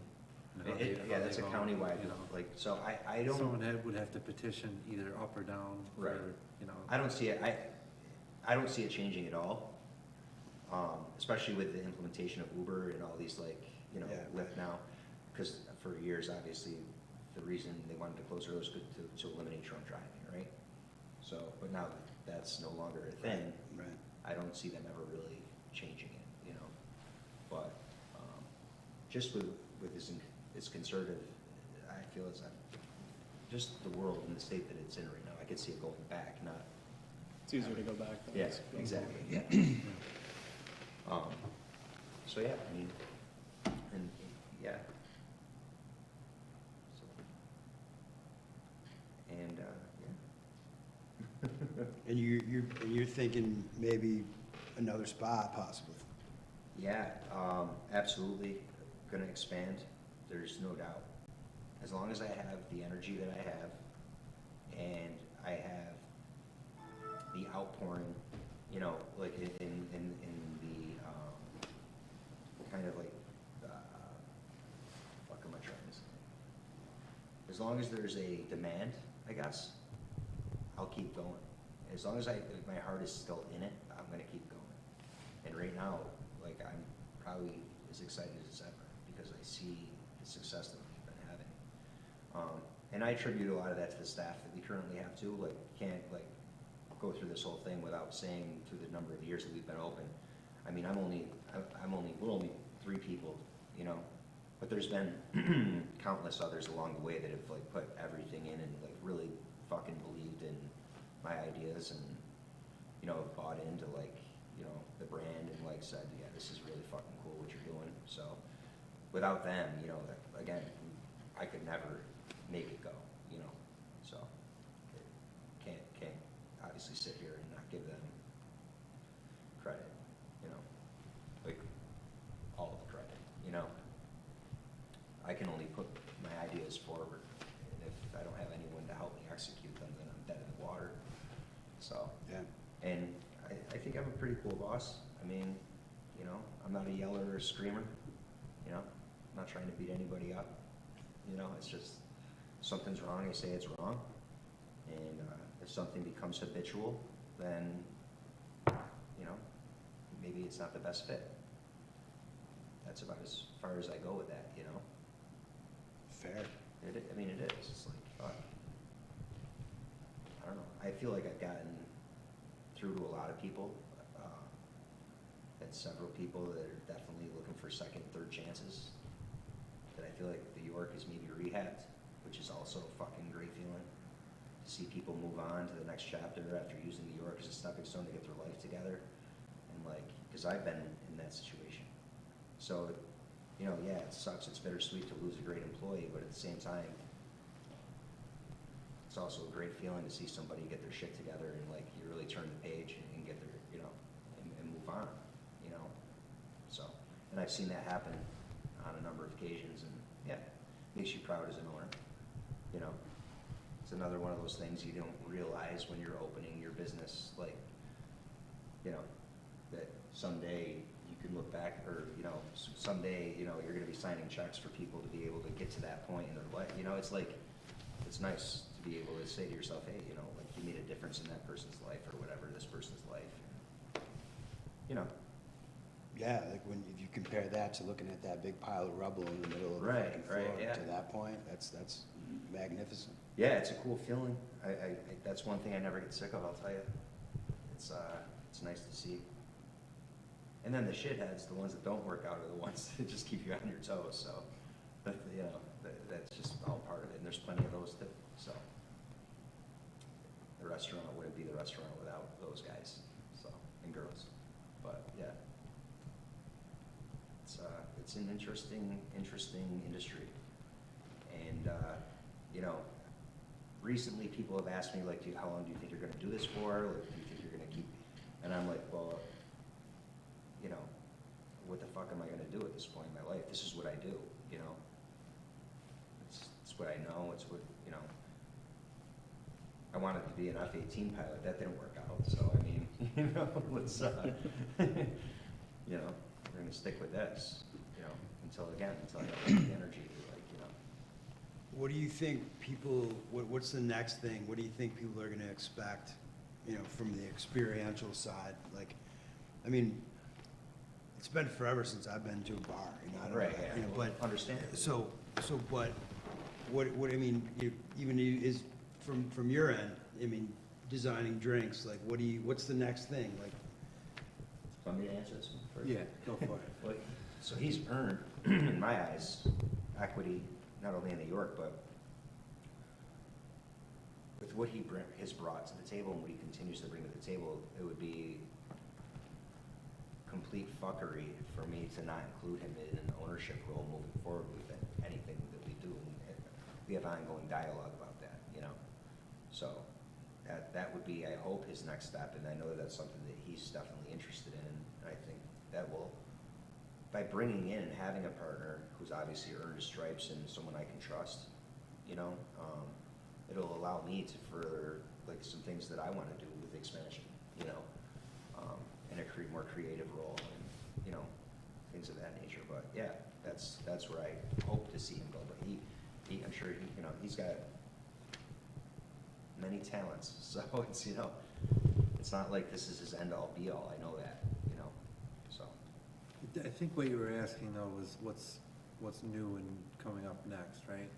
and how they- Yeah, how that's they a vote, countywide, you know. like, so I don't. Someone would have to petition either up or down Right. for, you know. I don't see it, I don't see it changing at all, especially with the implementation of Uber and all these like, you know, Yeah. Lyft now. Because for years, obviously, the reason they wanted to close early was to eliminate drunk driving, right? So, but now that that's no longer a thing, Right. I don't see them ever really changing it, you know? But, just with this conservative, I feel it's, just the world and the state that it's in right now, I could see it going back, not. It's easier to go back than Yeah, it's going exactly, forward. yeah. So yeah, I mean, and, yeah. So, and, yeah. And you're thinking maybe another spot possibly? Yeah, absolutely, gonna expand, there's no doubt. As long as I have the energy that I have, and I have the outpouring, you know, like in the, kind of like, what am I trying to say? As long as there's a demand, I guess, I'll keep going. As long as my heart is still in it, I'm gonna keep going. And right now, like, I'm probably as excited as ever, because I see the success that we've been having. And I attribute a lot of that to the staff that we currently have too, like, can't, like, go through this whole thing without saying through the number of years that we've been open. I mean, we're only 3 people, you know, but there's been countless others along the way that have like put everything in and like really fucking believed in my ideas and, you know, bought into like, you know, the brand and like said, yeah, this is really fucking cool what you're doing. So, without them, you know, again, I could never make it go, you know, so. Can't obviously sit here and not give them credit, you know, like, all of the credit, you know. I can only put my ideas forward, and if I don't have anyone to help me execute them, then I'm dead in the water, so. Yeah. And I think I'm a pretty cool boss. I mean, you know, I'm not a yeller or a screamer, you know, I'm not trying to beat anybody up. You know, it's just, something's wrong, I say it's wrong. And if something becomes habitual, then, you know, maybe it's not the best fit. That's about as far as I go with that, you know? Fair. I mean, it is. It's like, fuck. I don't know. I feel like I've gotten through to a lot of people. Had several people that are definitely looking for second, third chances. That I feel like New York is maybe rehabbed, which is also a fucking great feeling. To see people move on to the next chapter after using New York as a stepping stone to get their life together. And like, because I've been in that situation. So, you know, yeah, it sucks. It's bittersweet to lose a great employee, but at the same time, it's also a great feeling to see somebody get their shit together and like you really turn the page and get their, you know, and move on, you know. So, and I've seen that happen on a number of occasions, and yeah, makes you proud as an owner, you know. It's another one of those things you don't realize when you're opening your business, like, you know, that someday you can look back, or, you know, someday, you know, you're gonna be signing checks for people to be able to get to that point in their life. You know, it's like, it's nice to be able to say to yourself, hey, you know, like you made a difference in that person's life or whatever, this person's life. You know. Yeah, like when, if you compare that to looking at that big pile of rubble in the middle of the Right, fucking floor, right, yeah. to that point, that's magnificent. Yeah, it's a cool feeling. I that's one thing I never get sick of, I'll tell you. It's nice to see. And then the shitheads, the ones that don't work out, are the ones that just keep you on your toes, so, but, you know, that's just all part of it, and there's plenty of those too, so. The restaurant wouldn't be the restaurant without those guys, so, and girls, but, yeah. It's an interesting industry, and, you know, recently people have asked me, like, how long do you think you're gonna do this for, like, do you think you're gonna keep, and I'm like, well, you know, what the fuck am I gonna do at this point in my life? This is what I do, you know? It's what I know, it's what, you know. I wanted to be an F-18 pilot, that didn't work out, so I mean, you know, let's, you know, we're gonna stick with this, you know, until I have the energy to, like, you know. What do you think people, what's the next thing? What do you think people are gonna expect, you know, from the experiential side? Like, I mean, it's been forever since I've been to a bar, you know, I don't know, Right, yeah, you know, but. understand. So, but, what, I mean, is, from your end, I mean, designing drinks, like, what's the next thing? Like, Want me to answer this one first? Yeah, go for it. Well, so he's earned, in my eyes, equity, not only in New York, but with what he has brought to the table and what he continues to bring to the table, it would be complete fuckery for me to not include him in an ownership role moving forward with anything that we do. And we have ongoing dialogue about that, you know? So that would be, I hope, his next step, and I know that that's something that he's definitely interested in. And I think that will, by bringing in and having a partner who's obviously earned his stripes and someone I can trust, you know, it'll allow me to further, like, some things that I want to do with expansion, you know, in a more creative role, and, you know, things of that nature. But yeah, that's where I hope to see him go. But he I'm sure he, you know, he's got many talents, so it's, you know, it's not like this is his end all be all. I know that, you know, so. I think what you were asking though was what's new and coming up next, right?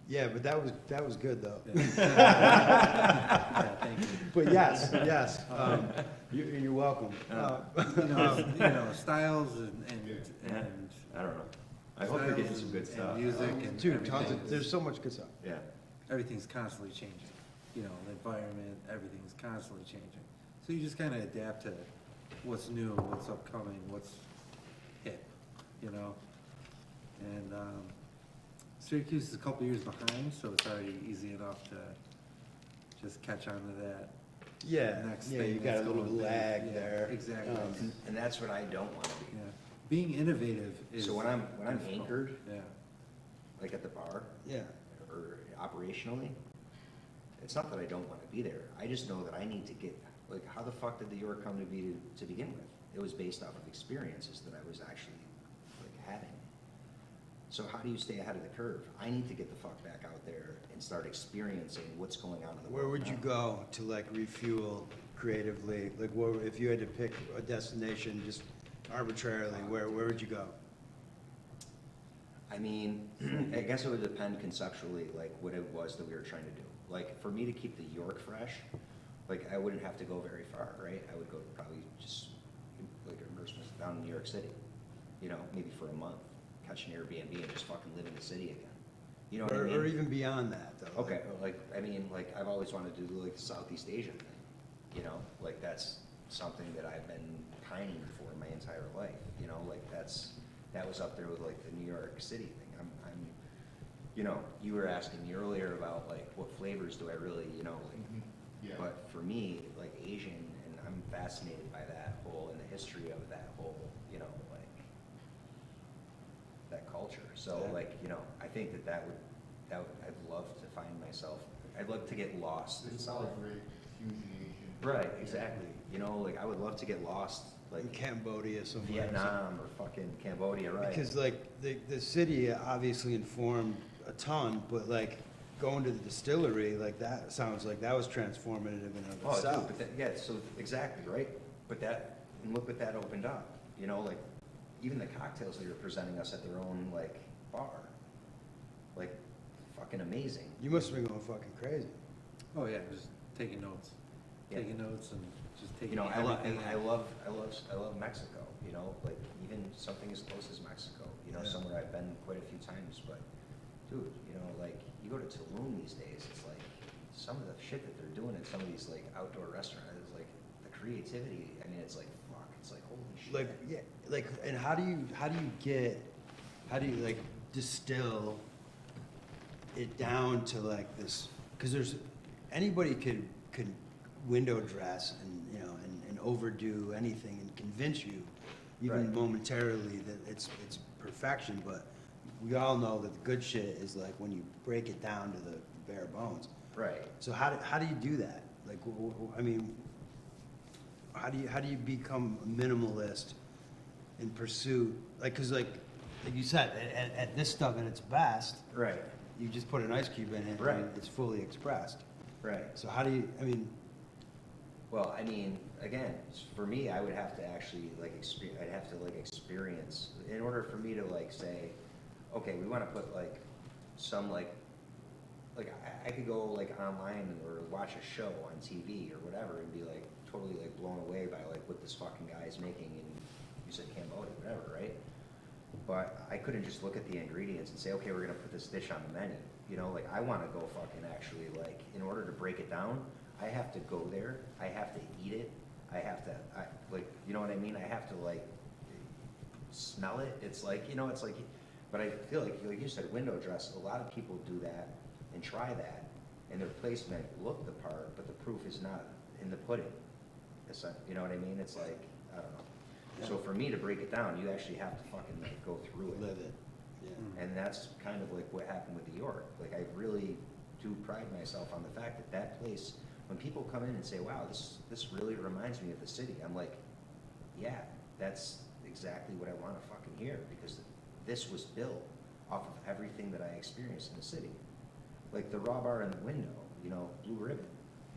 yeah, but that was good, though. Yeah, thank you. But yes, you're welcome. You know, styles and I don't know. I hope you're getting some good stuff. And music and Dude, tons everything of, there's is- so much good stuff. Yeah. everything's constantly changing. You know, the environment, everything's constantly changing. So you just kind of adapt to what's new, what's upcoming, what's hip, you know? And Syracuse is a couple years behind, so it's already easy enough to just catch on to that. Yeah, Next yeah, thing you got a that's little going big. lag Yeah, there. exactly. And that's what I don't want to be. Yeah, being innovative is. So when I'm difficult. anchored, Yeah, like at the bar, Yeah, or operationally, it's not that I don't want to be there. I just know that I need to get, like, how the fuck did the York come to be to begin with? It was based off of experiences that I was actually, like, having. So how do you stay ahead of the curve? I need to get the fuck back out there and start experiencing what's going on in the world. where would you now. go to like refuel creatively? Like, where, if you had to pick a destination just arbitrarily, where would you go? I mean, I guess it would depend conceptually, like, what it was that we were trying to do. Like, for me to keep the York fresh, like, I wouldn't have to go very far, right? I would go probably just, like, immerse myself down in New York City, you know, maybe for a month, catch an Airbnb and just fucking live in the city again. You know what I mean? Or even beyond that, though. Okay, like, I mean, like, I've always wanted to do, like, the Southeast Asian thing, you know? Like, that's something that I've been pining for my entire life, you know? Like, that was up there with, like, the New York City thing. You know, you were asking me earlier about, like, what flavors do I really, you know, like, Yeah. but for me, like, Asian, and I'm fascinated by that whole, and the history of that whole, you know, like, that culture. So, Yeah. like, you know, I think that would, I'd love to find myself, I'd love to get lost in It's some. all very fusion Asian. Right, exactly. You know, like, I would love to get lost, like, In Cambodia somewhere. Vietnam or fucking Cambodia, right? Because like, the city obviously informed a ton, but like, going to the distillery, like, that sounds like that was transformative in and of Oh, dude, itself. but that, yeah, so, exactly, right? But that, and look what that opened up, you know, like, even the cocktails they were presenting us at their own, like, bar, like, fucking amazing. You must have been going fucking crazy. oh yeah, just taking notes, Yeah. taking notes and just You taking know, everything. I love Mexico, you know, like, even something as close as Mexico, you know, Yeah. somewhere I've been quite a few times, but, dude, you know, like, you go to Tulum these days, it's like, some of the shit that they're doing at some of these, like, outdoor restaurants, is like, the creativity, I mean, it's like, fuck, it's like, holy shit. Like, yeah, like, and how do you like distill it down to like this? Because there's, anybody could window dress and, you know, and overdo anything and convince you, even Right. momentarily, that it's perfection, but we all know that the good shit is like when you break it down to the bare bones. Right. So how do you do that? Like, I mean, how do you become a minimalist in pursuit? Like, cause like you said, at this stuff at its best, Right, you just put an ice cube in it Right. and it's fully expressed. right. So how do you, I mean, Well, I mean, again, for me, I would have to actually, like, I'd have to, like, experience, in order for me to, like, say, okay, we wanna put, like, some, like, I could go, like, online or watch a show on TV or whatever and be, like, totally, like, blown away by, like, what this fucking guy is making in, you said Cambodia, whatever, right? But I couldn't just look at the ingredients and say, okay, we're gonna put this dish on the menu, you know, like, I wanna go fucking actually, like, in order to break it down, I have to go there, I have to eat it, I have to, like, you know what I mean? I have to, like, smell it, it's like, you know, it's like, but I feel like you said, window dress, a lot of people do that and try that, and their placement look the part, but the proof is not in the pudding. It's like, you know what I mean? It's like, I don't know. So for me to break it down, you actually have to fucking, like, go through it. live it? Yeah. And that's kind of like what happened with New York. Like, I really do pride myself on the fact that that place, when people come in and say, wow, this really reminds me of the city, I'm like, yeah, that's exactly what I want to fucking hear, because this was built off of everything that I experienced in the city. Like the raw bar in the window, you know, Blue Ribbon,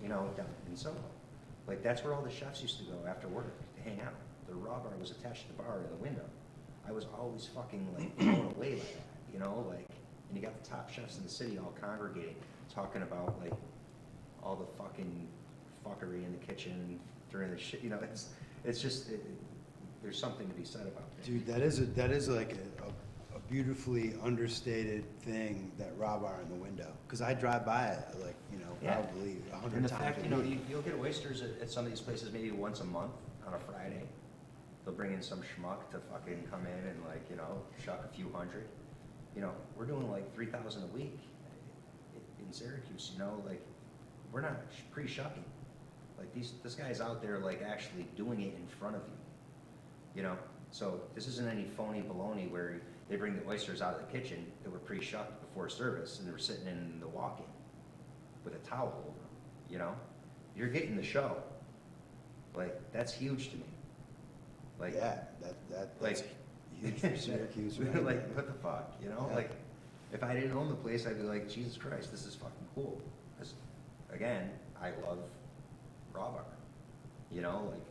you know, down in Soho. Like, that's where all the chefs used to go after work to hang out. The raw bar was attached to the bar in the window. I was always fucking, like, blown away by that, you know, like, and you got the top chefs in the city all congregating, talking about, like, all the fucking fuckery in the kitchen during the shit, you know, it's just, there's something to be said about that. Dude, that is like a beautifully understated thing, that raw bar in the window. Cause I drive by it, like, you know, Yeah. probably 100 And the times fact, a you know, week. you'll get oysters at some of these places maybe once a month on a Friday. They'll bring in some schmuck to fucking come in and, like, you know, shuck a few hundred. you know, we're doing like 3,000 a week in Syracuse, you know, like, we're not pre-shucking. Like, this guy's out there, like, actually doing it in front of you, you know? So this isn't any phony baloney where they bring the oysters out of the kitchen that were pre-shucked before service, and they were sitting in the walk-in with a towel over them, you know? You're getting the show. Like, that's huge to me. Like, Yeah, that's like, huge for Syracuse. right? like, what the fuck, you know? Yeah. Like, if I didn't own the place, I'd be like, Jesus Christ, this is fucking cool. 'Cause, again, I love raw bar. You know, like,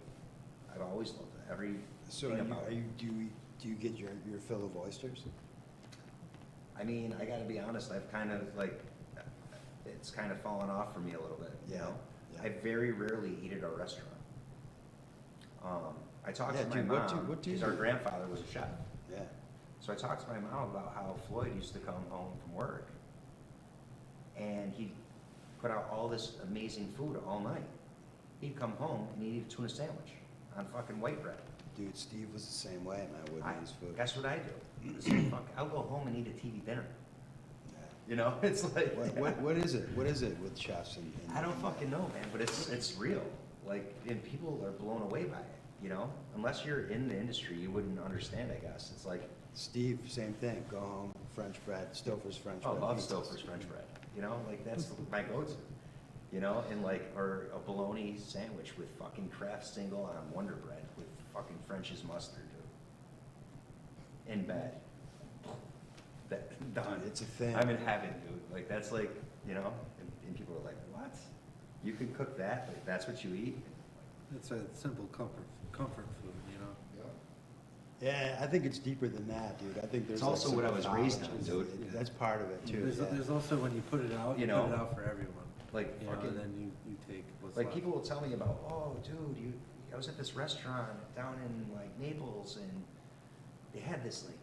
I've always loved it. So Thing about it. do you get your fill of oysters? I mean, I gotta be honest, I've kind of like, it's kind of fallen off for me a little bit, you Yeah, know? yeah. I very rarely eat at a restaurant. I talked Yeah, to my dude, what do- mom, what do you because our do? grandfather was a chef. Yeah. So I talked to my mom about how Floyd used to come home from work, and he'd put out all this amazing food all night. He'd come home and he'd eat a tuna sandwich on fucking white bread. Dude, Steve was the same way, man, with his food. Guess what I do? It's like, fuck, I'll go home and eat a TV dinner. Yeah. You know, it's like, What is it? What is it with chefs and? I don't fucking know, man, but it's real. Like, and people are blown away by it, you know? Unless you're in the industry, you wouldn't understand, I guess. It's like, Steve, same thing. Go home, French bread, Stouffer's French oh, bread. love pizzas. Stouffer's French bread, you know? Like, that's my go-to, you know? And like, or a bologna sandwich with fucking Kraft single on Wonder Bread with fucking French's mustard, dude. In bed. Done. Dude, it's a thing. I'm in heaven, dude. Like, that's like, you know? And people are like, what? You can cook that? Like, that's what you eat? It's a simple comfort food, you know? Yeah, I think it's deeper than that, dude. I think there's. It's also like what I was raised mythology. on, dude. That's part of it too. There's, yeah. there's also when you put it out, You you know, put it out for everyone. Like, You know, fucking, and then you take what's like, left. people will tell me about, oh, dude, I was at this restaurant down in, like, Naples, and they had this, like,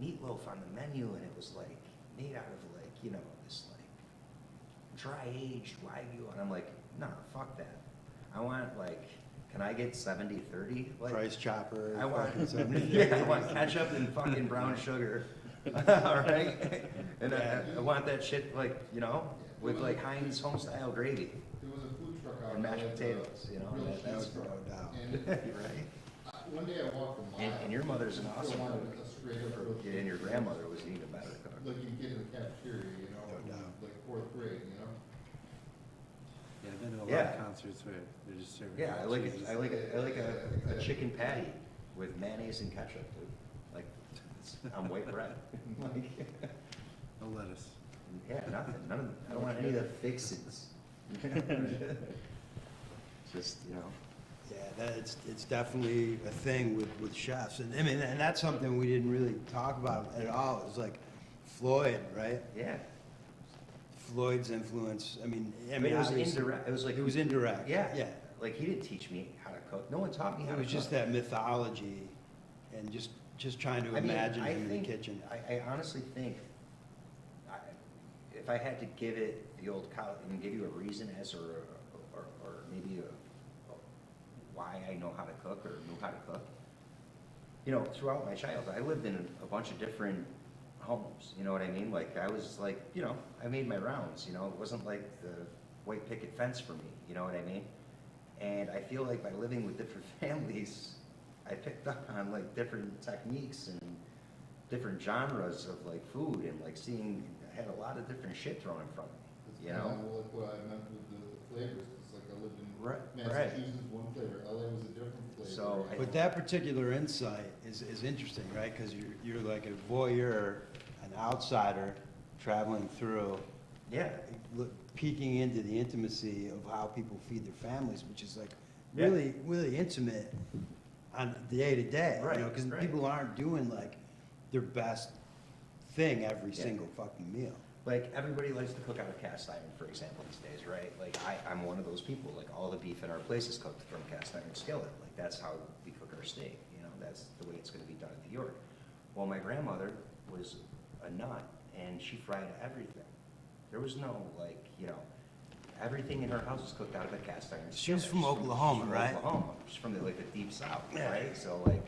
meatloaf on the menu, and it was, like, made out of, like, you know, this, like, dry-aged Wagyu, and I'm like, nah, fuck that. I want, like, can I get 70-30? Like, Price chopper. I want, fucking 70. yeah, I want ketchup and fucking brown sugar, all right? And I want that shit, like, you know, with, like, Heinz homestyle gravy There was a food truck out and mashed there, potatoes, you know? real that- that's cheese no truck. doubt. And right. one day I walked a mile. And your mother's an awesome I wanted cook. a straight up grilled And your chicken. grandmother was even a better cook. Like you get in the cafeteria, you know, No doubt. like fourth grade, you know? Yeah, I've been to a lot Yeah. of concerts where they're just serving. Yeah, I like cheeses. a chicken patty with mayonnaise and ketchup, dude. Like, it's on white bread. Like, No lettuce. yeah, nothing, none of, I don't want any of the fixins. Just, you know, Yeah, it's definitely a thing with chefs, and I mean, and that's something we didn't really talk about at all. It was like Floyd, right? yeah. Floyd's influence. I mean, But it was obviously- indirect, it was like. It was indirect. Yeah. Yeah. Like, he didn't teach me how to cook, no one taught me how It to cook. was just that mythology, and just trying to I mean, imagine I him in the think- kitchen. I honestly think, if I had to give it the old college, and give you a reason as, or maybe why I know how to cook, or knew how to cook, you know, throughout my childhood, I lived in a bunch of different homes, you know what I mean? Like, I was like, you know, I made my rounds, you know, it wasn't like the white picket fence for me, you know what I mean? And I feel like by living with different families, I picked up on like different techniques and different genres of like food, and like seeing, I had a lot of different shit thrown in front of That's me, you kinda know? like what I meant with the flavors, it's like I lived in Right. Massachusetts, one flavor, LA was a different flavor. So I- But that particular insight is interesting, right? Because you're like a voyeur, an outsider, traveling through, Yeah, peeking into the intimacy of how people feed their families, which is like Yeah. really, really intimate on day to day. Right, Because right. people aren't doing like their best thing every Yeah. single fucking meal. like everybody likes to cook out of cast iron, for example, these days, right? Like, I'm one of those people, like all the beef in our place is cooked from cast iron skillet. Like, that's how we cook our steak, you know, that's the way it's gonna be done in New York. Well, my grandmother was a nut, and she fried everything. There was no, like, you know, everything in her house was cooked out of a cast iron skillet. She was from She's Oklahoma, she's right? Oklahoma, she's from the, like, the deep south, Yeah. right? So, like,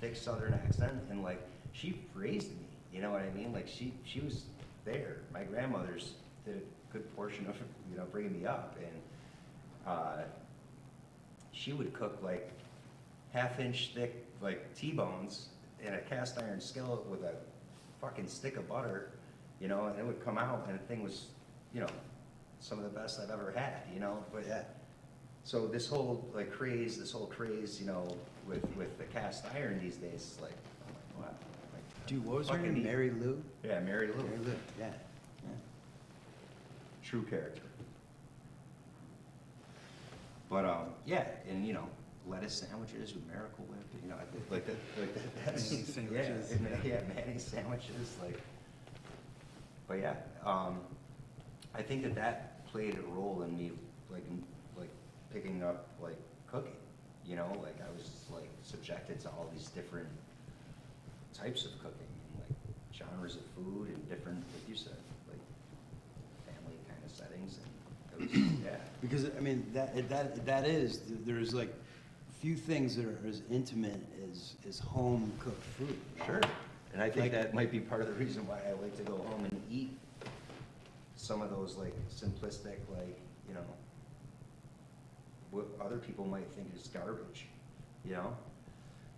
thick southern accent, and like, she raised me You know what I mean? Like she was there. My grandmother's did a good portion of, you know, bringing me up, and she would cook like half-inch thick like T-bones in a cast iron skillet with a fucking stick of butter, you know, and it would come out, and the thing was, you know, some of the best I've ever had, you know. But Yeah. so this whole craze, you know, with the cast iron these days, is like, oh my god. Like, Dude, what was her fucking name? neat. Mary Lou? Yeah, Mary Lou. Mary Lou, yeah. True character. But yeah, and you know, lettuce sandwiches with Miracle Whip, you know, I think like that. That's Mayonnaise sandwiches, Yeah, yeah. yeah, mayonnaise sandwiches, like. But yeah, I think that played a role in me, like picking up like cooking. You know, like I was like subjected to all these different types of cooking, and, like genres of food and different, like you said, like family kind of settings, and it was, yeah. Because, I mean, that is, there's like few things that are as intimate as home cooked food. you know? Sure, and I think Like- that might be part of the reason why I like to go home and eat some of those like simplistic, like, you know, what other people might think is garbage, you know?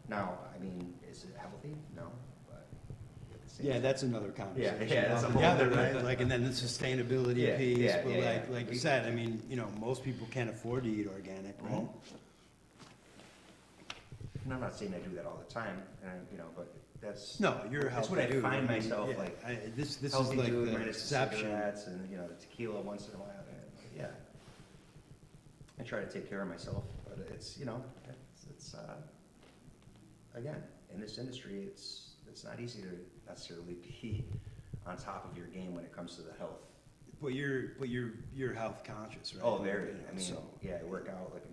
Now, I mean, is it healthy? No, but at the same Yeah, time- that's another conversation. yeah, that's a whole altogether, different- right? Like, and then the sustainability Yeah, piece, yeah, but yeah, like yeah. you said, I mean, you know, most people can't afford to eat organic, right? Mhm. And I'm not saying I do that all the time, and, you know, but that's. No, you're a That's healthy what I dude. find mean, myself yeah, like. this is Healthy like dude, the minus the exception. cigarettes and, you know, the tequila once in a while, and, yeah. I try to take care of myself, but it's, you know, it's, again, in this industry, it's not easy to necessarily be on top of your game when it comes to the health. But you're health conscious, right? Oh, very, You know, I mean, so- yeah, I work out, like,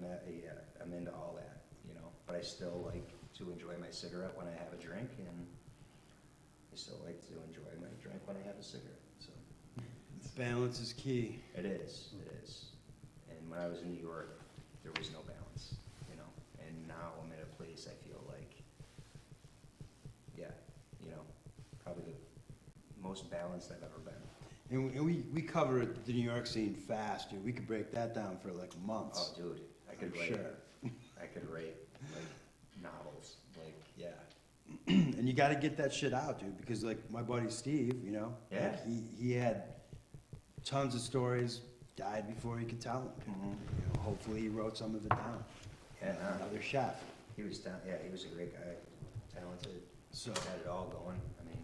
I'm into all that, you know, but I still like to enjoy my cigarette when I have a drink, and I still like to enjoy my drink when I have a cigarette, so. Balance is key. It is. And when I was in New York, there was no balance, you know, and now I'm at a place I feel like, yeah, you know, probably the most balanced I've ever been. And we cover the New York scene fast, dude. We could break that down for like months. Oh, dude, I could I'm write, sure. I could write, like, novels, like, yeah. And you gotta get that shit out, dude, because like my buddy Steve, you know? Yeah. like, he had tons of stories, died before he could tell them. Mhm. You know, hopefully he wrote some of it down. Yeah, no. Another chef. He was, he was a great guy, talented, So had it all going, I mean,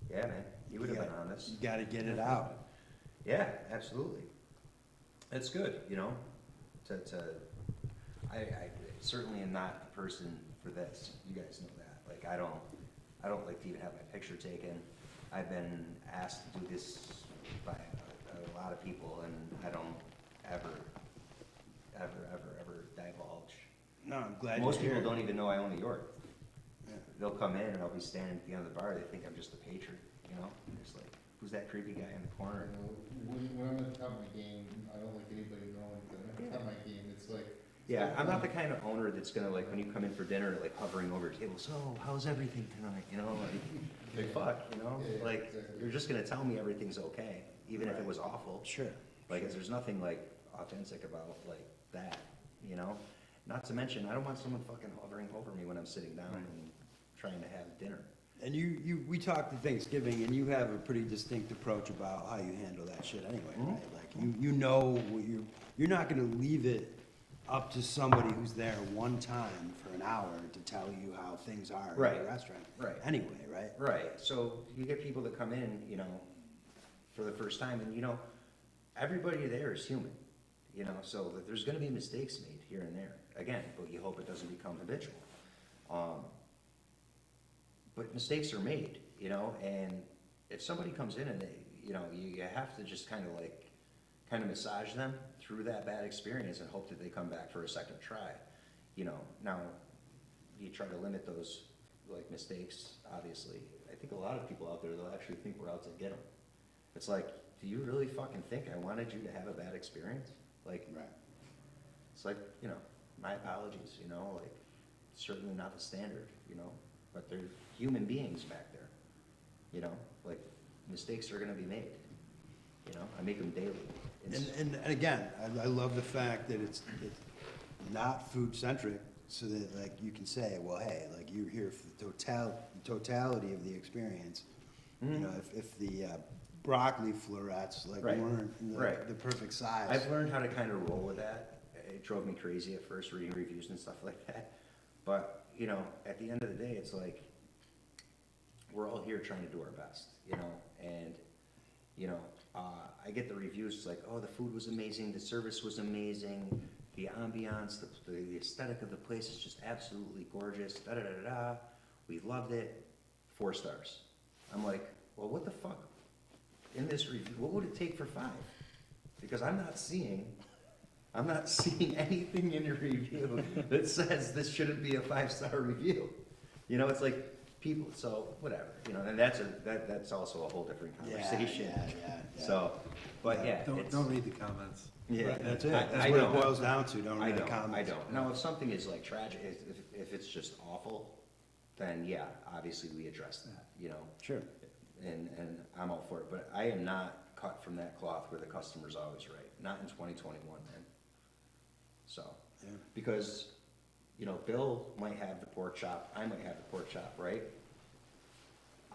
yeah, man, he would have been on this. you gotta get it out. Yeah, absolutely. It's good, you know, I certainly am not the person for this, you guys know that, like, I don't like to even have my picture taken. I've been asked to do this by a lot of people, and I don't ever divulge. No, I'm glad Most you're people here. don't even know I own the York. Yeah. They'll come in and I'll be standing at the end of the bar, they think I'm just a patron, you know? And it's like, who's that creepy guy in the corner? You know, when I'm at the top of my game, I don't like anybody knowing that I'm at the top of my game. It's like. Yeah, I'm not the kind of owner that's gonna, like, when you come in for dinner, like hovering over your table, so how's everything tonight, you know, like fuck, you know? Yeah, Like, exactly. you're just gonna tell me everything's okay, even if it Right. was awful. Sure. Like, there's nothing like authentic about like that, you know? Not to mention, I don't want someone fucking hovering over me when I'm sitting down and trying to have dinner. And we talked at Thanksgiving, and you have a pretty distinct approach about how you handle that shit anyway, Mhm. right? Like, you know, what you're not gonna leave it up to somebody who's there one time for an hour to tell you how things are Right. at a restaurant. Right. Anyway, right? Right, so you get people that come in, you know, for the first time, and you know, everybody there is human, you know, so that there's gonna be mistakes made here and there, again, but you hope it doesn't become habitual. But mistakes are made, you know, and if somebody comes in and they, you know, you have to just kind of massage them through that bad experience and hope that they come back for a second try, you know. Now, you try to limit those, like, mistakes, obviously. I think a lot of people out there, they'll actually think we're out to get them. It's like, do you really fucking think I wanted you to have a bad experience? Like, Right. it's like, you know, my apologies, you know, like, certainly not the standard, you know, but they're human beings back there, you know, like, mistakes are gonna be made, you know, I make them daily. It's- And again, I love the fact that it's not food-centric, so that, like, you can say, well, hey, like, you're here for the totality of the experience. You know, if the broccoli florets, like, Right, weren't right. the perfect size. I've learned how to kind of roll with that. It drove me crazy at first, reading reviews and stuff like that. But, you know, at the end of the day, it's like, we're all here trying to do our best, you know? And, you know, I get the reviews, it's like, oh, the food was amazing, the service was amazing, the ambiance, the aesthetic of the place is just absolutely gorgeous, da-da-da-da-da. We loved it, 4 stars. I'm like, well, what the fuck? In this review, what would it take for 5? Because I'm not seeing anything in your review that says this shouldn't be a 5-star review. You know, it's like people, so whatever, you know, and that's also a whole different conversation. Yeah. So, but yeah. Don't, it's- don't read the comments. Yeah. Right, that's it. I That's what it don't. boils down to, don't I read the don't, comments. I don't. Now, if something is like tragic, if it's just awful, then yeah, obviously we address that, you know? Sure. And I'm all for it, but I am not cut from that cloth where the customer's always right, not in 2021, man. So, Yeah. because, you know, Bill might have the pork chop, I might have the pork chop, right?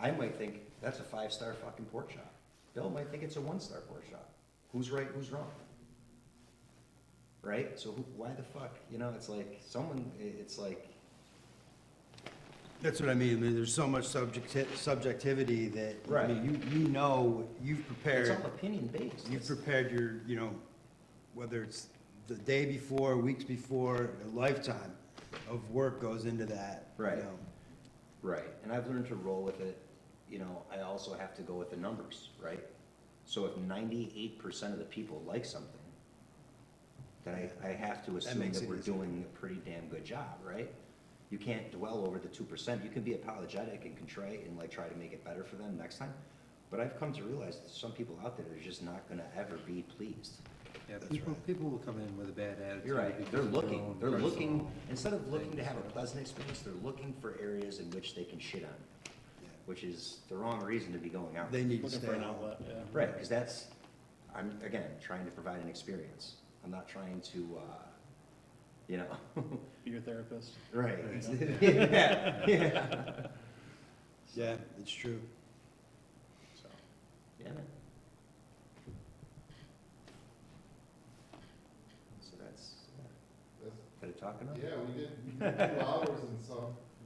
I might think that's a 5-star fucking pork chop. Bill might think it's a 1-star pork chop. Who's right, who's wrong? Right? So why the fuck? You know, it's like it's like, That's what I mean, there's so much subjectivity that, I Right. mean, you know, you've it's prepared, all opinion based. you've prepared your, you know, whether it's the day before, weeks before, a lifetime of work goes into that, you Right. know. Right, and I've learned to roll with it, you know, I also have to go with the numbers, right? So if 98% of the people like something, then I have to assume makes that it we're easy. doing a pretty damn good job, right? You can't dwell over the 2%, you can be apologetic and contrite and like try to make it better for them next time. But I've come to realize that some people out there are just not gonna ever be pleased. Yeah, That's people, right. people will come in with a bad attitude. You're right, because they're of their looking, own they're looking, personal instead of looking to things, have a so- pleasant experience, they're looking for areas in which they can shit on, Yeah. which is the wrong reason to be going out. They need to Looking stay for an home. outlet, yeah. Right, because that's, I'm, again, trying to provide an experience. I'm not trying to, you know, Be your therapist. right. Right. Yeah. Yeah, it's true. So, yeah, man. So that's, That's, did I talk enough? yeah, we did 2 hours and some.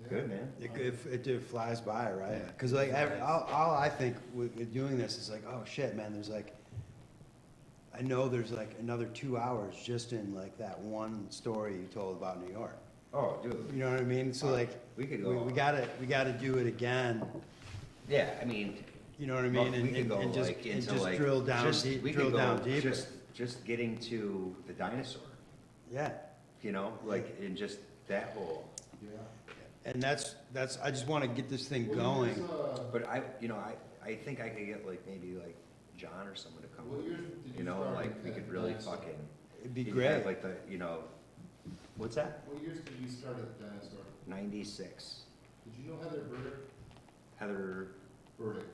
Yeah. Good, man. It flies by, right? Yeah. Because like, all I think with doing this is like, oh shit, man, there's like, I know there's like another 2 hours just in like that one story you told about New York. Oh, dude. You know what I mean? So like, We could go. we gotta do it again, Yeah, I mean. you know what I well, mean? we could go And just, like and into just like. drill down, just- we could drill down go deeper. Just getting to the dinosaur, Yeah, you know, like in just that whole. Yeah. and that's, I just wanna get this thing Well, going. yours, But I think I could get like maybe like John or someone to come. What years did You you know, start like with we that could really dinosaur? fucking. It'd be you great. have, like the, you know, what's that? What years did you start at the Dinosaur? 96. Did you know Heather Burdick? Heather, Burdick.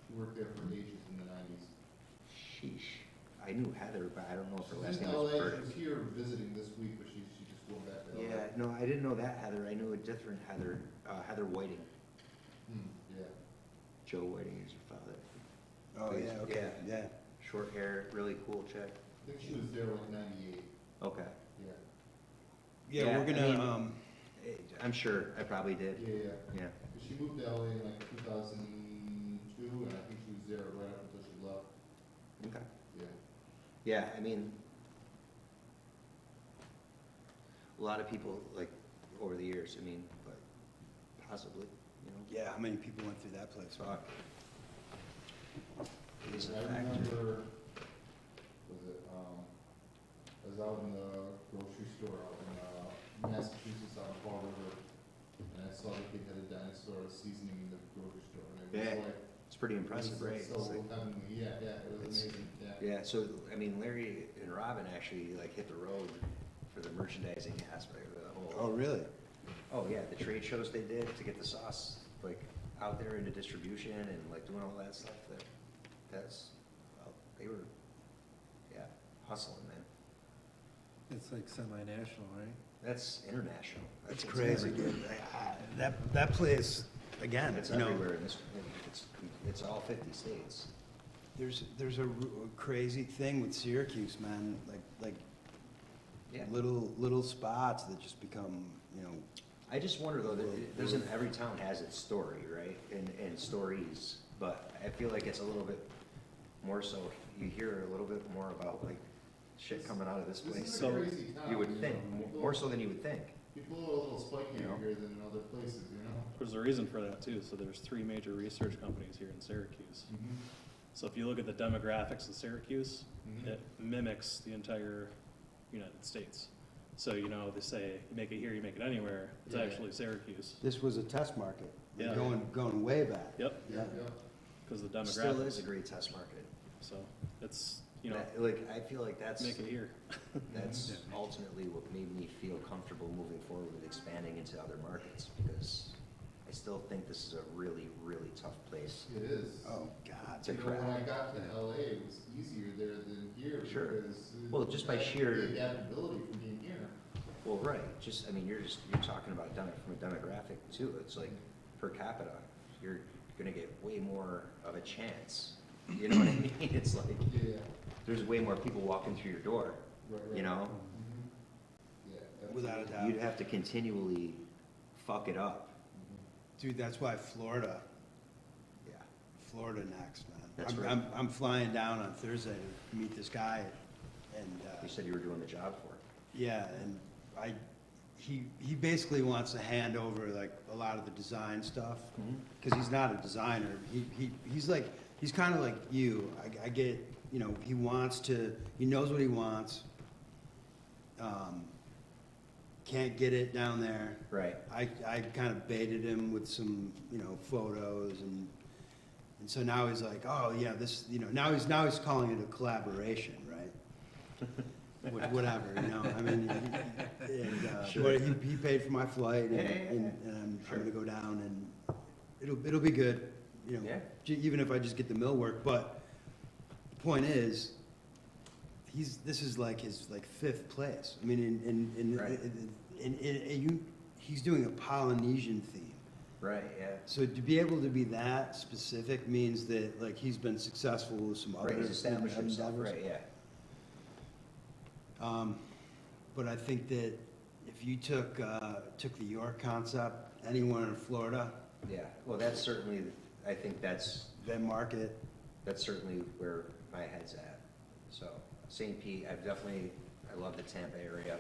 She worked there for ages in the 90s. sheesh. I knew Heather, but I don't know if her She's last in name LA. was She Burdick. was here visiting this week, but she just going back to LA. Yeah, no, I didn't know that Heather. I knew a different Heather, Heather Whiting. Yeah. Joe Whiting is her father. Oh, yeah, okay, yeah. Short hair, really cool chick. I think she was there like 98. Okay. Yeah. Yeah, Yeah, we're I gonna, mean- I'm sure I probably did. Yeah. Yeah. She moved to LA in like 2002, and I think she was there right up until she left. Okay. Yeah. Yeah, I mean, a lot of people, like, over the years, I mean, but possibly, you know. yeah, how many people went through that place? Fuck. It is a I factor. remember, I was out in the grocery store out in Massachusetts on Fall River, and I saw that they had a dinosaur seasoning in the grocery store, and it Yeah. was like. It's pretty impressive, right? So It's like- heavenly, yeah, it was It's- amazing, yeah. Yeah, so, I mean, Larry and Robin actually, like, hit the road for the merchandising aspect of the whole. Oh, really? Oh, yeah, the trade shows they did to get the sauce, like, out there into distribution and like doing all that stuff, well, they were, yeah, hustling, man. It's like semi-national, right? That's international. That's It's crazy, everywhere. dude. That place, again, It's you know, everywhere in this, it's all 50 states. there's a crazy thing with Syracuse, man, like Yeah. little spots that just become, you know, I just wonder though, that every town has its story, right? And stories, but I feel like it's a little bit more so, you hear a little bit more about like shit coming out of this This place. is a So- crazy town. You would know. think, People- more so than you would think. People are a little spikier You know? here than in other places, you know? There's a reason for that too. So there's 3 major research companies here in Syracuse. So if you look at the demographics of Syracuse, Mhm. it mimics the entire United States. So, you know, they say, you make it here, you make it anywhere. It's Yeah. actually Syracuse. this was a test market. Yeah. Going way back. Yep, Yeah. because the demographics. Still is a great test market. So it's, you know, Like, I feel like that's, make it here. that's ultimately what made me feel comfortable moving forward with expanding into other markets, because I still think this is a really, really tough place. It is. Oh, God. To You know, when I crack. got to LA, it was easier there than here. Sure. Because Well, just by the sheer- adaptability from being here. Well, right, I mean, you're talking about from a demographic too, it's like per capita, you're gonna get way more of a chance. You know what I mean? It's like, Yeah, there's way more people walking through your door, right, right. you know? Mhm. Yeah. Without a absolutely. doubt. You'd have to continually fuck it up. Dude, that's why Florida Yeah. next, man. That's I'm, right. I'm flying down on Thursday to meet this guy, and, You said you were doing the job for it. yeah, and he basically wants to hand over like a lot of the design stuff, because he's not a designer. He's kind of like you. I get, you know, he knows what he wants. Can't get it down there. Right. I kind of baited him with some, you know, photos, and so now he's like, oh yeah, this, you know, now he's calling it a collaboration, right? Whatever, you know, I mean, Sure. but he paid for my flight, and, Yeah, yeah, yeah. and Sure. I'm gonna go down, and it'll be good, you know, Yeah. even if I just get the mill work. But the point is, this is like his like 5th place. I mean, Right. he's doing a Polynesian theme. Right, yeah. So to be able to be that specific means that like he's been successful with some other Right, he's established himself, endeavors. right, yeah. But I think that if you took the York concept anywhere in Florida, Yeah, well, that's certainly, I think that's market, certainly where my head's at. So, St. Pete, I love the Tampa area,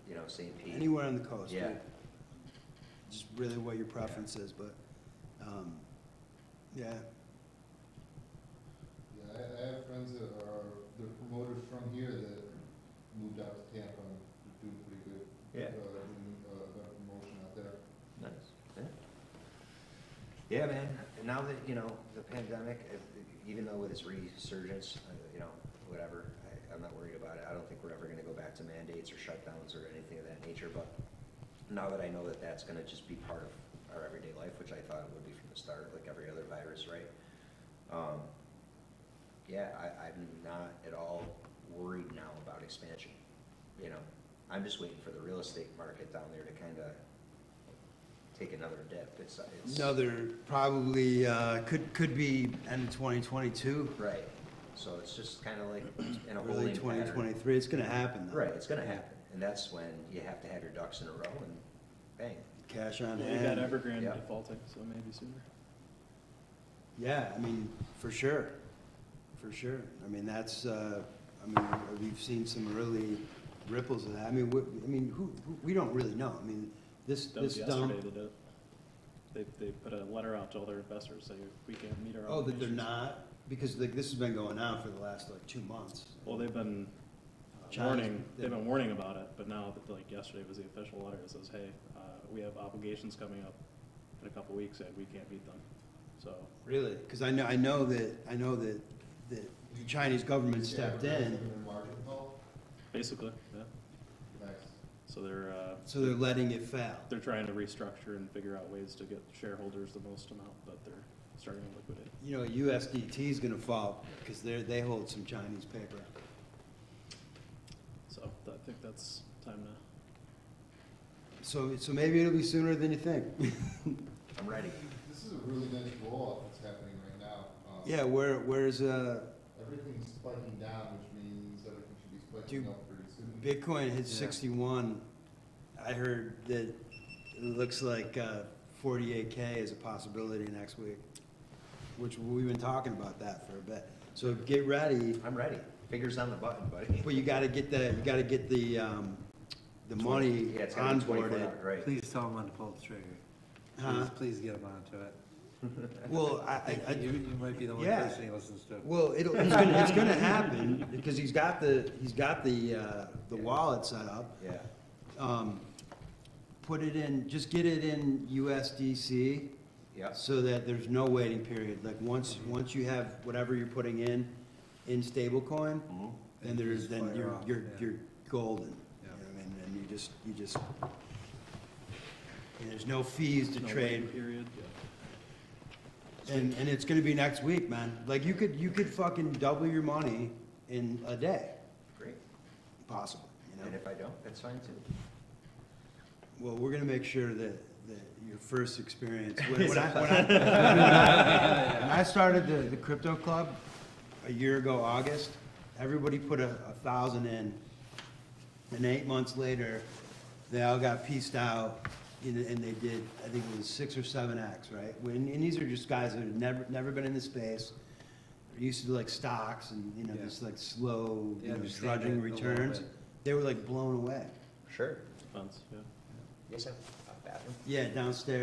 you know, St. Pete. anywhere on the coast. Yeah. dude. Just really what your preference is, but, yeah. Yeah, I have friends that they're promoters from here that moved out to Tampa and doing pretty good. Yeah. Doing, got a promotion out there. Nice. Yeah, man, and now that, you know, the pandemic, even though with its resurgence, you know, whatever, I'm not worried about it. I don't think we're ever gonna go back to mandates or shutdowns or anything of that nature, but now that I know that that's gonna just be part of our everyday life, which I thought it would be from the start, like every other virus, right? Yeah, I'm not at all worried now about expansion, you know? I'm just waiting for the real estate market down there to kinda take another dip. It's Another probably, could be end of 2022, right, so it's just kinda like in a early holding pattern. 2023. It's gonna happen though. Right, it's gonna happen, and that's when you have to have your ducks in a row and bang. Cash on Well, you got hand. Evergrande Yeah. defaulting, so maybe sooner. Yeah, I mean, for sure. I mean, that's, we've seen some early ripples of that. I mean, we don't really know. I mean, this That was dump. yesterday, they put a letter out to all their investors saying, we can't meet our Oh, that they're obligations. not, because like, this has been going on for the last like 2 months. Well, they've been China's- they've been warning about it, but now, like, yesterday was the official letter that says, hey, we have obligations coming up in a couple weeks and we can't meet them, so. Really? Because I know that the Chinese government stepped Yeah, in. their margin call. Basically, yeah. Nice. So So they're letting it fail. they're trying to restructure and figure out ways to get shareholders the most amount that they're starting to liquidate. You know, USDT is gonna fall, because they hold some Chinese paper. So I think that's time to, So maybe it'll be sooner than you think. I'm ready. This is a really nice rollout that's happening right now. Yeah, where's, Everything's spiking down, which means everything should be spiking Dude, up pretty soon. Bitcoin hit Yeah. 61. I heard that it looks like 48K is a possibility next week, which we've been talking about that for a bit. So get ready, I'm ready. Fingers on the button, buddy. but you gotta get the money Yeah, it's gotta be 24 onboarded. hours, right. Please tell them when to pull the trigger. Huh? Please get them onto it. Well, You might be the one Yeah. person he listens to. well, it's gonna happen, because he's got the wallet set up. Yeah, Put it in, just get it in USDC. yeah. So that there's no waiting period, like once you have whatever you're putting in stablecoin, Mhm. then Just fire you're, off, you're, yeah. you're golden. You Yeah. know what I mean, and you just, and there's no fees to no waiting trade, period, yeah. and it's gonna be next week, man. Like, you could fucking double your money in a day, Great. possibly, you And know? if I don't, that's fine too. Well, we're gonna make sure that your first experience, when Is I started the crypto club a year ago, August, everybody put a 1,000 in, and 8 months later, they all got pieced out, and they did, I think it was 6 or 7X, right? And these are just guys that have never been in the space, they're used to like stocks and, you know, Yeah. this like slow, They you know, understand trudging it a little returns. bit. They were like blown away. Sure. Funds, yeah. Yes, sir. Bathroom? Yeah, downstairs.